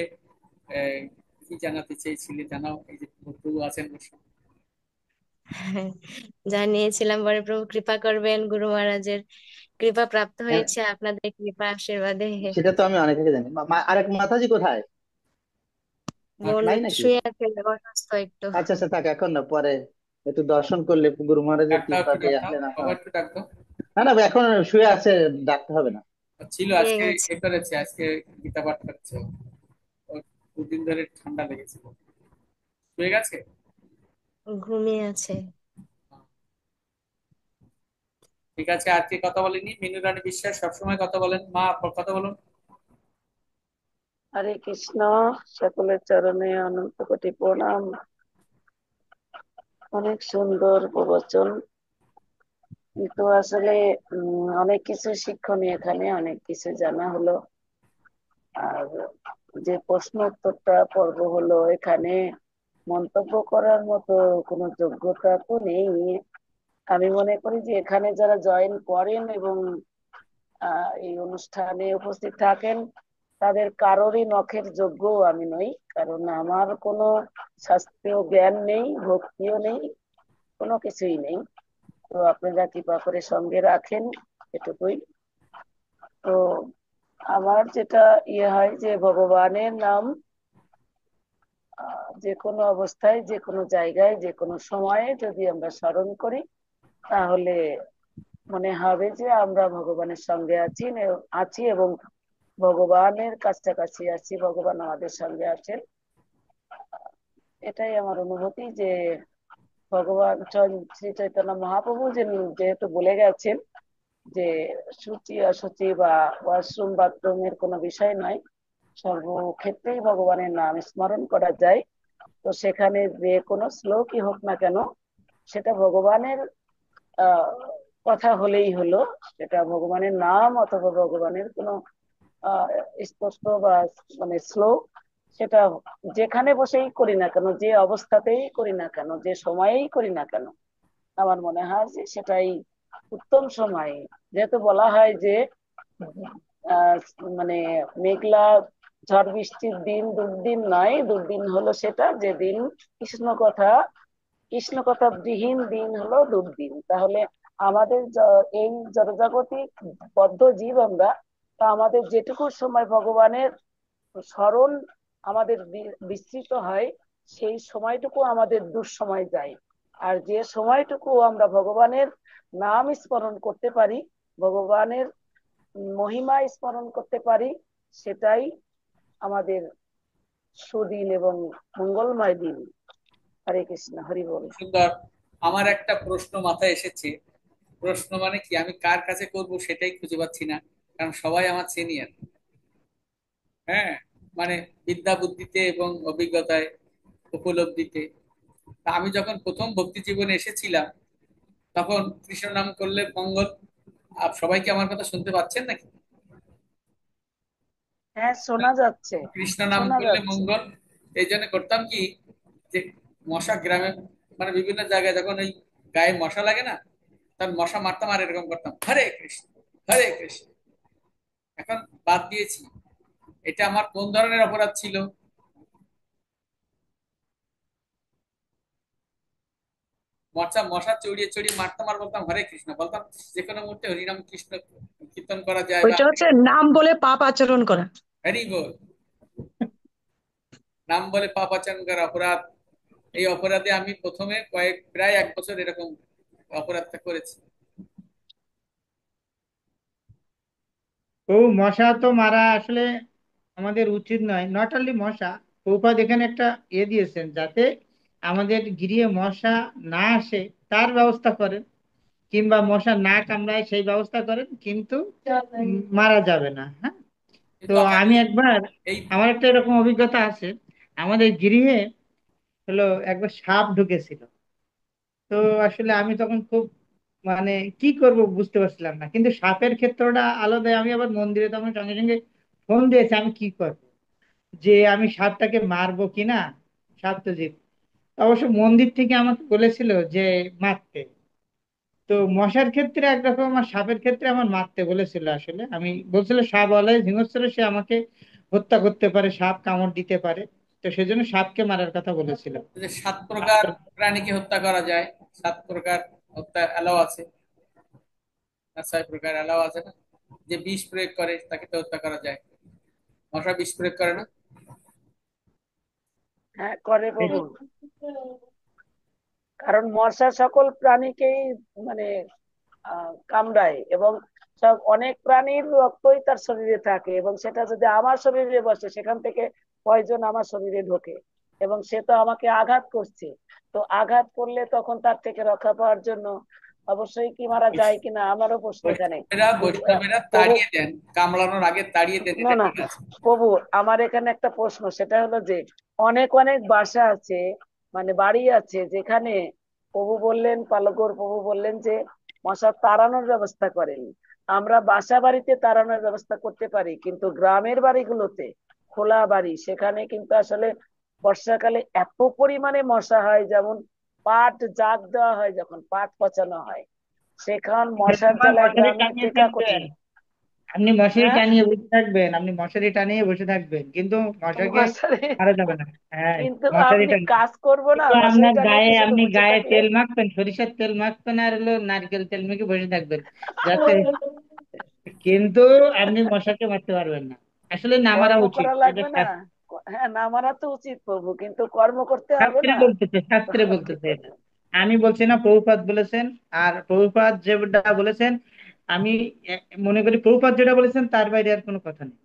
আহ, কি জানাতে চেয়েছিলে জানাও, এই যে প্রভু আছেন বসে। জানিয়েছিলাম পরে প্রভু কৃপা করবেন, গুরু মহারাজের কৃপা প্রাপ্ত হ্যাঁ, হয়েছে আপনাদের কৃপা আশীর্বাদে। সেটা তো আমি অনেক আগে জানি। আরেক মাতাজি কোথায়? বোন নাই নাকি? শুয়ে আছে, অসুস্থ একটু। আচ্ছা আচ্ছা, থাক, এখন না, পরে একটু দর্শন করলে গুরু মহারাজের ডাক দাও, কৃপা একটু ডাক পেয়ে দাও, আসলে না। বাবা একটু ডাক দাও। না না, এখন শুয়ে আছে, ডাকতে হবে না। ছিল পেয়ে আজকে গেছে, এ করেছে, আজকে গীতা পাঠ করেছে। ওর দুদিন ধরে ঠান্ডা লেগেছিল, হয়ে গেছে। ঘুমিয়ে আছে। ঠিক আছে, আর কি কথা বলেনি? মিনু রানী বিশ্বাস সবসময় কথা বলেন। মা আপনার কথা বলুন। হরে কৃষ্ণ। সকলের চরণে অনন্ত কোটি প্রণাম। অনেক সুন্দর প্রবচন, কিন্তু আসলে অনেক কিছু শিক্ষণীয়, এখানে অনেক কিছু জানা হলো। আর যে প্রশ্ন উত্তরটা পর্ব হলো, এখানে মন্তব্য করার মতো কোনো যোগ্যতা তো নেই। আমি মনে করি যে এখানে যারা জয়েন করেন এবং এই অনুষ্ঠানে উপস্থিত থাকেন, তাদের কারোরই নখের যোগ্য আমি নই, কারণ আমার কোনো শাস্ত্রীয় জ্ঞান নেই, ভক্তিও নেই, কোনো কিছুই নেই। তো আপনারা কৃপা করে সঙ্গে রাখেন, এটুকুই। তো আমার যেটা হয় যে ভগবানের নাম যে কোনো অবস্থায়, যে কোনো জায়গায়, যে কোনো সময়ে যদি আমরা স্মরণ করি, তাহলে মনে হবে যে আমরা ভগবানের সঙ্গে আছি এবং ভগবানের কাছাকাছি আছি, ভগবান আমাদের সঙ্গে আছেন। এটাই আমার অনুভূতি যে ভগবান শ্রী চৈতন্য মহাপ্রভু যেহেতু বলে গেছেন যে সূচি অসুচি বা ওয়াশরুম বাথরুমের কোনো বিষয় নয়, সর্বক্ষেত্রেই ভগবানের নাম স্মরণ করা যায়। তো সেখানে যে কোনো শ্লোকই হোক না কেন, সেটা ভগবানের আহ কথা হলেই হলো, সেটা ভগবানের নাম অথবা ভগবানের কোনো আহ স্পষ্ট বা মানে শ্লোক, সেটা যেখানে বসেই করি না কেন, যে অবস্থাতেই করি না কেন, যে সময়েই করি না কেন, আমার মনে হয় যে সেটাই উত্তম সময়। যেহেতু বলা হয় যে আহ মানে মেঘলা ঝড় বৃষ্টির দিন দুর্দিন নয়, দুর্দিন হলো সেটা যেদিন কৃষ্ণ কথা বিহীন দিন হলো দুর্দিন। তাহলে আমাদের এই জড়জাগতিক বদ্ধ জীব আমরা, তা আমাদের যেটুকু সময় ভগবানের স্মরণ আমাদের বিস্তৃত হয়, সেই সময়টুকু আমাদের দুঃসময় যায়। আর যে সময়টুকু আমরা ভগবানের নাম স্মরণ করতে পারি, ভগবানের মহিমা স্মরণ করতে পারি, সেটাই আমাদের সুদিন এবং মঙ্গলময় দিন। হরে কৃষ্ণ, হরি বল। সুন্দর। আমার একটা প্রশ্ন মাথায় এসেছে। প্রশ্ন মানে কি, আমি কার কাছে করব সেটাই খুঁজে পাচ্ছি না, কারণ সবাই আমার সিনিয়র। হ্যাঁ, মানে বিদ্যা বুদ্ধিতে এবং অভিজ্ঞতায়, উপলব্ধিতে। তা আমি যখন প্রথম ভক্তি জীবনে এসেছিলাম, তখন কৃষ্ণ নাম করলে মঙ্গল। সবাই কি আমার কথা শুনতে পাচ্ছেন নাকি? হ্যাঁ, শোনা যাচ্ছে, কৃষ্ণ নাম শোনা করলে যাচ্ছে। মঙ্গল। এই জন্য করতাম কি, যে মশা গ্রামে, মানে বিভিন্ন জায়গায় যখন ওই গায়ে মশা লাগে না, তখন মশা মারতাম আর এরকম করতাম, হরে কৃষ্ণ, হরে কৃষ্ণ। এখন বাদ দিয়েছি। এটা আমার কোন ধরনের অপরাধ ছিল? মশা মশা চড়িয়ে চড়িয়ে মারতাম আর বলতাম হরে কৃষ্ণ, বলতাম যে কোনো মুহূর্তে হরিনাম কৃষ্ণ কীর্তন করা যায়, বা ওইটা হচ্ছে নাম বলে পাপ আচরণ করা। হরি বল। নাম বলে পাপ আচরণ করা অপরাধ। এই অপরাধে আমি প্রথমে প্রায় 1 বছর এরকম অপরাধটা করেছি। ও মশা তো মারা আসলে আমাদের উচিত নয়, নট অনলি মশা। প্রভুপাদ এখানে একটা দিয়েছেন যাতে আমাদের গৃহে মশা না আসে তার ব্যবস্থা করেন, কিংবা মশা না কামড়ায় সেই ব্যবস্থা করেন, কিন্তু মারা যাবে না। হ্যাঁ, তো কিন্তু আমাদের আমি একবার, এই আমার একটা এরকম অভিজ্ঞতা আছে। আমাদের গৃহে হলো একবার সাপ ঢুকেছিল। তো আসলে আমি তখন খুব মানে কি করব বুঝতে পারছিলাম না, কিন্তু সাপের ক্ষেত্রটা আলাদা। আমি আবার মন্দিরে তখন সঙ্গে সঙ্গে ফোন দিয়েছি আমি কি করব, যে আমি সাপটাকে মারবো কিনা। সাপ তো জীব, অবশ্য মন্দির থেকে আমাকে বলেছিল যে মারতে। তো মশার ক্ষেত্রে একরকম, আর সাপের ক্ষেত্রে আমার মারতে বলেছিল। আসলে আমি বলছিল সাপ অলয় হিংস্র, সে আমাকে হত্যা করতে পারে, সাপ কামড় দিতে পারে। তো সেজন্য সাপকে মারার কথা বলেছিল। যে 7 প্রকার প্রাণীকে হত্যা করা যায়, 7 প্রকার হত্যা অ্যালাউ আছে না? 6 প্রকার অ্যালাউ আছে না? যে বিষ প্রয়োগ করে তাকে তো হত্যা করা যায়। মশা বিষ প্রয়োগ করে না? হ্যাঁ, করে প্রভু। কারণ মশা সকল প্রাণীকেই মানে কামড়ায়, এবং সব অনেক প্রাণীর রক্তই তার শরীরে থাকে, এবং সেটা যদি আমার শরীরে বসে সেখান থেকে পয়জন আমার শরীরে ঢোকে, এবং সে তো আমাকে আঘাত করছে। তো আঘাত করলে তখন তার থেকে রক্ষা পাওয়ার জন্য অবশ্যই কি মারা যায় কিনা আমারও প্রশ্ন এখানে। বৈষ্ণবেরা প্রভু, তাড়িয়ে দেন, কামড়ানোর আগে তাড়িয়ে দেন, না এটা না ঠিক আছে। প্রভু, আমার এখানে একটা প্রশ্ন, সেটা হলো যে অনেক অনেক বাসা আছে, মানে বাড়ি আছে যেখানে প্রভু বললেন, পালগর প্রভু বললেন যে মশা তাড়ানোর ব্যবস্থা করেন। আমরা বাসা বাড়িতে তাড়ানোর ব্যবস্থা করতে পারি, কিন্তু গ্রামের বাড়িগুলোতে, খোলা বাড়ি, সেখানে কিন্তু আসলে বর্ষাকালে এত পরিমাণে মশা হয়, যেমন পাট জাগ দেওয়া হয়, যখন পাট পচানো হয়, সেখান মশার তোমার জ্বালায় মশারি গ্রামে টানিয়ে টেকা থাকবেন, কঠিন। আপনি মশারি হ্যাঁ, টানিয়ে বসে থাকবেন, আপনি মশারি টানিয়ে বসে থাকবেন, কিন্তু মশাকে মশারি, মারা যাবে না। হ্যাঁ, কিন্তু মশারি আপনি টানিয়ে। কাজ করবো না কিন্তু মশারি আপনার টানিয়ে গায়ে, কি শুধু আপনি বসে গায়ে থাকলে? তেল মাখবেন, সরিষার তেল মাখবেন, আর হলো নারকেল তেল মেখে বসে থাকবেন, যাতে, কিন্তু আপনি মশাকে মারতে পারবেন না। আসলে না মারা কর্ম উচিত, করা এটা লাগবে না? হ্যাঁ, না মারা তো উচিত প্রভু, কিন্তু কর্ম করতে হবে শাস্ত্রে না। বলতেছে, শাস্ত্রে বলতেছে এটা। আমি বলছি না, প্রভুপাদ বলেছেন। আর প্রভুপাদ যেটা বলেছেন, আমি মনে করি প্রভুপাদ যেটা বলেছেন তার বাইরে আর কোনো কথা নেই।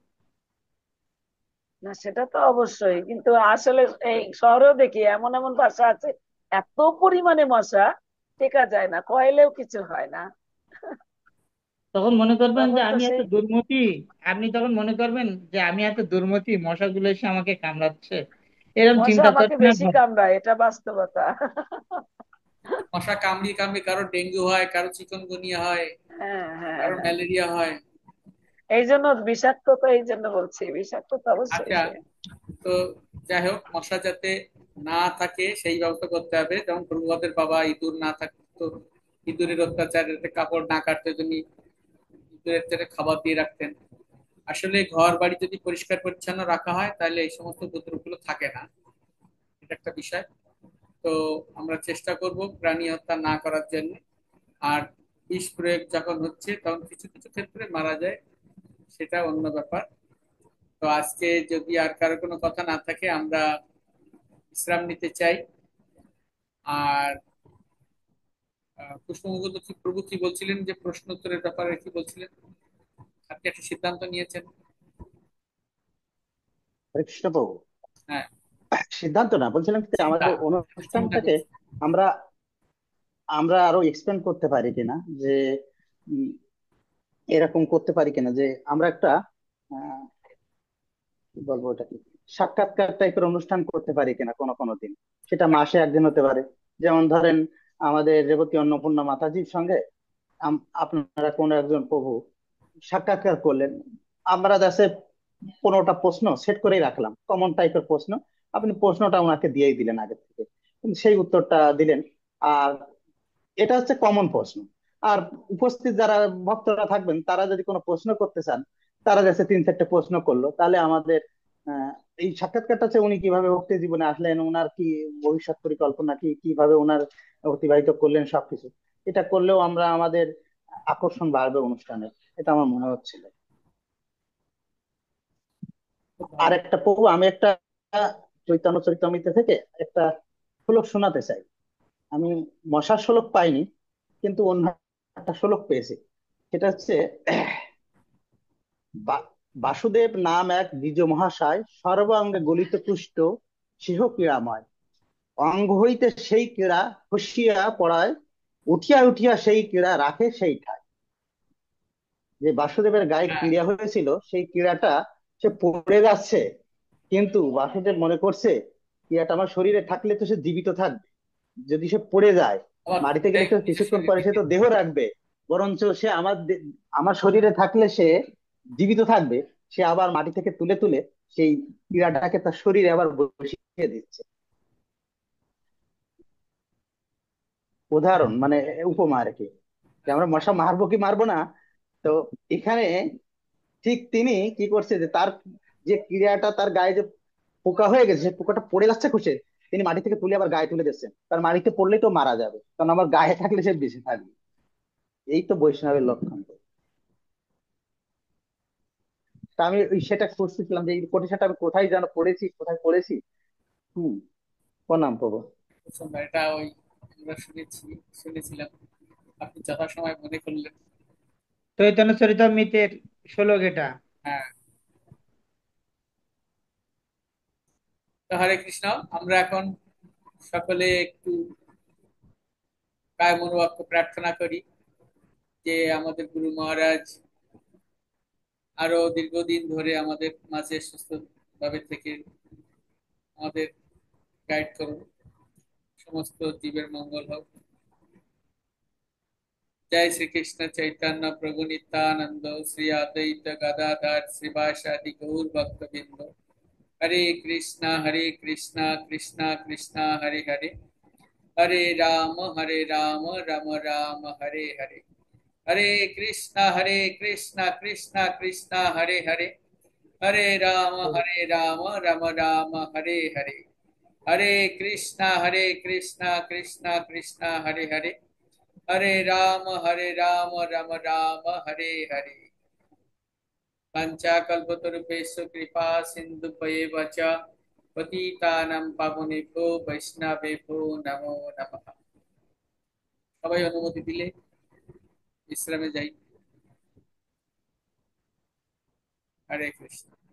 না, সেটা তো অবশ্যই, কিন্তু আসলে এই শহরেও দেখি এমন এমন বাসা আছে, এত পরিমাণে মশা, টেকা যায় না, কয়েলেও কিছু হয় না। তখন মনে করবেন যে তখন তো আমি এত সেই, দুর্মতি। আপনি তখন মনে করবেন যে আমি এত দুর্মতি, মশাগুলো এসে আমাকে কামড়াচ্ছে, এরকম মশা চিন্তা আমাকে করবেন। বেশি কামড়ায়, এটা বাস্তবতা। মশা কামড়িয়ে কামড়িয়ে কারো ডেঙ্গু হয়, কারো চিকনগুনিয়া হয়, হ্যাঁ, হ্যাঁ, কারো হ্যাঁ। ম্যালেরিয়া হয়। এই জন্য বিষাক্ত, তো এই জন্য বলছি বিষাক্ত তো অবশ্যই আচ্ছা, সে। তো যাই হোক, মশা যাতে না থাকে সেই ব্যবস্থা করতে হবে। যেমন প্রভুপাদের বাবা ইঁদুর না থাকতো, ইঁদুরের অত্যাচার, যাতে কাপড় না কাটতে জন্য ইঁদুরের যাতে খাবার দিয়ে রাখতেন। আসলে ঘর বাড়ি যদি পরিষ্কার পরিচ্ছন্ন রাখা হয় তাহলে এই সমস্ত উপদ্রবগুলো থাকে না, এটা একটা বিষয়। তো আমরা চেষ্টা করব প্রাণী হত্যা না করার জন্য। আর বিষ প্রয়োগ যখন হচ্ছে তখন কিছু কিছু ক্ষেত্রে মারা যায়, সেটা অন্য ব্যাপার। তো আজকে যদি আর কারো কোনো কথা না থাকে, আমরা বিশ্রাম নিতে চাই। আর পুষ্পমুগ্ধ কি প্রভু কি বলছিলেন, যে প্রশ্নোত্তরের ব্যাপারে কি বলছিলেন? আপনি একটা সিদ্ধান্ত নিয়েছেন? হরে কৃষ্ণ প্রভু। হ্যাঁ, সিদ্ধান্ত না, বলছিলাম কি চিন্তা, আমাদের একটা চিন্তা অনুষ্ঠানটাকে করছি। আমরা আমরা আরো এক্সপেন্ড করতে পারি কিনা, যে উম, এরকম করতে পারি কিনা যে আমরা একটা কি বলবো ওটাকে, সাক্ষাৎকার টাইপের অনুষ্ঠান করতে পারি কিনা কোনো কোনো দিন। সেটা মাসে একদিন হতে পারে। যেমন ধরেন আমাদের রেবতী অন্নপূর্ণা মাতাজির সঙ্গে আপনারা কোনো একজন প্রভু সাক্ষাৎকার করলেন, আমরা দেশে 15টা প্রশ্ন সেট করেই রাখলাম, কমন টাইপের প্রশ্ন। আপনি প্রশ্নটা ওনাকে দিয়েই দিলেন আগে থেকে, কিন্তু সেই উত্তরটা দিলেন। আর এটা হচ্ছে কমন প্রশ্ন। আর উপস্থিত যারা ভক্তরা থাকবেন তারা যদি কোনো প্রশ্ন করতে চান, তারা যাচ্ছে 3-4টে প্রশ্ন করলো, তাহলে আমাদের আহ, এই সাক্ষাৎকারটা হচ্ছে উনি কিভাবে ভক্তি জীবনে আসলেন, ওনার কি ভবিষ্যৎ পরিকল্পনা কি, কিভাবে ওনার অতিবাহিত করলেন সবকিছু, এটা করলেও আমরা আমাদের আকর্ষণ বাড়বে অনুষ্ঠানের, এটা আমার মনে হচ্ছিল। খুব আর ভালো। একটা প্রভু, আমি একটা চৈতন্য চরিতামৃত থেকে একটা শ্লোক শোনাতে চাই। আমি মশার শ্লোক পাইনি, কিন্তু অন্য একটা শ্লোক পেয়েছি। সেটা হচ্ছে বা- বাসুদেব নাম এক দ্বিজ মহাশয়, সর্বাঙ্গে গলিত পুষ্ট, সেহ ক্রীড়াময়। অঙ্গ হইতে সেই ক্রীড়া খসিয়া পড়ায়, উঠিয়া উঠিয়া সেই ক্রীড়া রাখে সেই ঠায়। যে বাসুদেবের গায়ে হ্যাঁ, ক্রীড়া হয়েছিল সেই ক্রীড়াটা সে পড়ে যাচ্ছে, কিন্তু বাসুদেব মনে করছে ক্রীড়াটা আমার শরীরে থাকলে তো সে জীবিত থাকবে, যদি সে পড়ে যায় আমার মাটিতে গেলে দেখ তো কিছু কিছুক্ষণ শরীর পরে সে থেকে তো দেহ রাখবে, বরঞ্চ সে আমার শরীরে থাকলে সে জীবিত থাকবে। সে আবার মাটি থেকে তুলে তুলে সেই ক্রীড়াটাকে তার শরীরে আবার বসিয়ে দিচ্ছে। উদাহরণ মানে উপমা আর কি, যে আমরা মশা মারবো কি মারবো না। তো এখানে ঠিক তিনি কি করছে, যে তার যে ক্রীড়াটা তার গায়ে যে পোকা হয়ে গেছে, সেই পোকাটা পড়ে যাচ্ছে খুশি, তিনি মাটি থেকে তুলে আবার গায়ে তুলে দিচ্ছেন, কারণ মাটিতে পড়লেই তো মারা যাবে, কারণ আমার গায়ে থাকলে সে বেঁচে থাকবে। এই তো বৈষ্ণবের লক্ষণ। তা আমি সেটা খুঁজতেছিলাম যে এই কোটেশনটা আমি কোথায় যেন পড়েছি, কোথায় পড়েছি। হুম। প্রণাম প্রভু। সুন্দর। এটা ওই আমরা শুনেছিলাম, আপনি যথাসময় মনে করলেন। চৈতন্য চরিতামৃতের শ্লোক এটা। হ্যাঁ, তো হরে কৃষ্ণ। আমরা এখন সকলে একটু কায় মনোবাক্য প্রার্থনা করি যে আমাদের গুরু মহারাজ আরো দীর্ঘদিন ধরে আমাদের মাঝে সুস্থ ভাবে থেকে আমাদের গাইড করুন, সমস্ত জীবের মঙ্গল হোক। जय श्री कृष्ण चैतन्य प्रभु नित्यानंद श्री अद्वैत गदाधर श्रीवासादि गौर भक्त बिंदु। हरे कृष्णा कृष्णा कृष्णा हरे हरे, हरे राम राम राम हरे हरे। हरे कृष्णा कृष्णा कृष्णा हरे हरे, हरे राम राम राम हरे हरे। हरे कृष्णा कृष्णा कृष्णा हरे हरे, हरे राम राम राम हरे हरे। पंचाकल्पतरुभ्यश्च कृपा सिन्धुभ्येव च पतितानां पावनेभ्यो वैष्णवेभ्यो नमो नमः। সবাই অনুমতি দিলে বিশ্রামে যাই। হরে কৃষ্ণ।